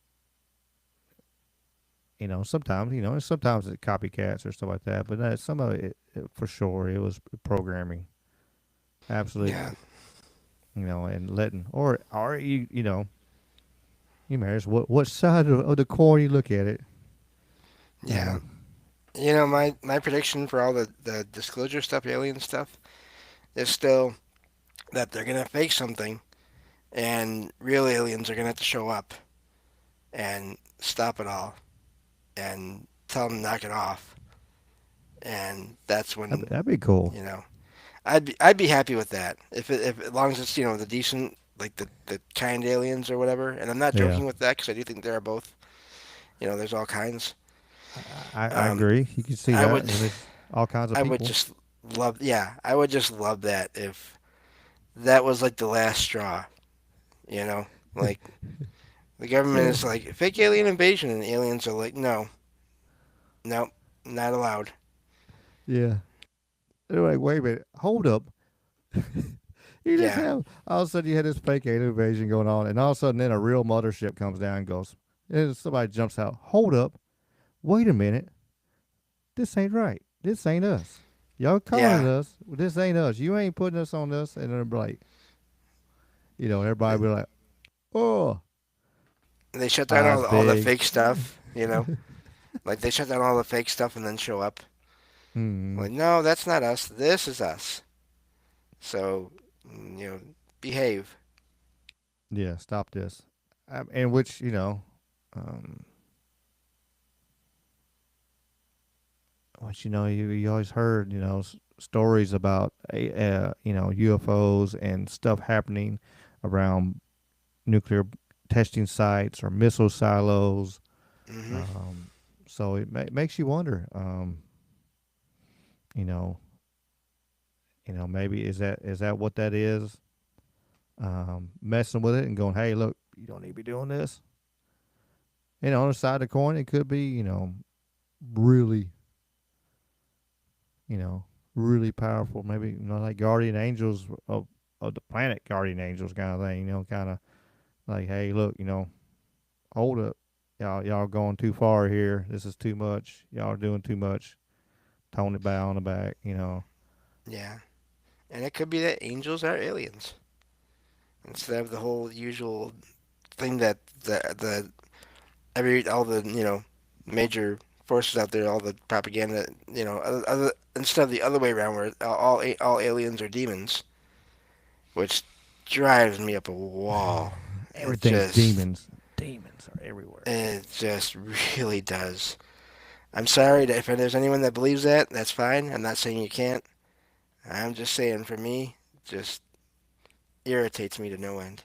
sometimes it's copycats or stuff like that, but some of it for sure, it was programming, yeah, absolutely, and letting, or you matters what side of the coin you look at it, yeah. uh, My prediction for all the disclosure stuff, alien stuff, is still that they're gonna fake something, and real aliens are gonna have to show up and stop it all and tell them to knock it off, and that's when that'd be cool. you know I'd be happy with that if as long as it's the decent like the kind aliens or whatever. And I'm not Yeah, joking with that because I do think there are both. There's all kinds. I Um, agree. You can see I that. would There's all kinds of I would people. just love yeah I would just love that if that was like the last straw. You know, like the government Yeah, is like fake alien invasion, and the aliens are like no, no, not allowed. yeah. They're like, wait a minute, hold up. You just Yeah, have all of a sudden you had this fake alien invasion going on, and all of a sudden then a real mothership comes down and goes, and somebody jumps out. Hold up, wait a minute, this ain't right. This ain't us. Y'all calling it yeah. us. This ain't us. You ain't putting us on this. And they're like, everybody be like, oh, They shut down eyes all the big. fake stuff. Like they shut down all the fake stuff and then show up. Hmm. Like, no, that's not us. This is us. So, behave. Yeah, stop this. And which, um, which you always heard stories about UFOs and stuff happening around nuclear testing sites or missile silos. Hmm. Um, so it makes you wonder. You know, maybe is that what that is? Messing with it and going, hey, look, you don't need to be doing this. And on the side of the coin, it could be really, really powerful, maybe like guardian angels of the planet, guardian angels kind of thing. Kind of like, hey, look, hold up, y'all going too far here. This is too much. Y'all are doing too much. Tone it back on the back. Yeah. And it could be that angels are aliens instead of the whole usual thing that the every all the major forces out there, all the propaganda, instead of the other way around where all aliens are demons, which drives me up a wall. It Everything's just demons. Demons are everywhere. it just really does. I'm sorry that if there's anyone that believes that, that's fine. I'm not saying you can't. I'm just saying for me, just irritates me to no end.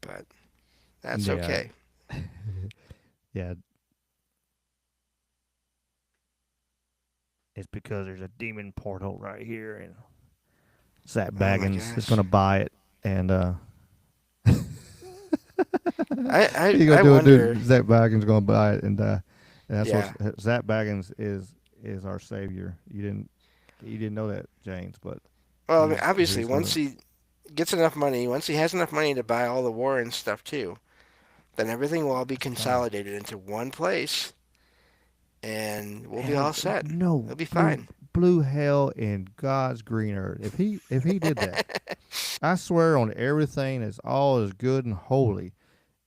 But that's Yeah, okay. yeah. It's because there's a demon portal right here, and Zach Oh my Baggins is gosh. gonna buy it, and I I, he's gonna I do it. wonder. Dude, Zach Baggins is gonna buy it, and that's what Yeah. Zach Baggins is our savior. You didn't know that, James, but Well, I mean, obviously, he's gonna. once he gets enough money, once he has enough money to buy all the Warren stuff too, then everything will all be That's fine. consolidated into one place, and we'll be Hell, all set. no It'll be blue fine. blue hell in God's green earth. If he did that, I swear on everything that's all is good and holy.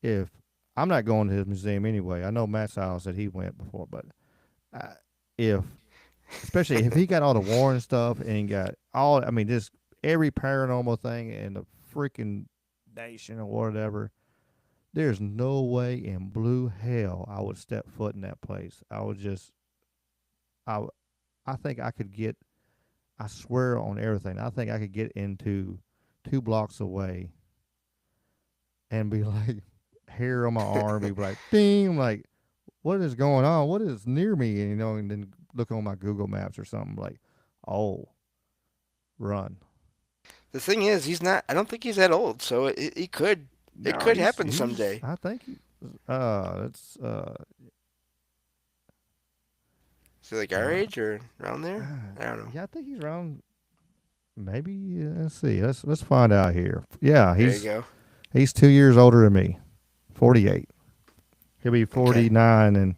If I'm not going to his museum anyway, I know Matt Siles said he went before, but uh, if especially if he got all the Warren stuff and he got all, I mean, just every paranormal thing in the freaking nation or whatever. There's no way in blue hell I would step foot in that place. I would just, I, I think I could get. I swear on everything. I think I could get into 2 blocks away and be like, hair on my arm, be like, ding, I'm like, what is going on? What is near me? And and then look on my Google Maps or something like, oh, run. The thing is, he's not. I don't think he's that old, so it could it No, could he's happen he's. someday. I think he. It's Is he like our uh, age or around there? I don't know. yeah, I think he's around. Maybe let's see. Let's find out here. Yeah, There you he's go. he's 2 years older than me. 48. He'll be Okay. 49 in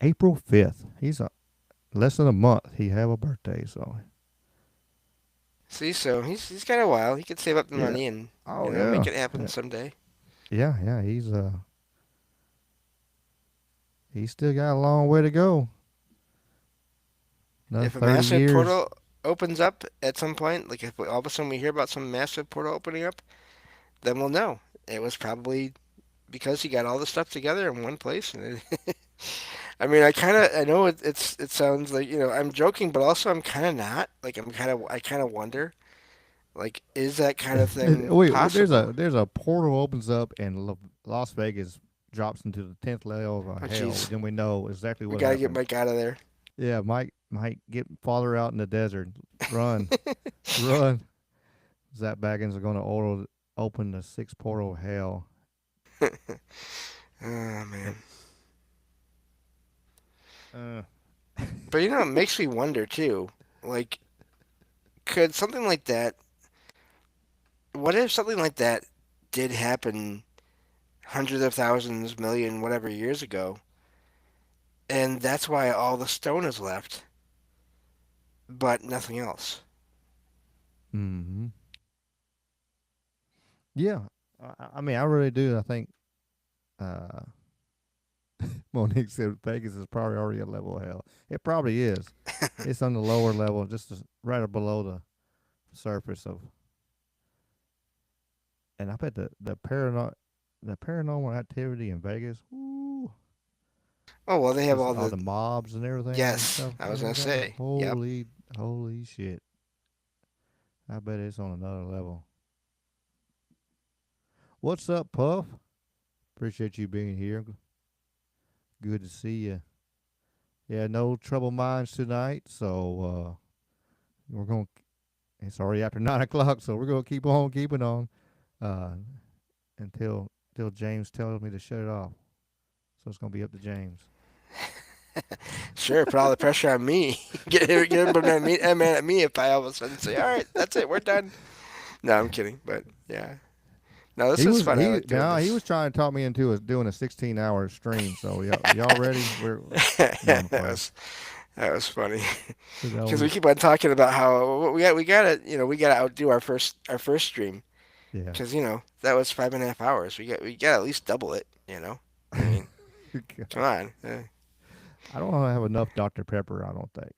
April 5th. He's less than a month. He have a birthday, so See, so he's got a while. He could save up the yeah. money and Oh make yeah. it happen someday. Yeah. He's still got a long way to go. Another If a 30 massive years. portal opens up at some point, like if all of a sudden we hear about some massive portal opening up, then we'll know it was probably because he got all the stuff together in one place. And I mean, I know it sounds like I'm joking, but also I'm kind of not. Like I kind of wonder, like, is that kind of thing Wait, possible? there's a portal opens up and Las Vegas drops into the 10th level of Oh, hell. jeez, Then we know exactly we what gotta get happened. Mike out of there. Yeah, might get farther out in the desert. Run, run. Zach Baggins are going to open the sixth portal of hell. Oh And, man, uh, but it makes me wonder too. Like, could something like that? What if something like that did happen hundreds of thousands, million, whatever years ago, and that's why all the stone is left, but nothing else? mm-hmm. Yeah, I mean, I really do. I think uh, Monique said Vegas is probably already a level of hell. It probably is. It's on the lower level, just right below the surface of. And I bet the paranormal activity in Vegas, ooh, Oh well, they have just all all the the mobs and everything and yes. stuff I was there. gonna That say, yep. holy shit! I bet it's on another level. What's up, Puff? Appreciate you being here. Good to see you. Yeah, no trouble minds tonight, so we're gonna. It's already after 9 o'clock, so we're gonna keep on keeping on uh, until James tells me to shut it off. So it's gonna be up to James. Sure, put all the pressure on me. Get him mad at me if I all of a sudden say, "All right, that's it, we're done." No, I'm kidding, but yeah. No, this He is was fun. I he like doing now he this. was trying to talk me into doing a 16-hour stream. So y'all ready? No, I'm that playing. was that was funny. Cause I Because we was keep on talking about how we gotta outdo our first stream. yeah. Because that was 5.5 hours. We got at least double it. I mean, come on. I don't have enough Dr. Pepper. I don't think.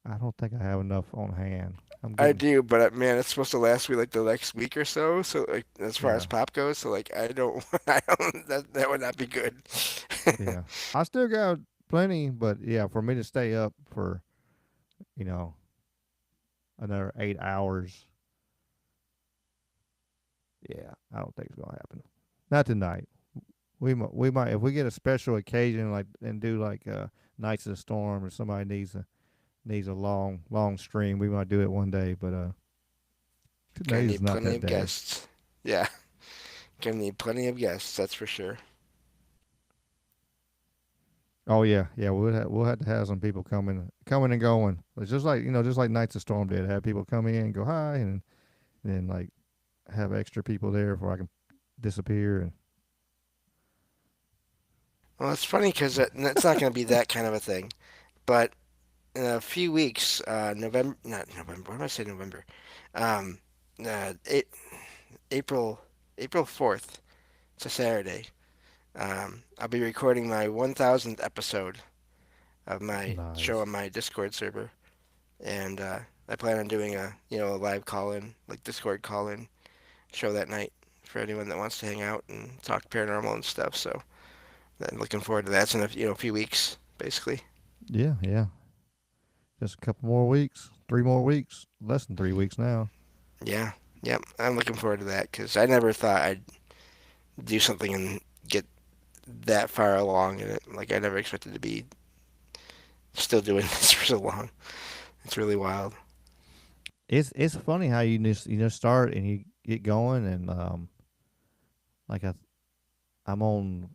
I don't think I have enough on hand. I'm I getting do, but man, it's supposed to last me like the next week or so. So like as far as yeah pop goes, so like I don't, I don't that would not be good. yeah. I still got plenty, but yeah, for me to stay up for you know another 8 hours, yeah, I don't think it's gonna happen. Not tonight. We might if we get a special occasion like and do like Nights of the Storm or somebody needs a long stream. We might do it one day, but Gonna today's need not plenty that of day. guests. Yeah, gonna need plenty of guests. That's for sure. Oh yeah. We'll have to have some people coming and going. It's just like just like Nights of Storm did. Have people come in, go hi, and then like have extra people there before I can disappear. And Well, it's funny because it's not gonna be that kind of a thing. But in a few weeks, November, not November. What did I say? November. Um, it, April, April 4th. It's a Saturday. I'll be recording my 1,000th episode of my show nice. on my Discord server, and I plan on doing a live call-in, like Discord call-in show that night for anyone that wants to hang out and talk paranormal and stuff. So I'm looking forward to that. It's in a few weeks, basically. Yeah. Just a couple more weeks, 3 more weeks, less than 3 weeks now. Yeah, yep. I'm looking forward to that because I never thought I'd do something and get that far along in it. Like I never expected to be still doing this for so long. It's really wild. It's funny how you just start and you get going and like I'm on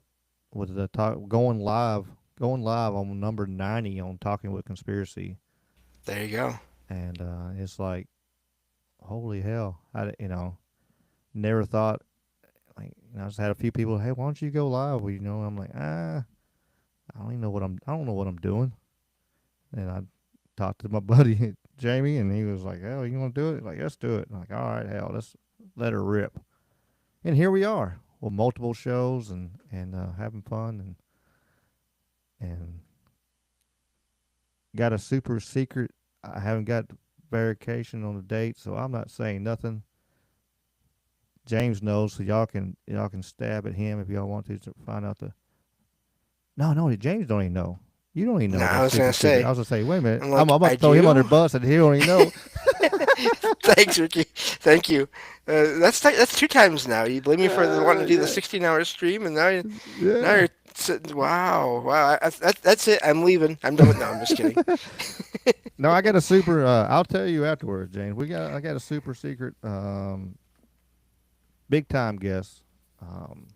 with the talk going live on number 90 on Talking with Conspiracy, There you go. and it's like holy hell, never thought like I just had a few people, hey, why don't you go live? I'm like I don't know what I'm doing, and I talked to my buddy Jamie, and he was like, hell, you want to do it? Like, let's do it. I'm like, all right, hell, let's let her rip. And here we are. Well, multiple shows and having fun and got a super secret. I haven't got verification on the date, so I'm not saying nothing. James knows, so y'all can stab at him if y'all want to find out the. No, James don't even know. You don't even No, know I that was gonna super secret. I say. was gonna say, wait a minute, I'm I'm like, about I to throw him under the do. bus, and he don't even know. Thanks, Ricky. Thank you. That's 2 times now. You blame me for wanting to do the Yeah, 16-hour stream, and now yeah. you're wow. That's it. I'm leaving. I'm done with. No, I'm just kidding. No, I got a super. I'll tell you afterwards, James. I got a super secret, big time guest. Um,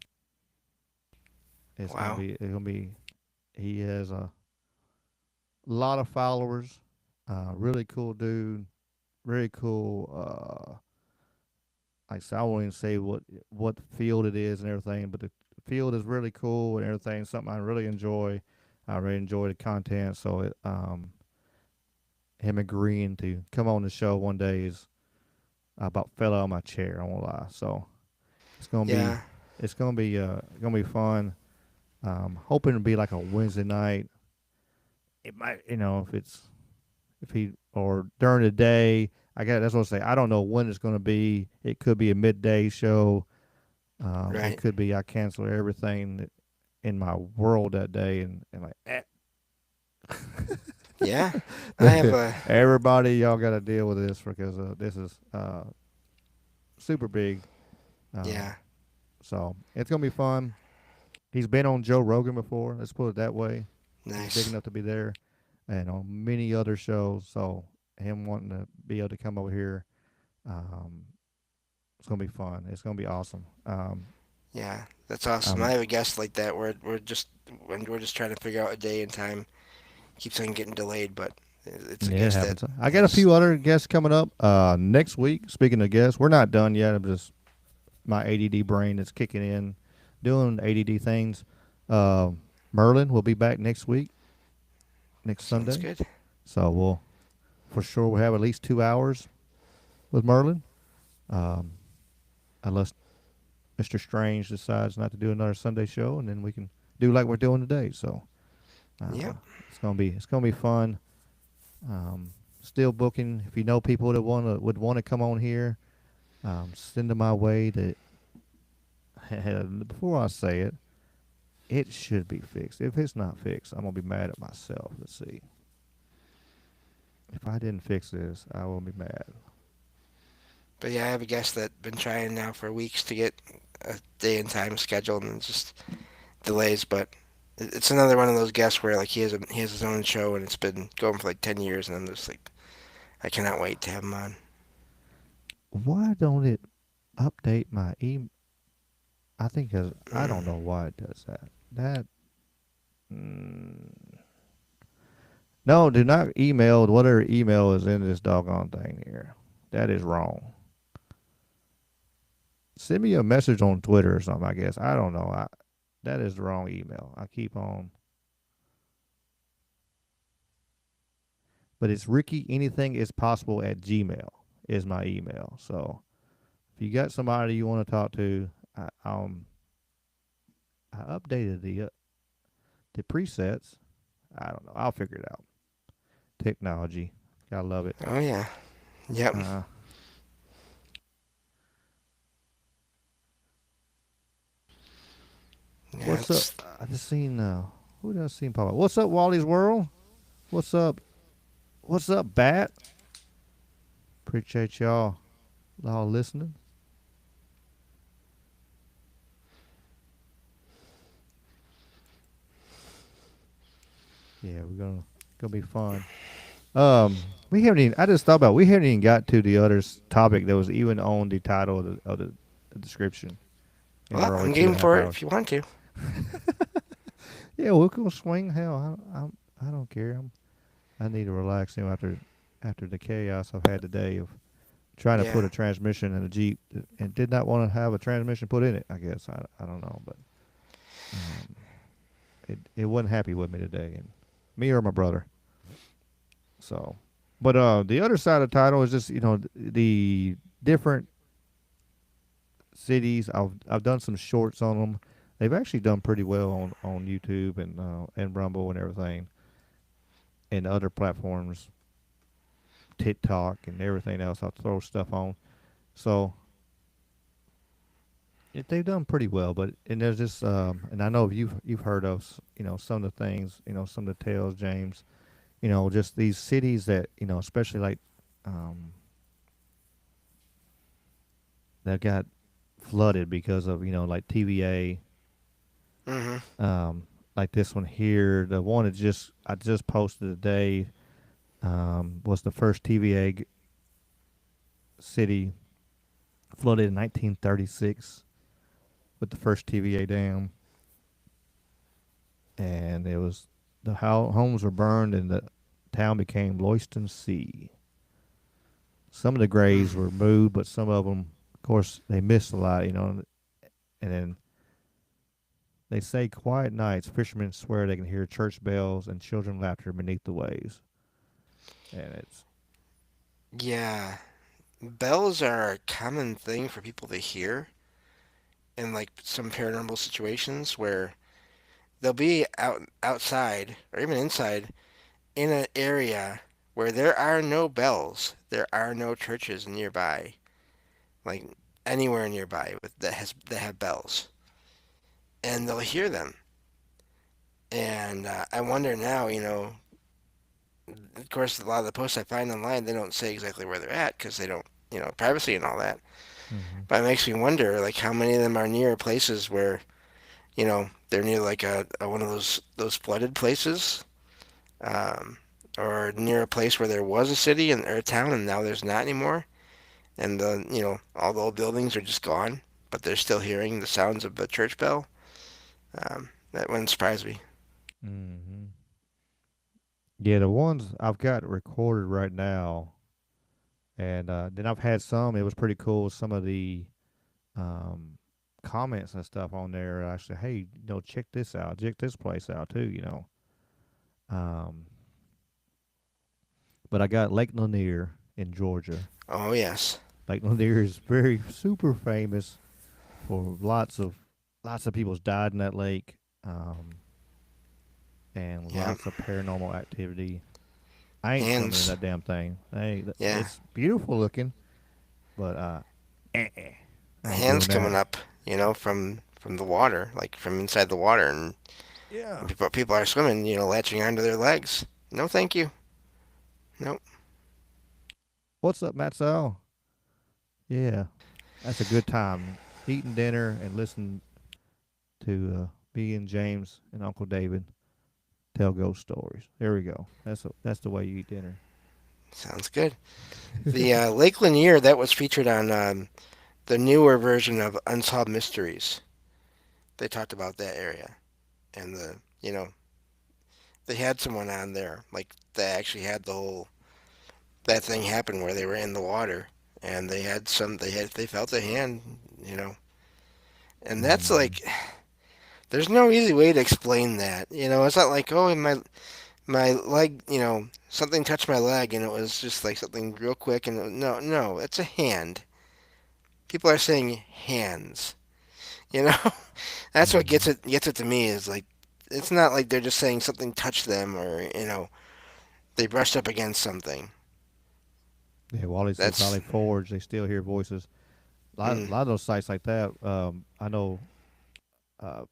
it's gonna Wow. be. It's gonna be. He has a lot of followers. Really cool dude. Very cool. Like I said, I won't even say what field it is and everything, but the field is really cool and everything. Something I really enjoy. I really enjoy the content. So him agreeing to come on the show one day is I about fell out of my chair. I won't lie. So it's gonna be Yeah. gonna be fun. Hoping to be like a Wednesday night. It might, if he or during the day. That's what I say. I don't know when it's gonna be. It could be a midday show. It Right. could be I cancel everything in my world that day and like Yeah. I have a. everybody y'all got to deal with this because this is super big. Um, Yeah. so it's gonna be fun. He's been on Joe Rogan before. Let's put it that way. He's big Nice. enough to be there, and on many other shows. So him wanting to be able to come over here, it's gonna be fun. It's gonna be awesome. Yeah, that's awesome. I Um, have a guest like that. We're just trying to figure out a day and time. Keeps on getting delayed, but it's a yeah, it guest that happens. I got a has. few other guests coming up next week. Speaking of guests, we're not done yet. I'm just my ADD brain is kicking in, doing ADD things. Uh, Merlin will be back next week, next Sounds Sunday. good. So we'll for sure we'll have at least 2 hours with Merlin, um, unless Mr. Strange decides not to do another Sunday show, and then we can do like we're doing today. So Yep. it's gonna be fun. Um, Still booking. If you know people that would want to come on here, send them my way. That before I say it, it should be fixed. If it's not fixed, I'm gonna be mad at myself. Let's see. If I didn't fix this, I will be mad. But yeah, I have a guest that been trying now for weeks to get a day and time scheduled, and just delays. But it's another one of those guests where like he has his own show, and it's been going for like 10 years, and I'm just like, I cannot wait to have him on. Why don't it update my email? I think 'cause I Mm. don't know why it does that. Mm, no, do not email whatever email is in this doggone thing here. That is wrong. Send me a message on Twitter or something. I guess I don't know. That is the wrong email. I keep on, but it's Ricky. Anything is possible at Gmail is my email. So if you got somebody you want to talk to, I updated the presets. I don't know. I'll figure it out. Technology, I love it. Oh yeah. Yep. Uh, Yeah. what's up? I just seen who did I seen pop up? What's up, Wally's World? What's up? What's up, Bat? Appreciate y'all listening. Yeah, we're gonna be fun. We haven't even. I just thought about we haven't even got to the other topic that was even on the title of the description, and Well, we're only I'm two and game a half for it hours. if you want to. Yeah, we'll go swing. Hell, I don't care. I need to relax after the chaos I've had today of trying to put Yeah. a transmission in a Jeep and did not want to have a transmission put in it. I guess I don't know, but um, it wasn't happy with me today, and me or my brother. So, but the other side of the title is just the different cities. I've done some shorts on them. They've actually done pretty well on YouTube and Rumble and everything, and other platforms, TikTok and everything else. I'll throw stuff on. So they've done pretty well. But and there's this and I know you've heard of some of the things, some of the tales, James. Just these cities that especially like um, that got flooded because of like TVA, Mhm. like this one here. The one that I just posted today was the first TVA city flooded in 1936 with the first TVA dam, and it was the homes were burned and the town became Loyston Sea. Some of the graves Mm. were moved, but some of them, of course, they missed a lot, And then they say quiet nights, fishermen swear they can hear church bells and children laughter beneath the waves. And it's Yeah. Bells are a common thing for people to hear in like some paranormal situations where they'll be outside or even inside in an area where there are no bells, there are no churches nearby, like anywhere nearby that have bells, and they'll hear them. And I wonder now, of course, a lot of the posts I find online they don't say exactly where they're at because they don't, privacy and all that. mm-hmm. But it makes me wonder, like, how many of them are near places where, they're near like a one of those flooded places, um, or near a place where there was a city or a town and now there's not anymore, and all the old buildings are just gone. but they're still hearing the sounds of the church bell. That wouldn't surprise me. Hmm. Yeah, the ones I've got recorded right now, and then I've had some. It was pretty cool. Some of the um, comments and stuff on there. I said, hey, check this out. Check this place out too. Um, but I got Lake Lanier in Georgia. Oh yes, Lake Lanier is very super famous for lots of people's died in that lake, and yeah, lots of paranormal activity. I ain't swimming in hands, that damn thing. yeah, It's beautiful looking, but eh, I ain't hands doing coming that. up, from the water, like from inside the water, and Yeah. people are swimming, latching onto their legs. No, thank you. Nope. What's up, Matt Sal? Yeah, that's a good time. Eating dinner and listening to me and James and Uncle David tell ghost stories. There we go. That's the way you eat dinner. Sounds good. The Lake Lanier that was featured on the newer version of Unsolved Mysteries. They talked about that area, and they had someone on there, like they actually had the whole that thing happen where they were in the water, and they felt a hand, you know, and that's Mm-hmm. like there's no easy way to explain that. It's not like, oh, my leg, something touched my leg and it was just like something real quick, and no, no, it's a hand. People are saying hands. You know, that's what Mm-hmm. gets it to me is like it's not like they're just saying something touched them, or they brushed up against something. Yeah, Wally said That's Valley Forge. They still hear voices. mm, Lot of those sites like that. I know. Uh,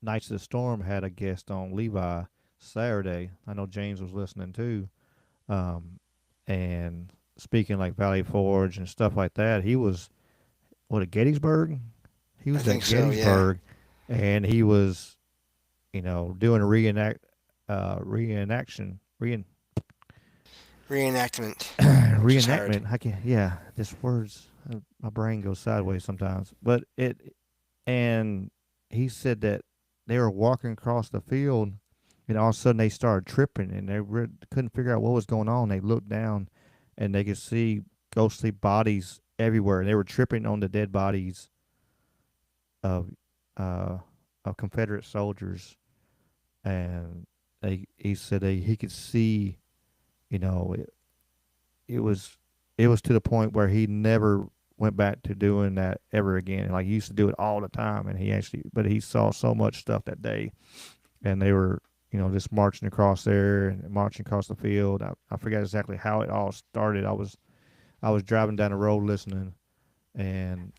Knights of the Storm had a guest on Levi Saturday. I know James was listening too. And speaking like Valley Forge and stuff like that, he was at Gettysburg. He I was think at so. Yeah, Gettysburg, and he was doing a reenactment, which is hard. reenactment. I can yeah, just words. My brain goes sideways sometimes. But and he said that they were walking across the field, and all of a sudden they started tripping, and they couldn't figure out what was going on. They looked down, and they could see ghostly bodies everywhere. And they were tripping on the dead bodies of uh, of Confederate soldiers, and he said he could see, you know, it was to the point where he never went back to doing that ever again. Like he used to do it all the time, and but he saw so much stuff that day, and they were just marching across there and marching across the field. I forget exactly how it all started. I was driving down the road listening, and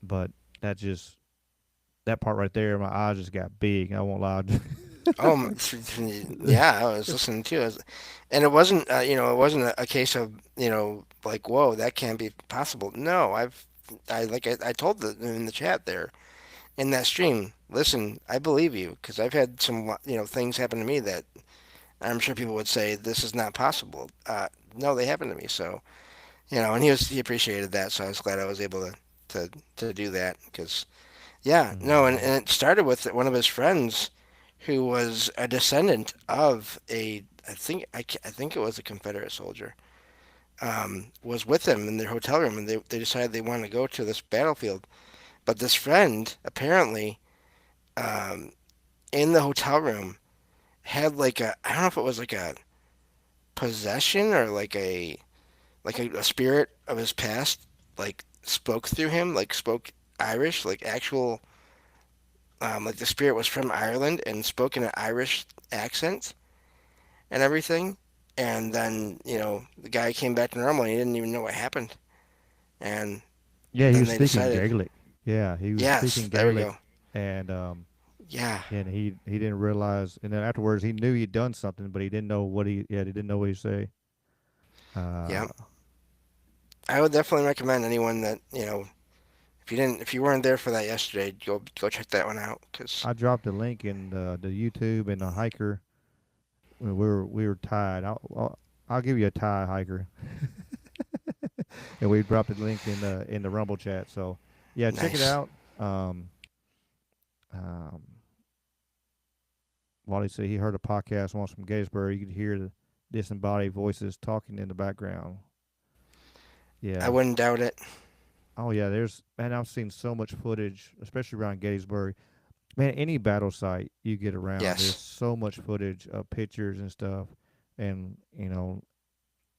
but that just that part right there, my eyes just got big. I won't lie. Oh, yeah, I was listening too, and it wasn't a case of like, whoa, that can't be possible. No, I told them in the chat there in that stream. Listen, I believe you because I've had some things happen to me that I'm sure people would say this is not possible. No, they happened to me. So and he appreciated that. So I was glad I was able to do that because yeah, no, Hmm. and it started with one of his friends who was a descendant of I think it was a Confederate soldier. Was with them in their hotel room, and they decided they wanted to go to this battlefield. But this friend apparently um, in the hotel room had like I don't know if it was like a possession or like a spirit of his past like spoke through him, like spoke Irish, like actual like the spirit was from Ireland and spoke in an Irish accent and everything. And then the guy came back to normal and he didn't even know what happened. And Yeah, he then was they speaking decided, Gaelic. Yeah, he was yes, speaking there we Gaelic, go. and Yeah, he didn't realize. And then afterwards, he knew he'd done something, but he didn't know what he didn't know what he say. yeah. Uh, I would definitely recommend anyone that if you weren't there for that yesterday, go check that one out. Cause I dropped a link in the YouTube and the hiker. We were tied. I'll give you a tie, hiker. and we dropped the link in the Rumble chat. So yeah, check it Nice. out. Um, Wally said he heard a podcast once from Gettysburg. You could hear the disembodied voices talking in the background. I Yeah. wouldn't doubt it. Oh yeah. There's man. I've seen so much footage, especially around Gettysburg. Man, any battle site you get around, there's Yes. so much footage of pictures and stuff. And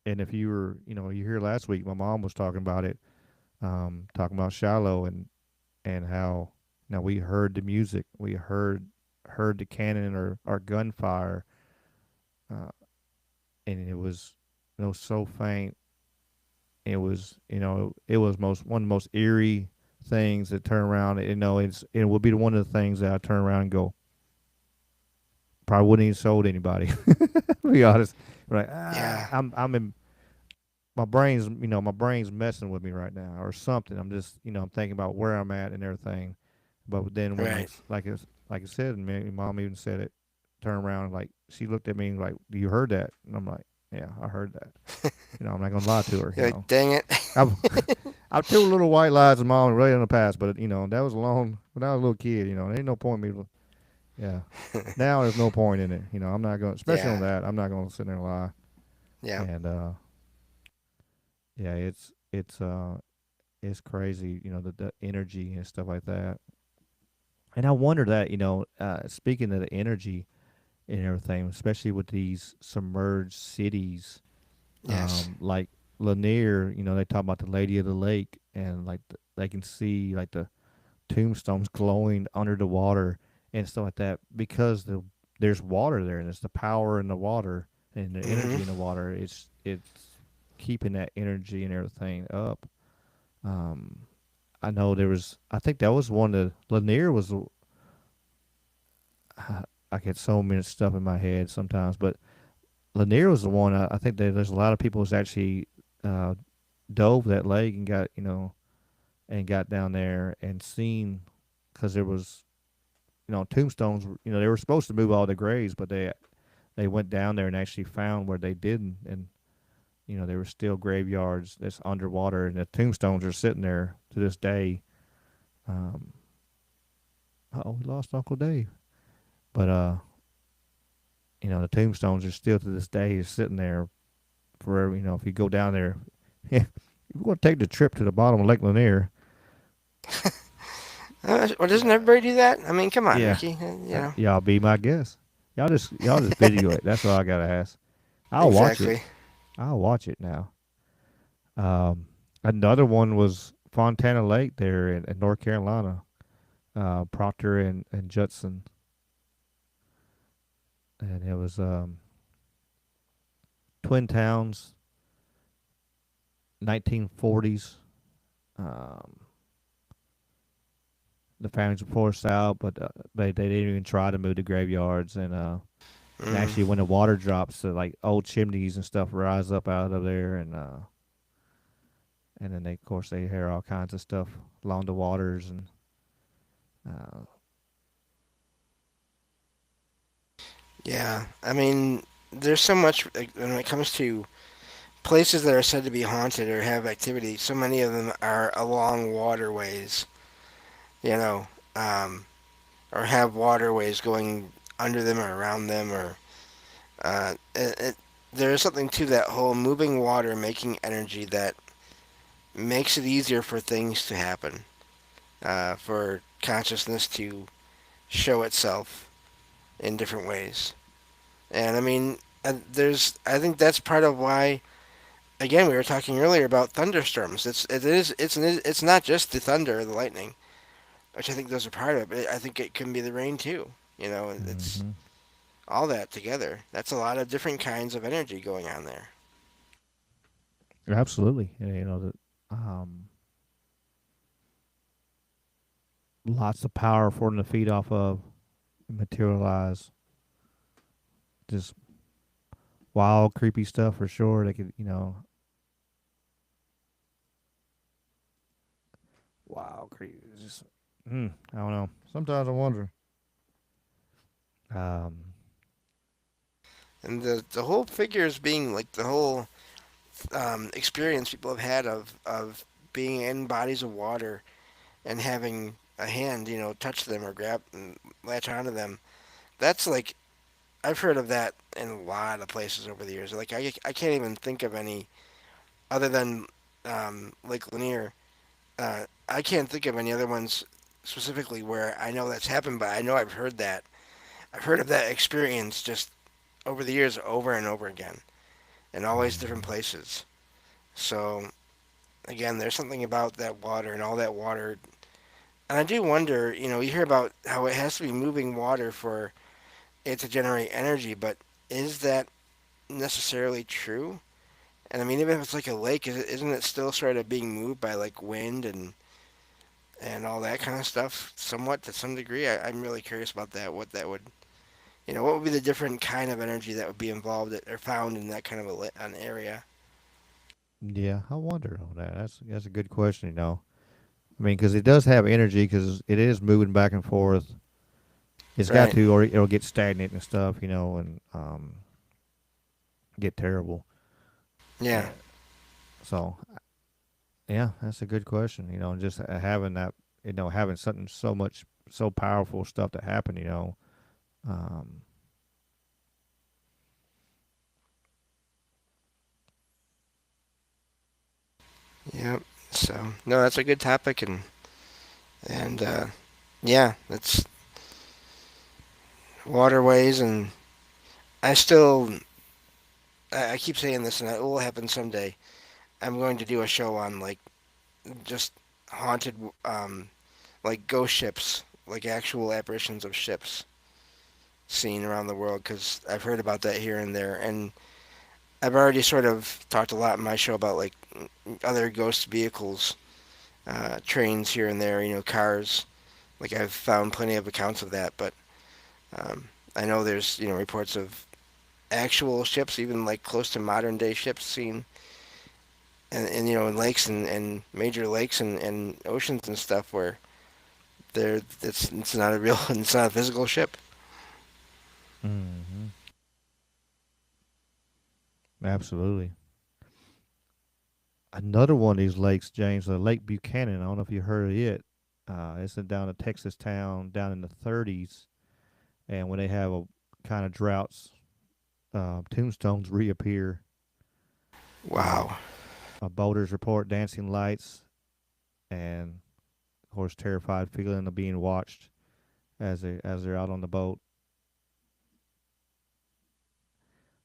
and if you were, you hear last week, my mom was talking about it, talking about Shiloh and how now we heard the music, we heard the cannon or gunfire, uh, and it was so faint. It was most one of the most eerie things that turn around. It will be one of the things that I turn around and go, probably wouldn't even sold anybody. To be honest, like Yeah. I'm in my brain's messing with me right now or something. I'm just I'm thinking about where I'm at and everything. But then when Right. like I said, and my mom even said it, turn around like she looked at me like, "Do you heard that?" And I'm like, "Yeah, I heard that." I'm not gonna lie to her. You're like, dang it. I've I've told little white lies to mom really in the past, but that was long when I was a little kid. There ain't no point in me. Yeah, now there's no point in it. I'm not going, especially on Yeah. that. I'm not going to sit there and lie. Yeah. And yeah, it's crazy. The energy and stuff like that. And I wonder that speaking of the energy and everything, especially with these submerged cities, Yes. like Lanier. They talk about the Lady of the Lake, and like they can see like the tombstones glowing under the water and stuff like that because there's water there and it's the power in the water and the Hmm. energy in the water. It's keeping that energy and everything up. Um, I know I think that was one of Lanier was. I get so many stuff in my head sometimes, but Lanier was the one. I think that there's a lot of people who's actually uh, dove that lake and got down there and seen because there was tombstones. They were supposed to move all the graves, but they went down there and actually found where they didn't, and there were still graveyards that's underwater, and the tombstones are sitting there to this day. Um, oh, we lost Uncle Dave, but the tombstones are still to this day sitting there forever. If you go down there, if you want to take the trip to the bottom of Lake Lanier, Well, doesn't everybody do that? I mean, come on, yeah, Ricky. y'all be my guest. Y'all just video it. That's all I gotta ask. I'll watch it. Exactly. I'll watch it now. Um, Another one was Fontana Lake there in North Carolina. Proctor and Judson, and it was Twin Towns, 1940s. Um, the families were forced out, but they didn't even try to move the graveyards, and Mm. actually when the water drops, like old chimneys and stuff rise up out of there, and then of course they hear all kinds of stuff along the waters and uh, Yeah. I mean, there's so much like, when it comes to places that are said to be haunted or have activity. So many of them are along waterways. You know, um, or have waterways going under them or around them, or there is something to that whole moving water making energy that makes it easier for things to happen, for consciousness to show itself in different ways. And I mean, I think that's part of why. Again, we were talking earlier about thunderstorms. It's not just the thunder or the lightning, which I think those are part of it. I think it can be the rain too. It's hmm all that together. That's a lot of different kinds of energy going on there. absolutely. Lots of power for them to feed off of, materialize, just wild, creepy stuff for sure. They could, wild, creepy. Just, I don't know. Sometimes I wonder. Um, And the whole figure is being like the whole experience people have had of being in bodies of water and having a hand, touch them or grab and latch onto them. That's like I've heard of that in a lot of places over the years. Like I can't even think of any other than Lake Lanier. I can't think of any other ones specifically where I know that's happened, but I know I've heard that. I've heard of that experience just over the years, over and over again, in all these different places. So again, there's something about that water and all that water. And I do wonder, you hear about how it has to be moving water for it to generate energy, but is that necessarily true? And I mean, even if it's like a lake, isn't it still sort of being moved by like wind and all that kind of stuff, somewhat to some degree? I'm really curious about that. What that would, what would be the different kind of energy that would be involved or found in that kind of an area? Yeah, I wonder on that. That's a good question. I mean, because it does have energy, because it is moving back and forth. It's got Right. to, or it'll get stagnant and stuff, and get terrible. Yeah. Uh, so, yeah, that's a good question. Just having that, having something so powerful stuff to happen. Um, Yeah. So no, that's a good topic, and yeah, that's waterways, and I still I keep saying this, and it will happen someday. I'm going to do a show on like just haunted, like ghost ships, like actual apparitions of ships seen around the world, because I've heard about that here and there, and I've already sort of talked a lot in my show about like other ghost vehicles, trains here and there, cars. Like I've found plenty of accounts of that, but um, I know there's reports of actual ships, even like close to modern day ships seen, and in lakes and major lakes and oceans and stuff where it's not a real it's not a physical ship. hmm Absolutely. Another one of these lakes, James, Lake Buchanan. I don't know if you heard of it. It's down a Texas town down in the 30s, and when they have a kind of droughts, tombstones reappear. Uh, Wow. boaters report dancing lights, and of course, terrified feeling of being watched as they're out on the boat.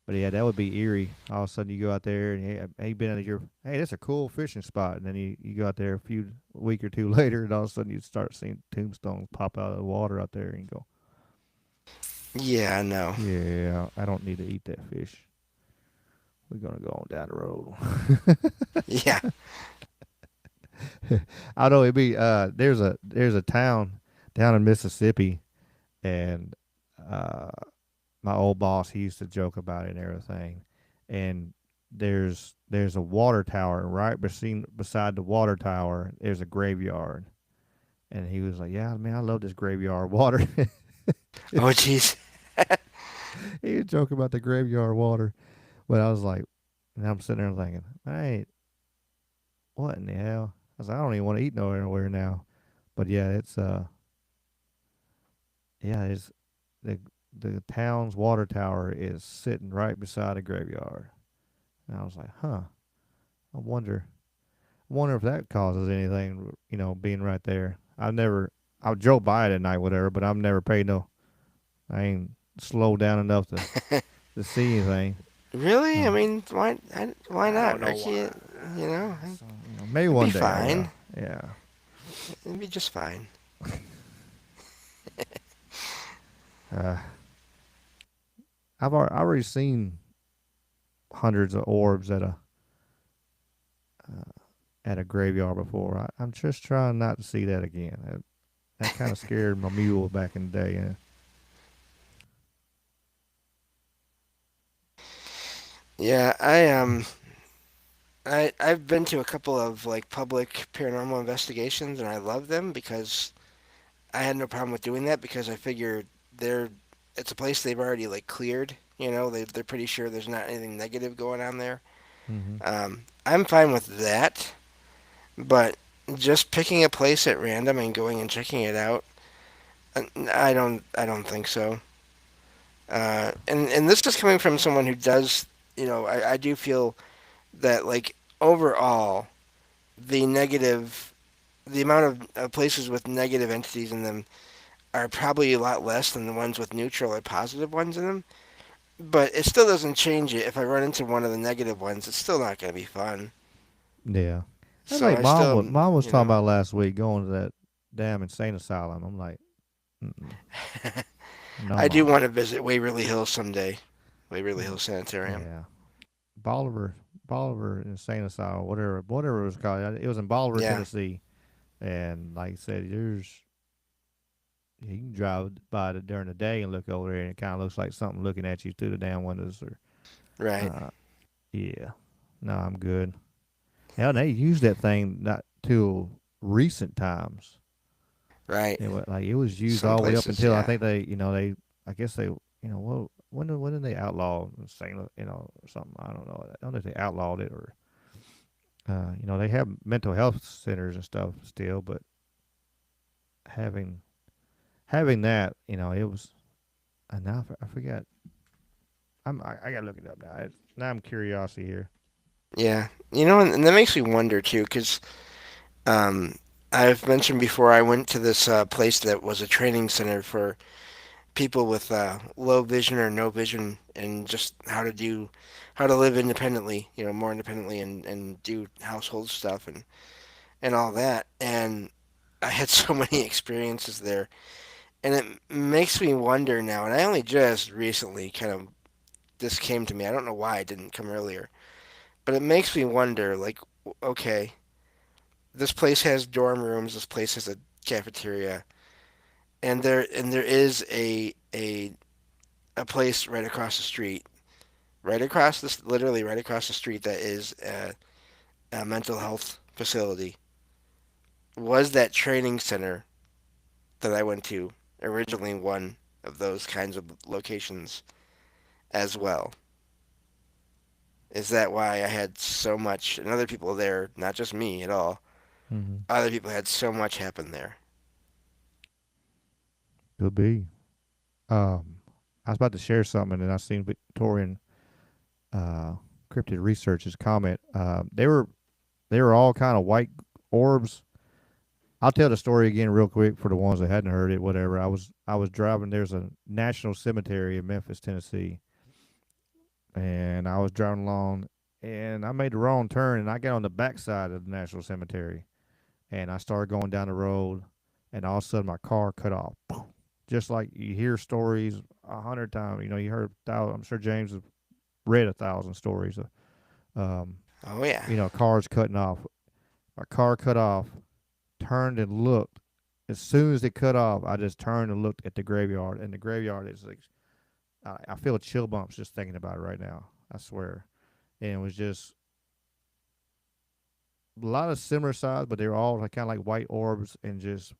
But yeah, that would be eerie. All of a sudden, you go out there and hey, been at your hey, that's a cool fishing spot, and then you go out there a week or two later, and all of a sudden you start seeing tombstones pop out of the water out there, and you go, Yeah, I know. yeah, I don't need to eat that fish. We're gonna go on down the road. Yeah. I know it'd be there's a town down in Mississippi, and uh my old boss, he used to joke about it and everything. And there's a water tower, and right beside the water tower there's a graveyard. And he was like, "Yeah, man, I love this graveyard water." Oh, jeez. He was joking about the graveyard water, but I was like, and I'm sitting there thinking, "Hey, what in the hell?" I was like, "I don't even want to eat nowhere now." But yeah, it's the the town's water tower is sitting right beside a graveyard. And I was like, "Huh, I wonder if that causes anything, being right there." I drove by it at night, whatever, but I've never paid no. I ain't slowed down enough to see anything. Really? I Uh, mean, why I don't not? Why know can't why. you know? so, maybe It'd be one day I will. fine. Yeah. It'd be just fine. Uh, I already seen hundreds of orbs at a graveyard before. I'm just trying not to see that again. That kind of scared my mule back in the day. Yeah, I've been to a couple of like public paranormal investigations, and I love them because I had no problem with doing that because I figured they're it's a place they've already like cleared. They're pretty sure there's not anything negative going on there. Mm-hmm. I'm fine with that, but just picking a place at random and going and checking it out, I don't think so. And this is coming from someone who does, I do feel that like overall the negative, the amount of places with negative entities in them are probably a lot less than the ones with neutral or positive ones in them. But it still doesn't change it. If I run into one of the negative ones, it's still not going to be fun. Yeah. That's So like I still, mom was you talking know, about last week going to that damn insane asylum. I'm like, mm-mm, no, I do mama. want to visit Waverly Hills someday. Waverly Hills Sanitarium. Yeah. Bolivar, Bolivar Insane Asylum, whatever it was called. It was in Bolivar, Yeah, Tennessee, and like I said, you can drive by it during the day and look over there, and it kind of looks like something looking at you through the damn windows. Or, right, uh, yeah, no, I'm good. Hell, they used that thing not till recent times. right. It was used Some all the way up places, until I yeah, think I guess they, well, when did they outlaw insane, or something? I don't know. I don't know if they outlawed it or they have mental health centers and stuff still, but having having that, it was. And now I forget. I gotta look it up now. Now I'm curiosity here. yeah. And that makes me wonder too, because um, I've mentioned before I went to this place that was a training center for people with low vision or no vision, and just how to live independently, more independently, and do household stuff and all that. And I had so many experiences there, and it makes me wonder now. And I only just recently kind of this came to me. I don't know why it didn't come earlier, but it makes me wonder. Like, okay, this place has dorm rooms. This place has a cafeteria, and there is a place right across the street, literally right across the street, that is a mental health facility. Was that training center that I went to originally one of those kinds of locations as well? Is that why I had so much, and other people there, not just me at all, Mm-hmm. other people had so much happen there? Could be. I was about to share something, and I seen Victorian uh, cryptid researchers comment. They were all kind of white orbs. I'll tell the story again real quick for the ones that hadn't heard it. Whatever. I was driving. There's a national cemetery in Memphis, Tennessee, and I was driving along, and I made the wrong turn, and I got on the backside of the national cemetery, and I started going down the road, and all of a sudden my car cut off. Just like you hear stories 100 times. You heard 1,000. I'm sure James has read 1,000 stories of, um, Oh yeah. cars cutting off. My car cut off, turned and looked. As soon as it cut off, I just turned and looked at the graveyard, and the graveyard is like, I feel chill bumps just thinking about it right now. I swear. And it was just a lot of similar size, but they were all kind of like white orbs and just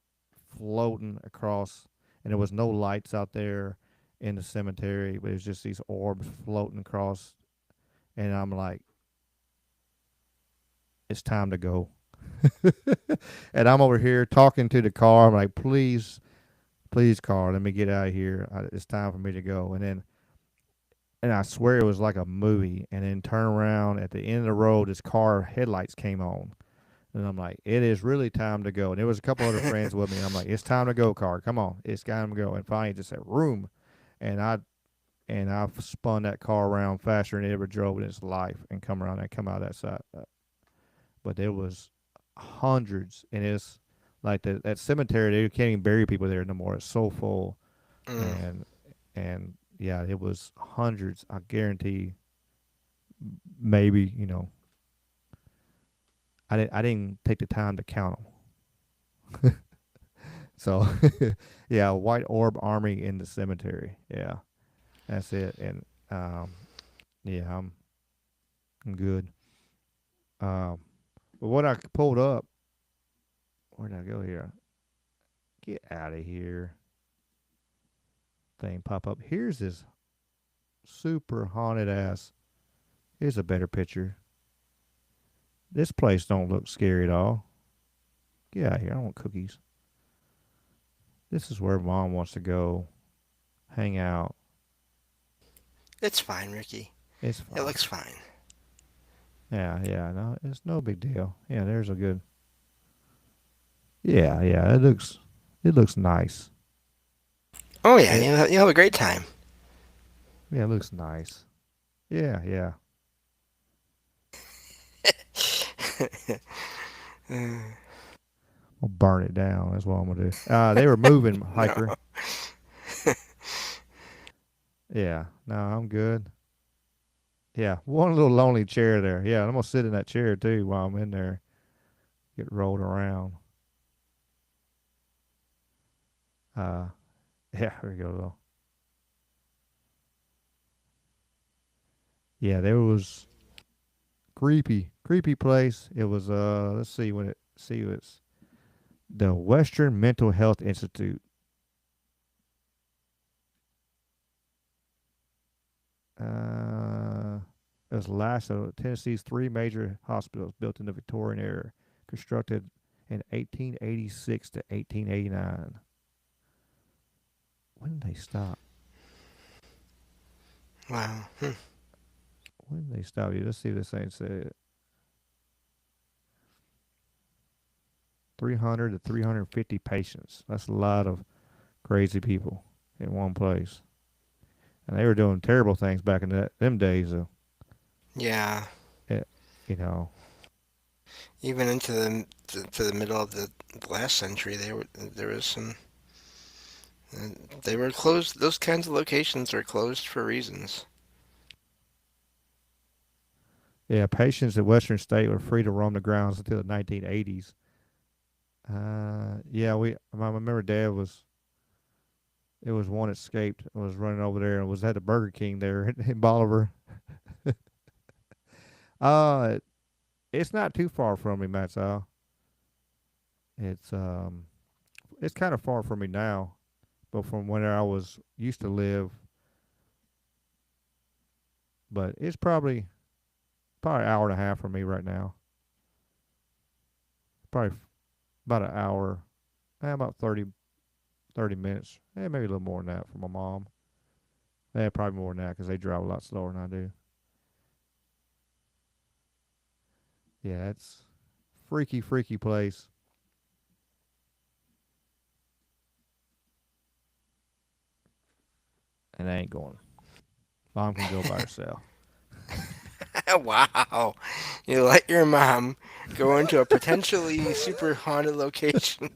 floating across. And there was no lights out there in the cemetery, but it was just these orbs floating across. And I'm like, it's time to go. And I'm over here talking to the car. I'm like, please, please, car, let me get out of here. It's time for me to go. And I swear it was like a movie. And then turn around at the end of the road, this car headlights came on. And I'm like, it is really time to go. And there was a couple other friends with me. And I'm like, it's time to go, car. Come on, it's time to go. And finally, it just said room, and I spun that car around faster than it ever drove in its life, and come around and come out that side. But there was hundreds, and it's like that cemetery. They can't even bury people there no more. It's so full, Mm. and yeah, it was hundreds. I guarantee, maybe I didn't take the time to count them. So, yeah, white orb army in the cemetery. Yeah, that's it. And yeah, I'm good. Um, but what I pulled up, where did I go here? Get out of here. Thing pop up. Here's this super haunted ass. Here's a better picture. This place don't look scary at all. Get out of here. I don't want cookies. This is where Mom wants to go hang out. It's fine, Ricky. It's It fine. looks fine. Yeah, yeah. No, it's no big deal. Yeah, there's a good. Yeah, yeah. It looks nice. Oh yeah, It you'll have a great time. yeah, it looks nice. Yeah, yeah. I'll burn it down. That's what I'm gonna do. They were moving, No. hiker. Yeah. No, I'm good. Yeah, one little lonely chair there. Yeah, I'm gonna sit in that chair too while I'm in there. Get rolled around. Uh, yeah, there we go. Though. Yeah, there was creepy place. It was let's see when it see it's the Western Mental Health Institute. Uh, it was the last of Tennessee's three major hospitals built in the Victorian era, constructed in 1886 to 1889. When did they stop? Wow. When did they stop you? Let's see what this thing said. 300 to 350 patients. That's a lot of crazy people in one place. And they were doing terrible things back in them days. Yeah. It, you know, Even into the middle of the last century, there was some. They were closed. Those kinds of locations are closed for reasons. yeah, patients at Western State were free to roam the grounds until the 1980s. Yeah, I remember Dad was. It was one escaped. Was running over there and was at the Burger King there in Bolivar. Uh, it's not too far from me, Matt. It's it's kind of far from me now, but from where I was used to live, but it's probably an hour and a half from me right now. Probably about an hour, about 30 minutes, maybe a little more than that for my mom. Probably more than that because they drive a lot slower than I do. Yeah, it's freaky place, and I ain't going. Mom can go by herself. Wow. You let your mom go into a potentially super haunted location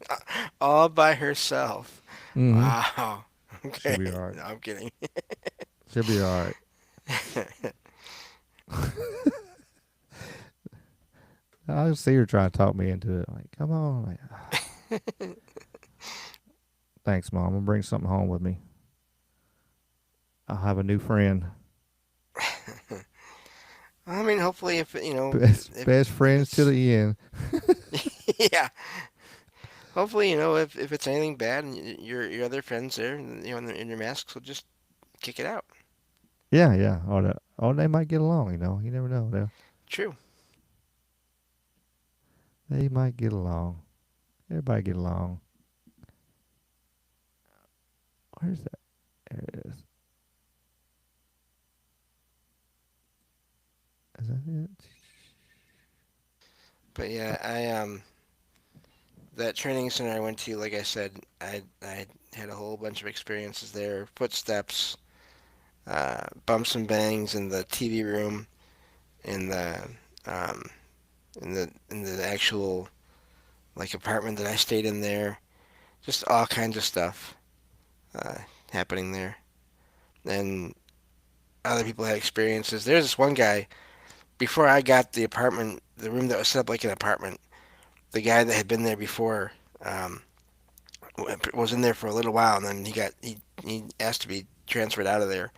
all by herself. Mm-hmm. Wow. She'll Okay. be all right. No, I'm kidding. She'll be all right. I see her trying to talk me into it. Like, come on. Like, thanks, Mom. I'm gonna bring something home with me. I'll have a new friend. I mean, hopefully, if Best if friends to it's the end. yeah, hopefully, if it's anything bad and your other friends there, in your masks will just kick it out. Yeah, yeah. Or they might get along. You never know. True. They might get along. Everybody get along. Where's that? There it is. Is that it? But yeah, I that training center I went to, like I said, I had a whole bunch of experiences there. Footsteps, bumps and bangs in the TV room, in the um, in the actual like apartment that I stayed in there. Just all kinds of stuff uh, happening there. And other people had experiences. There's this one guy before I got the apartment, the room that was set up like an apartment. The guy that had been there before um, was in there for a little while, and then he asked to be transferred out of there.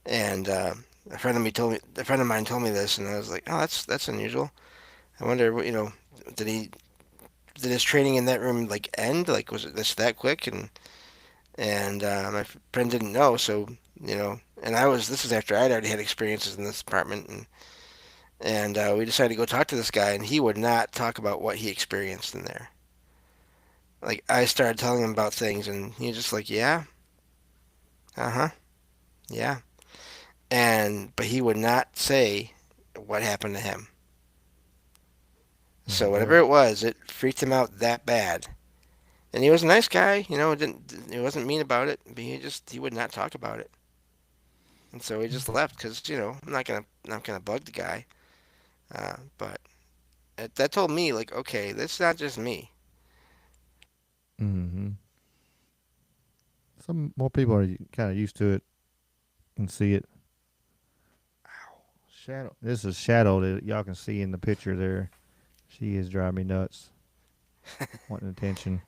And a friend of mine told me this, and I was like, oh, that's unusual. I wonder, did he did his training in that room like end? Like, was it this that quick? And my friend didn't know, so and this was after I'd already had experiences in this apartment, And we decided to go talk to this guy, and he would not talk about what he experienced in there. Like, I started telling him about things, and he was just like, yeah, uh-huh, yeah. But he would not say what happened to him. So whatever There. it was, it freaked him out that bad. And he was a nice guy, he wasn't mean about it, but he would not talk about it. And so we just left because I'm not gonna bug the guy. But that told me, like, okay, this is not just me. Mm-hmm. Some more people are kind of used to it and see it. Shadow. This is Shadow that y'all can see in the picture there. She is driving me nuts, wanting attention.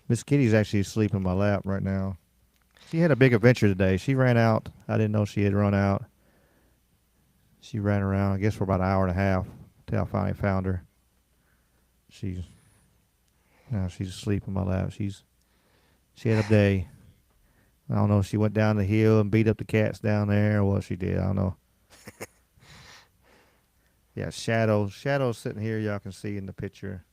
Miss Kitty's actually asleep in my lap right now. She had a big adventure today. She ran out. I didn't know she had run out. She ran around, I guess, for about an hour and a half until I finally found her. She's Now she's asleep in my lap. She had a day. I don't know if she went down the hill and beat up the cats down there or what she did. I don't know. Yeah, Shadow's sitting here. Y'all can see in the picture.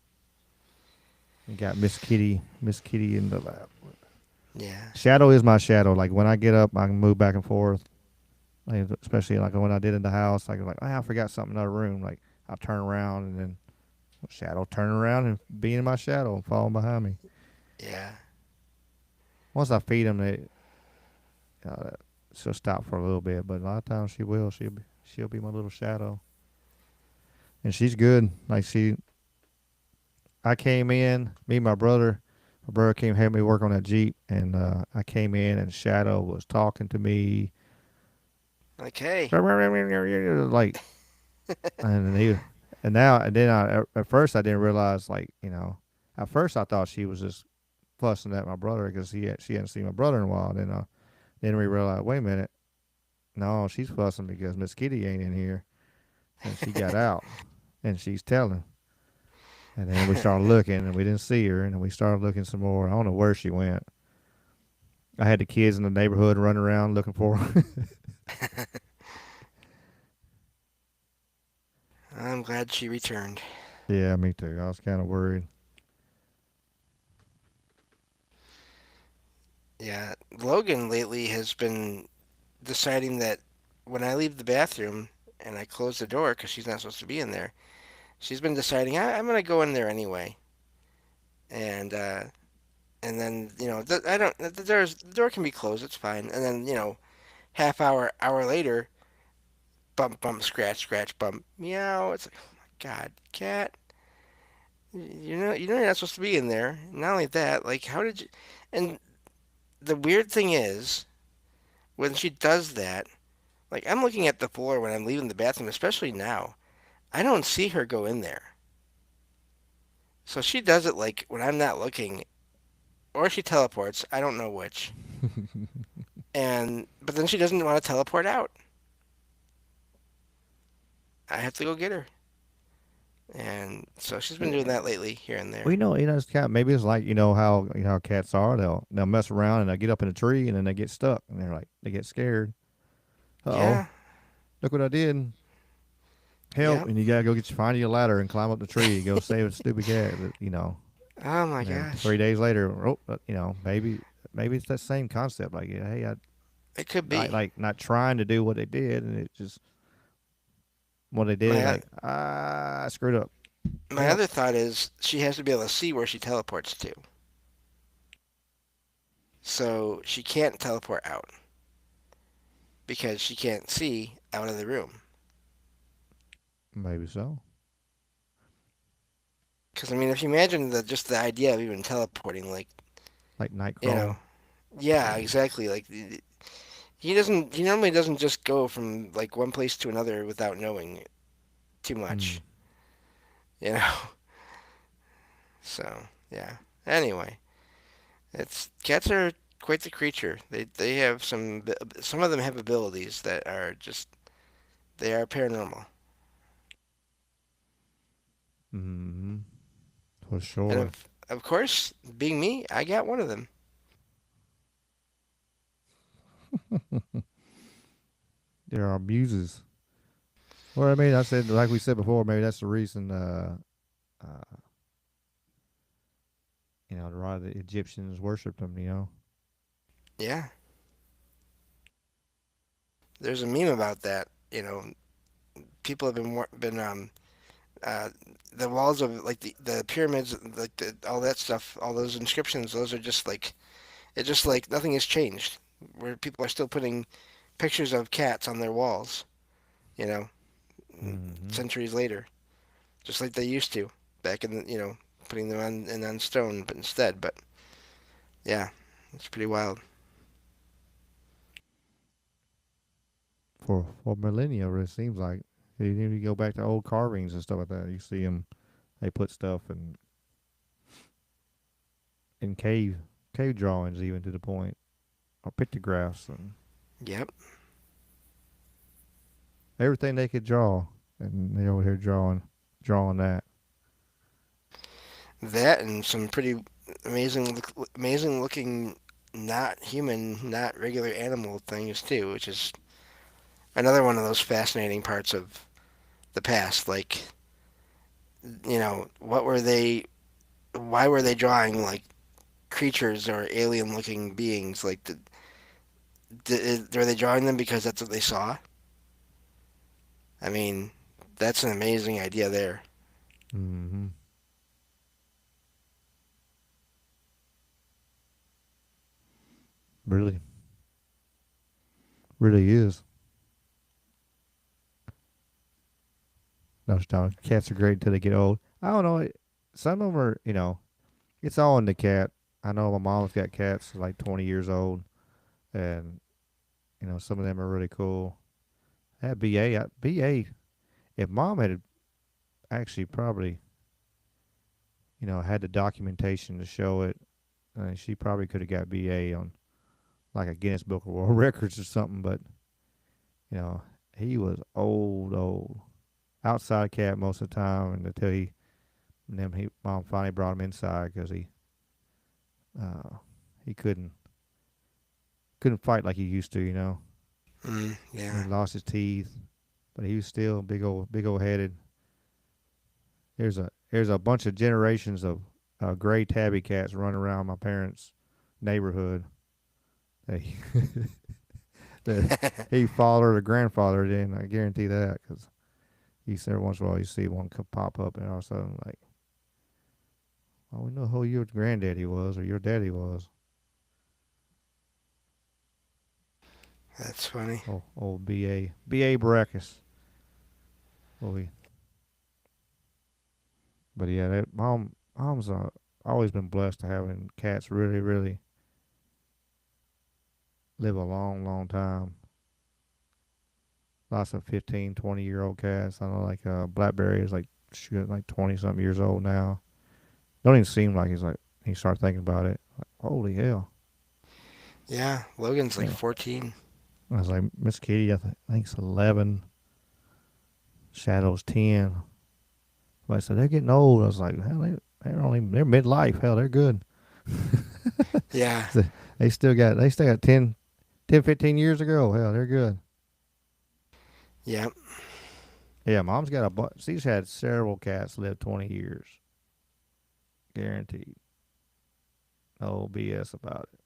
You got Miss Kitty in the lap. Yeah. Shadow is my shadow. Like when I get up, I can move back and forth. Like, especially like when I did in the house, like oh, I forgot something in another room. Like I turn around and then Shadow turn around and be in my shadow and fall behind me. Yeah. Once I feed them, uh, she'll stop for a little bit. But a lot of times she will. She'll be my little shadow, and she's good. Like I came in, me and my brother. My brother came help me work on that Jeep, and I came in, and Shadow was talking to me, Like, hey. like, and he, and then at first I didn't realize, like, at first I thought she was just fussing at my brother because she hadn't seen my brother in a while. Then we realized, wait a minute, no, she's fussing because Miss Kitty ain't in here, and she got out, and she's telling. And then we started looking, and we didn't see her, and then we started looking some more. I don't know where she went. I had the kids in the neighborhood running around looking for her. I'm glad she returned. Yeah, me too. I was kind of worried. Yeah. Logan lately has been deciding that when I leave the bathroom and I close the door because she's not supposed to be in there, she's been deciding I'm gonna go in there anyway. And and then I don't the door can be closed, it's fine. And then hour later, bump bump scratch scratch bump meow. It's like, oh my god, cat, you're not supposed to be in there. Not only that, like, how did you? And the weird thing is, when she does that, like, I'm looking at the floor when I'm leaving the bathroom, especially now. I don't see her go in there. So she does it like when I'm not looking, or she teleports. I don't know which. And but then she doesn't want to teleport out. I have to go get her. And so she's been doing that lately, here and Well, there. it's kind of, maybe it's like how how cats are. They'll mess around and they'll get up in a tree and then they get stuck and they get scared. Uh oh, Yeah. look what I did! Help! Yep. And you gotta go find your ladder and climb up the tree. Go save a stupid cat. Oh my And then gosh. 3 days later, maybe it's that same concept. Like, hey, It could I be. like not trying to do what they did, and it just what they did. My Like, I screwed up. my Help! other thought is she has to be able to see where she teleports to. So she can't teleport out because she can't see out of the room. Maybe so. Because I mean, if you imagine just the idea of even teleporting, like, Like you know, Nightcrawler. yeah, exactly. Like, he normally doesn't just go from like one place to another without knowing too Hmm. much, you know. So yeah. Anyway, it's cats are quite the creature. They have some of them have abilities that are just they are paranormal. Hmm. For And sure. of course, being me, I got one of them. There are muses. Well, I mean, I said like we said before, maybe that's the reason. Uh, a lot of the Egyptians worshipped them. Yeah, there's a meme about that. People have been uh, the walls of like the pyramids, like all that stuff, all those inscriptions. Those are just like it's just like nothing has changed. Where people are still putting pictures of cats on their walls. You know, Mm-hmm. centuries later, just like they used to back in putting them on stone, but instead. But yeah, it's pretty wild. For millennia, it seems like you go back to old carvings and stuff like that. You see them; they put stuff in cave drawings, even to the point, or pictographs and Yep, everything they could draw, and they over here drawing that. that and some pretty amazing looking, not human, not regular animal things too, which is another one of those fascinating parts of the past. Like, what were they? Why were they drawing like creatures or alien-looking beings? Like, were they drawing them because that's what they saw? I mean, that's an amazing idea there. Mm-hmm. Really, really is. No, cats are great until they get old. I don't know. Some of them are, it's all in the cat. I know my mom's got cats like 20 years old, and some of them are really cool. That BA, if mom had actually probably, had the documentation to show it, she probably could have got BA on like a Guinness Book of World Records or something. But you know, he was old, outside cat most of the time, and until and then mom finally brought him inside because uh, he couldn't fight like he used to. He Yeah, lost his teeth, but he was still big old headed. There's a bunch of generations of gray tabby cats running around my parents' neighborhood. They that he fathered a grandfather in. I guarantee that because he said every once in a while you see one pop up and all of a sudden like, oh, we know who your granddaddy was or your daddy was. that's funny. Oh, old B.A. Baracus. Oh, but yeah, that mom's always been blessed to having cats really, really live a long, long time. Lots of 15, 20-year-old cats. I know like Blackberry is like shoot like 20 something years old now. Don't even seem like he's like he started thinking about it. Like, holy hell. Yeah, Logan's like Yeah. 14. I was like, Miss Kitty, I think it's 11. Shadow's 10. But I said, they're getting old. I was like, hell, they're midlife. Hell, they're good. Yeah, So they still got 10, 15 years to go. Hell, they're good. yeah, Yeah, mom's got a bunch. She's had several cats live 20 years. Guaranteed. No BS about it.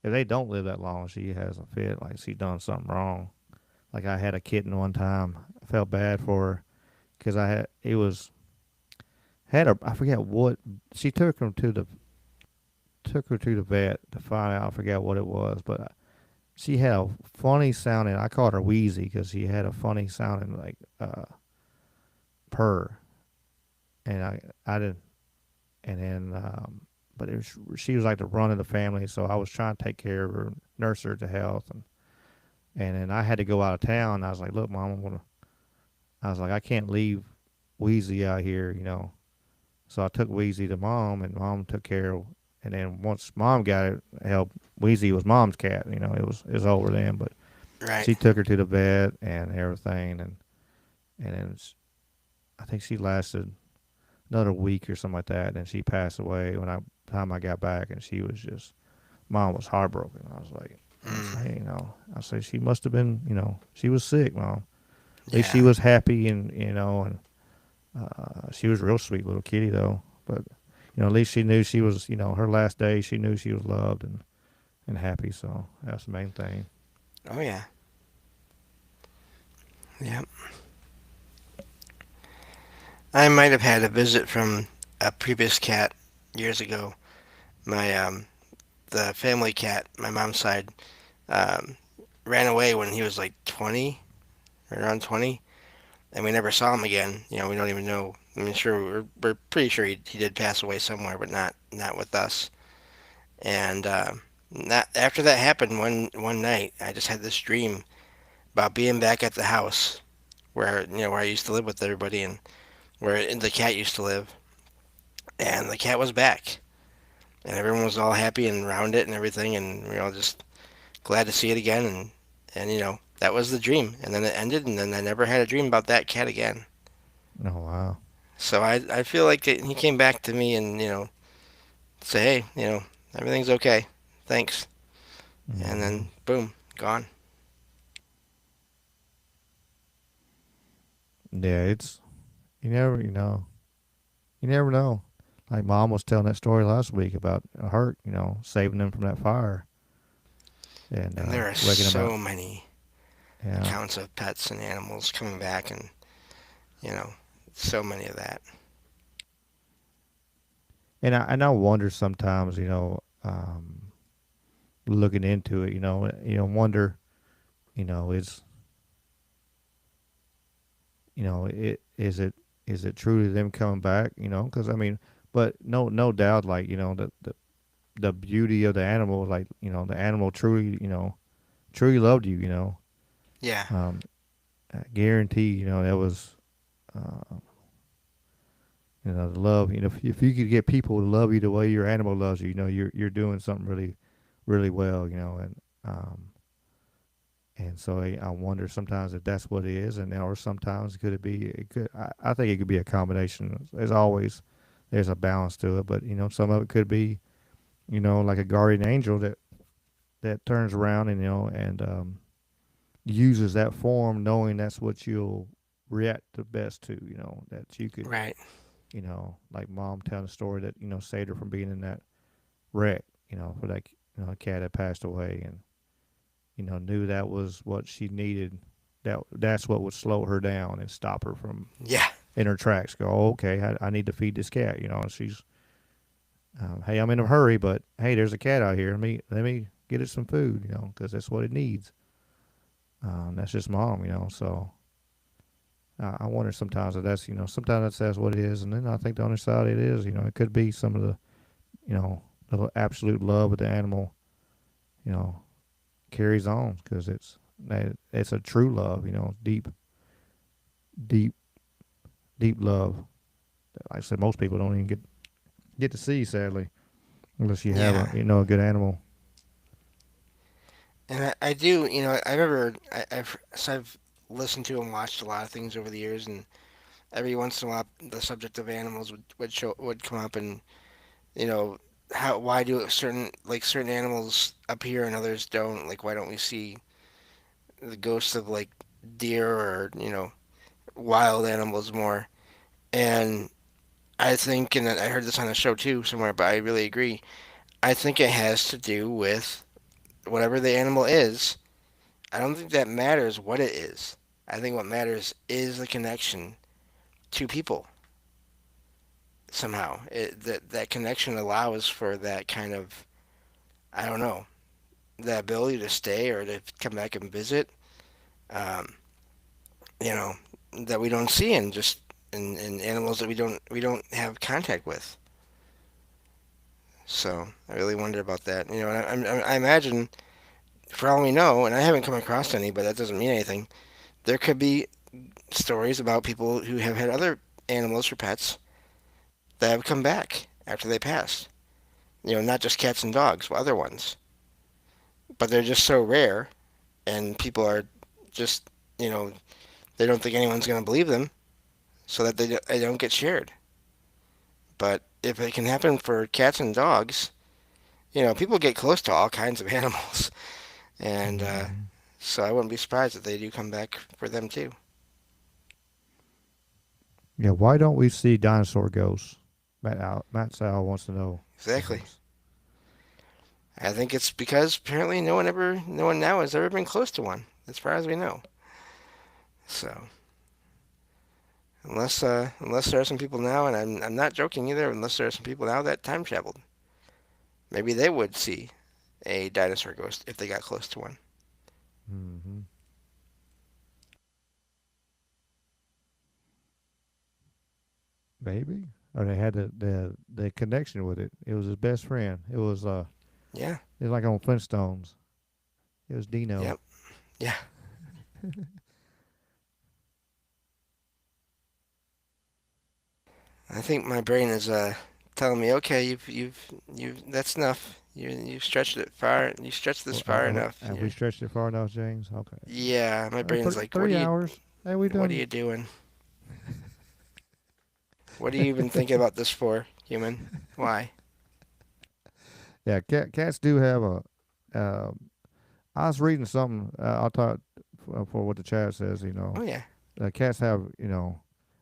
If they don't live that long, she has a fit like she done something wrong. Like I had a kitten one time. I felt bad for her because I forget what she took her to the vet to find out. I forget what it was, but she had a funny sounding. I called her Wheezy because she had a funny sounding like purr, and I didn't. And then, but she was like the run of the family, so I was trying to take care of her, nurse her to health, and then I had to go out of town. I was like, look, mom, I was like, I can't leave Wheezy out here. So I took Wheezy to mom, and mom took care of. And then once mom got it, help Wheezy was mom's cat. It was over then, but right. she took her to the vet and everything, and then I think she lasted another week or something like that. And she passed away when time I got back, and she was just mom was heartbroken. I was like, I Mm, say, I say she must have been, she was sick, Mom. At least she yeah. was happy and, and she was a real sweet little kitty though. But, at least she knew she was, her last day, she knew she was loved and happy. So that's the main thing. Oh yeah. Yeah. I might have had a visit from a previous cat years ago. My the family cat, my mom's side, um, ran away when he was like 20, around 20, and we never saw him again. We don't even know. I mean, sure, we're pretty sure he did pass away somewhere, but not with us. And after that happened one night, I just had this dream about being back at the house where I used to live with everybody and where the cat used to live, and the cat was back, and everyone was all happy and around it and everything, and we were all just glad to see it again, and that was the dream, and then it ended, and then I never had a dream about that cat again. Oh, wow. So I feel like he came back to me and say, hey, everything's okay, thanks, and Hmm. then boom, gone. Yeah, you never, you never know. Like Mom was telling that story last week about Hurt, saving them from that fire and And there are waking them up. so many Yeah. accounts of pets and animals coming back, and you know, so many of that. And I wonder sometimes, looking into it, wonder, is is it truly them coming back? Because I mean, but no doubt, like the beauty of the animal, like the animal truly, truly loved you. Yeah, Um, I guarantee, that was, uh, the love. If you could get people to love you the way your animal loves you, you're doing something really, really well. And so I wonder sometimes if that's what it is, and or sometimes could it be? It could. I think it could be a combination. As always, there's a balance to it, but some of it could be, like a guardian angel that turns around and uses that form, knowing that's what you'll react the best to. That you could, right. like Mom telling a story that saved her from being in that wreck. For that cat that passed away, and knew that was what she needed. That's what would slow her down and stop her from Yeah, in her tracks. Go, oh, okay, I need to feed this cat. And she's, hey, I'm in a hurry, but hey, there's a cat out here. Let me get it some food. Because that's what it needs. That's just Mom. So I wonder sometimes if that's sometimes that's what it is, and then I think the other side it is. It could be some of the the absolute love of the animal. You know, carries on because it's a true love, deep, deep, deep love. Like I said, most people don't even get to see, sadly, unless you have yeah. a good animal. And I do, I remember I've listened to and watched a lot of things over the years, and every once in a while the subject of animals would come up, and you know how why do certain animals appear and others don't? Like why don't we see the ghosts of like deer or wild animals more? And I think, and I heard this on a show too somewhere, but I really agree. I think it has to do with whatever the animal is. I don't think that matters what it is. I think what matters is the connection to people somehow. That connection allows for that kind of, I don't know, the ability to stay or to come back and visit. Um, you know, that we don't see in just in animals that we don't have contact with. So I really wonder about that. And I imagine, for all we know, and I haven't come across any, but that doesn't mean anything. There could be stories about people who have had other animals for pets that have come back after they passed. Not just cats and dogs, but other ones. But they're just so rare, and people are just, you know, they don't think anyone's going to believe them, so that they don't get shared. But if it can happen for cats and dogs, people get close to all kinds of animals. And so I wouldn't be surprised if they do come back for them too. Yeah, why don't we see dinosaur ghosts? Matt Sal wants to know Exactly. this. I think it's because apparently no one now has ever been close to one, as far as we know. So unless there are some people now, and I'm not joking either, unless there are some people now that time traveled, maybe they would see a dinosaur ghost if they got close to one. Mm-hmm. Maybe, or they had the connection with it. It was his best friend. Yeah. It was like on Flintstones. It was Dino. Yep. Yeah. I think my brain is telling me, okay, you've that's enough. You've stretched it far. You stretched this far enough. Have we stretched it far enough, James? Okay. Yeah, my brain's like, 3 hours. Hey, we what are done. you doing? What are you even thinking about this for, human? Why? Yeah, cats do have a. I was reading something. I'll talk for what the chat says. Oh yeah. Cats have.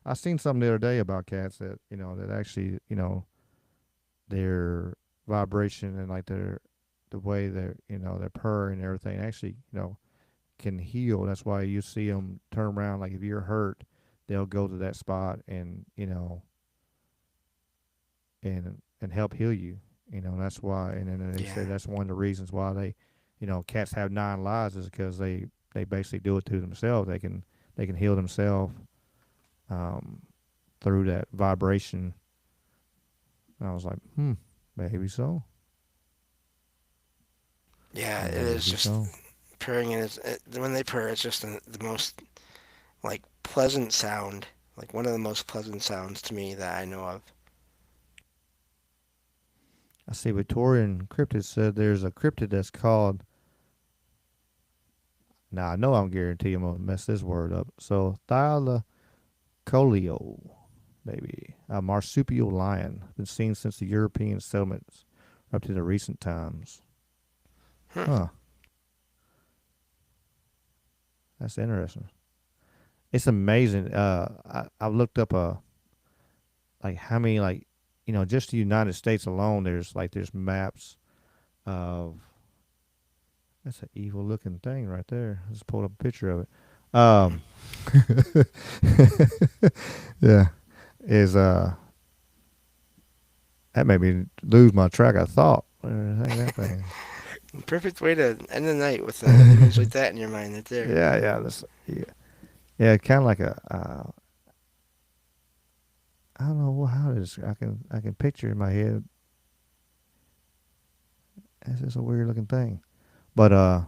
I seen something the other day about cats that that actually their vibration and like the way they're purring and everything actually can heal. That's why you see them turn around. Like if you're hurt, they'll go to that spot and and help heal you. That's why. And then they say Yeah. that's one of the reasons why cats have 9 lives is because they basically do it to themselves. They can heal themselves um, through that vibration. And I was like, maybe so. Yeah, it is Maybe just so. purring, and when they purr, it's just the most like pleasant sound, like one of the most pleasant sounds to me that I know of. I see Victorian cryptid said there's a cryptid that's called. Now I know I'm guaranteed I'm gonna mess this word up. So Thylacoleo, maybe a marsupial lion, been seen since the European settlements up to the recent times. Hmm. Huh, that's interesting. It's amazing. I've looked up like how many just the United States alone. There's maps of. That's an evil looking thing right there. I just pulled up a picture of it. Yeah, is that made me lose my track of thought. That thing. Perfect way to end the night with an image like that in your mind, right there. Yeah. Yeah. Kind of like a. I don't know how it is. I can picture in my head. It's just a weird looking thing, but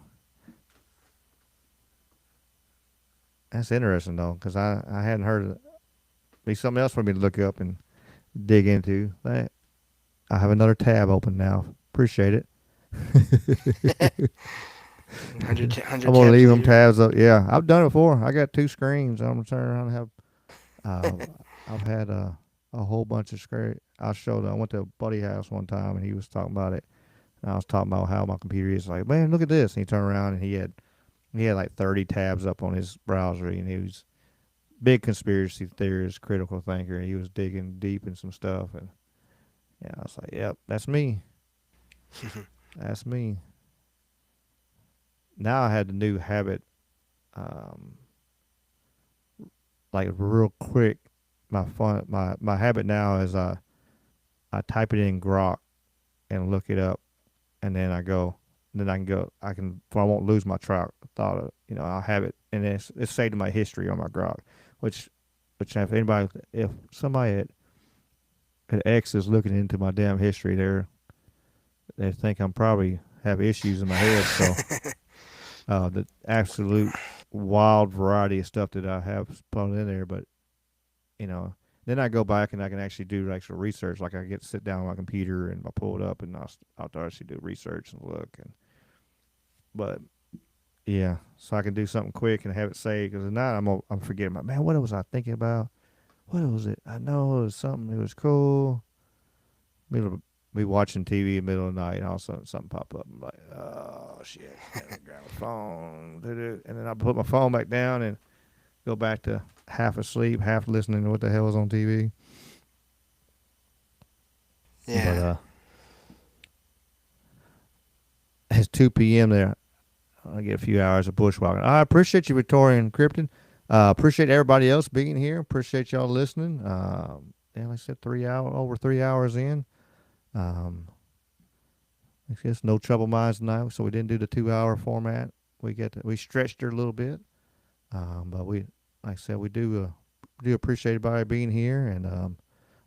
that's interesting though, because I hadn't heard of it. Be something else for me to look up and dig into. I have another tab open now. Appreciate it. 100 I'm gonna tabs leave them later. tabs up. Yeah, I've done it before. I got 2 screens. I'm gonna turn around and have. I've had a whole bunch of screen. I went to a buddy house one time and he was talking about it. And I was talking about how my computer is. Like, man, look at this. And he turned around and he had like 30 tabs up on his browser, and he was big conspiracy theorist, critical thinker. He was digging deep in some stuff, and yeah, I was like, yep, that's me. That's me. Now I had the new habit, um, like real quick. My habit now is I type it in Grok and look it up, and then I go. Then I can go. I won't lose my track thought. I'll have it, and it's saved in my history on my Grok, which, if somebody at X is looking into my damn history, they think I'm probably have issues in my head. So the absolute wild variety of stuff that I have put in there, but you know, then I go back and I can actually do actual research. Like I get to sit down on my computer and I pull it up and I'll actually do research and look. But yeah, so I can do something quick and have it saved. Because now I'm forgetting. Man, what was I thinking about? What was it? I know it was something. It was cool. Middle of me watching TV in the middle of the night, and all of a sudden something pop up. I'm like, oh shit. Gotta grab my phone. And then I put my phone back down and go back to half asleep, half listening to what the hell was on TV. But Yeah. it's 2 p.m. there. I get a few hours of bushwalking. I appreciate you, Victoria and Krypton. Appreciate everybody else being here. Appreciate y'all listening. Like I said, over 3 hours in. Um, I guess no trouble minds tonight, so we didn't do the 2 hour format. We stretched it a little bit, but like I said, we do appreciate everybody being here and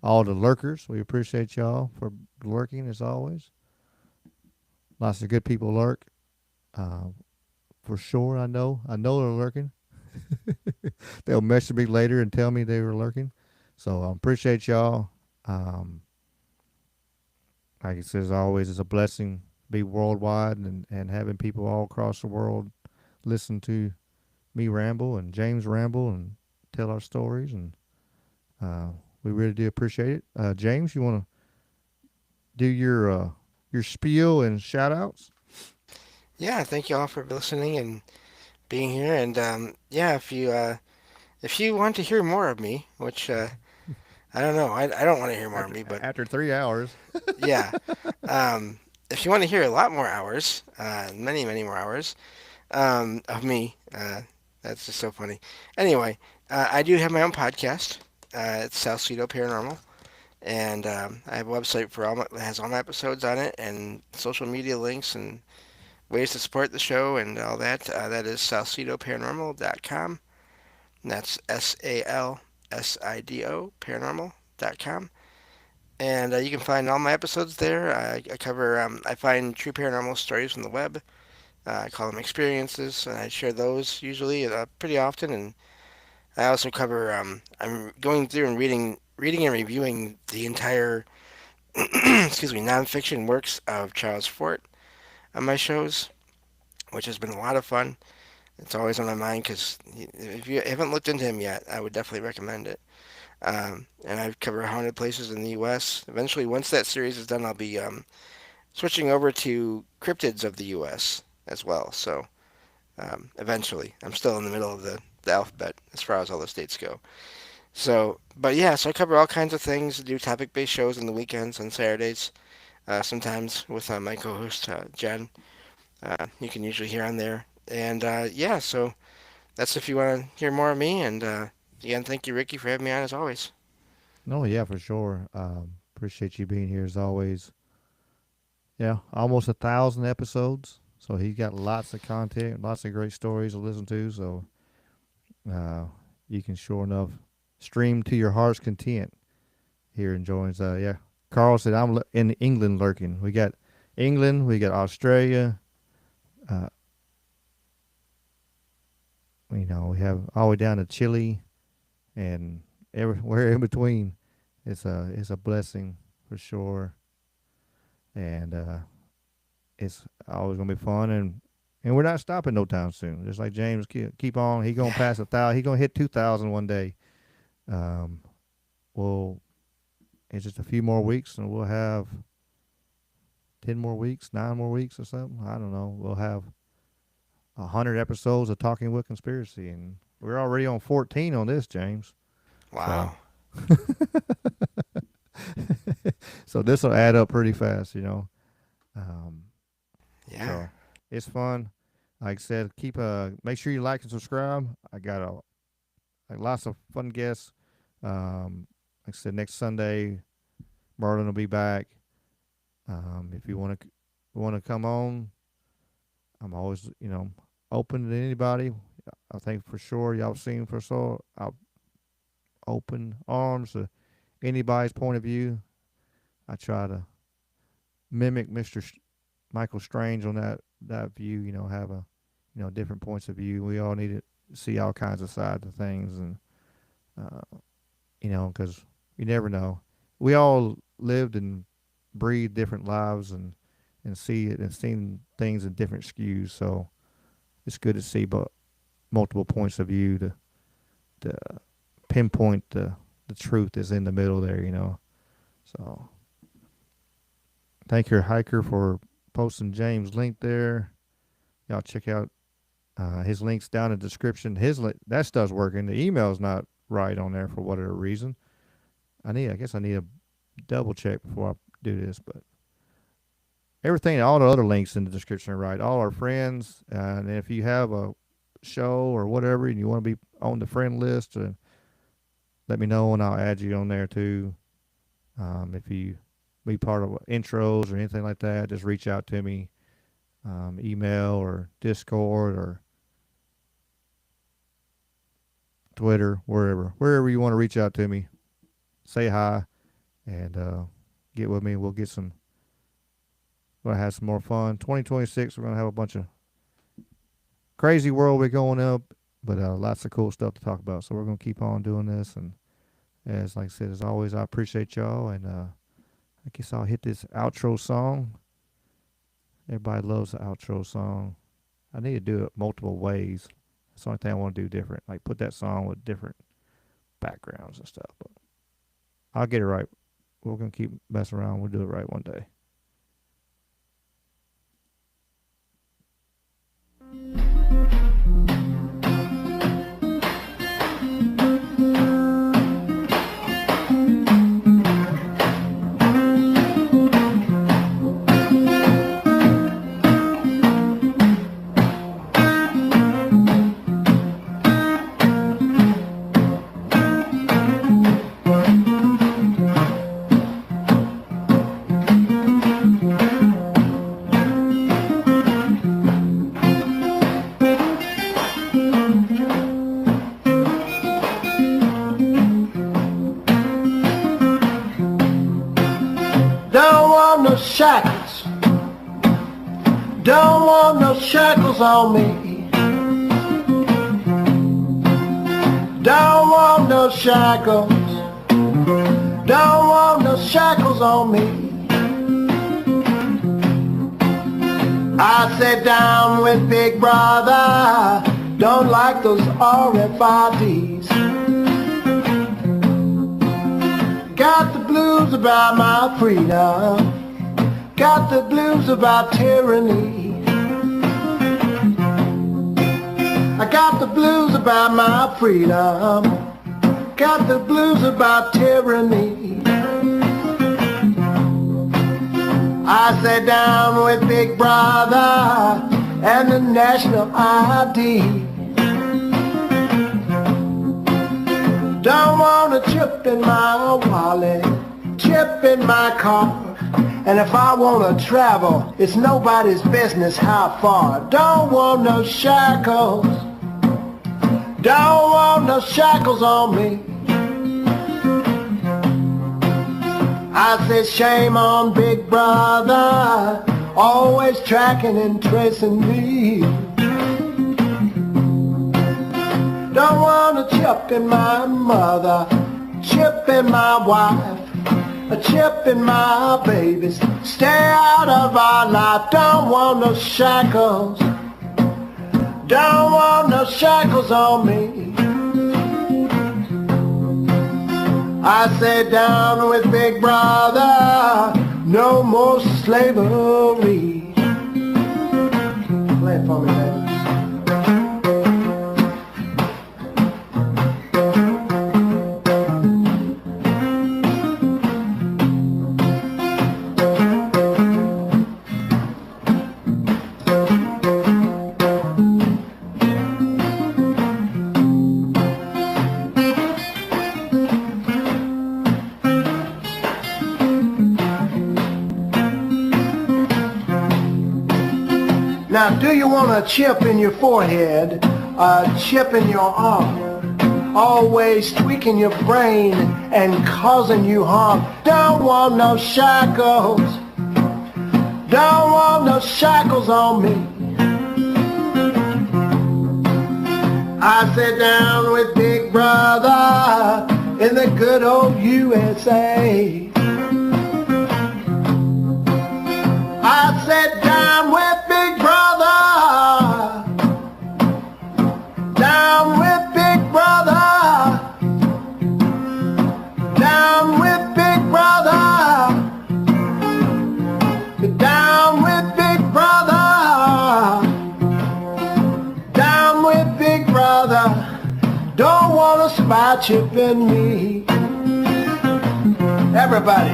all the lurkers. We appreciate y'all for lurking as always. Lots of good people lurk. Uh, for sure. I know they're lurking. They'll message me later and tell me they were lurking. So I appreciate y'all. Like I said, as always, it's a blessing to be worldwide and having people all across the world listen to me ramble and James ramble and tell our stories. And we really do appreciate it. James, you want to do your spiel and shout outs? Yeah, thank you all for listening and being here. And yeah, if you want to hear more of me, which I don't know, I don't want to hear more of me, but After 3 hours. yeah, if you want to hear a lot more hours, many many more hours of me, that's just so funny. Anyway, I do have my own podcast. It's Salsido Paranormal. And I have a website that has all my episodes on it and social media links and ways to support the show and all that. That is salsidoparanormal.com. And that's SALSIDO paranormal.com. And you can find all my episodes there. I find true paranormal stories from the web. I call them experiences, and I share those usually pretty often. And I also cover. I'm going through and reading and reviewing the entire excuse me, nonfiction works of Charles Fort on my shows, which has been a lot of fun. It's always on my mind because if you haven't looked into him yet, I would definitely recommend it. And I've covered haunted places in the U.S. Eventually, once that series is done, I'll be switching over to cryptids of the U.S. as well. So eventually, I'm still in the middle of the alphabet as far as all the states go. So, but yeah, so I cover all kinds of things. Do topic-based shows on the weekends, on Saturdays, sometimes with my co-host Jen. You can usually hear on there. And yeah, so that's if you want to hear more of me. And again, thank you, Ricky, for having me on as always. No, yeah, for sure. Appreciate you being here as always. Yeah, almost 1,000 episodes. So he's got lots of content, lots of great stories to listen to. So uh, you can sure enough stream to your heart's content here in Joins. Yeah, Carl said I'm in England lurking. We got England, we got Australia. Uh, we have all the way down to Chile and everywhere in between. It's a blessing for sure, and it's always gonna be fun and we're not stopping no time soon. Just like James, keep on. He gonna pass 1,000. He gonna hit 2,000 one day. Um, well, it's just a few more weeks, and we'll have 10 more weeks, 9 more weeks, or something. I don't know. We'll have 100 episodes of Talking with Conspiracy, and we're already on 14 on this, James. Wow. So this will add up pretty fast. Um, Yeah. so it's fun. Like I said, make sure you like and subscribe. I got lots of fun guests. Like I said, next Sunday, Merlin will be back. If you want to come on, I'm always open to anybody. I think for sure y'all seen for sure. I'll open arms to anybody's point of view. I try to mimic Mr. Michael Strange on that view. Have different points of view. We all need to see all kinds of sides of things, and because you never know. We all lived and breathed different lives and see it and seen things in different skews. So it's good to see but multiple points of view to pinpoint the truth is in the middle there. So thank your hiker for posting James' link there. y'all check out his links down in the description. That stuff's working. The email's not right on there for whatever reason. I guess I need to double check before I do this, but everything, all the other links in the description are right. All our friends, and if you have a show or whatever and you want to be on the friend list, let me know and I'll add you on there too. If you be part of intros or anything like that, just reach out to me, email or Discord or Twitter, wherever you want to reach out to me. Say hi and get with me. We'll have some more fun. 2026, we're going to have a bunch of crazy world we're going up, but lots of cool stuff to talk about. So we're going to keep on doing this. And like I said, as always, I appreciate y'all. And I guess I'll hit this outro song. Everybody loves the outro song. I need to do it multiple ways. That's the only thing I want to do different. Like put that song with different backgrounds and stuff. But I'll get it right. We're going to keep messing around. We'll do it right one day. Shackles, don't want no shackles on me. Don't want no shackles, don't want no shackles on me. I sit down with Big Brother, don't like those RFIDs. Got the blues about my freedom. Got the blues about tyranny. I got the blues about my freedom. Got the blues about tyranny. I sat down with Big Brother and the national ID. Don't want a chip in my wallet, chip in my car. And if I want to travel, it's nobody's business how far. Don't want no shackles. Don't want no shackles on me. I said shame on Big Brother, always tracking and tracing me. Don't want a chip in my mother, chip in my wife, a chip in my babies. Stay out of our life. Don't want no shackles. Don't want no shackles on me. I sat down with Big Brother. No more slavery. Play it for me, baby. Now, do you want a chip in your forehead, a chip in your arm, always tweaking your brain and causing you harm? Don't want no shackles. Don't want no shackles on me. I sit down with Big Brother in the good old USA. I sat down with Big Brother, down with Big Brother, down with Big Brother, down with Big Brother. by chipping me. Everybody,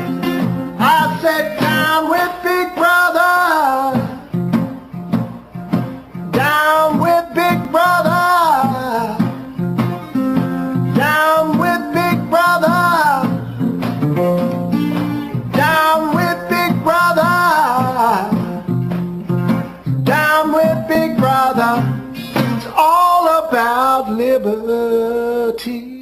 I said down with Big Brother, down with Big Brother, down with Big Brother, down with Big Brother, down with Big Brother. It's all about liberty.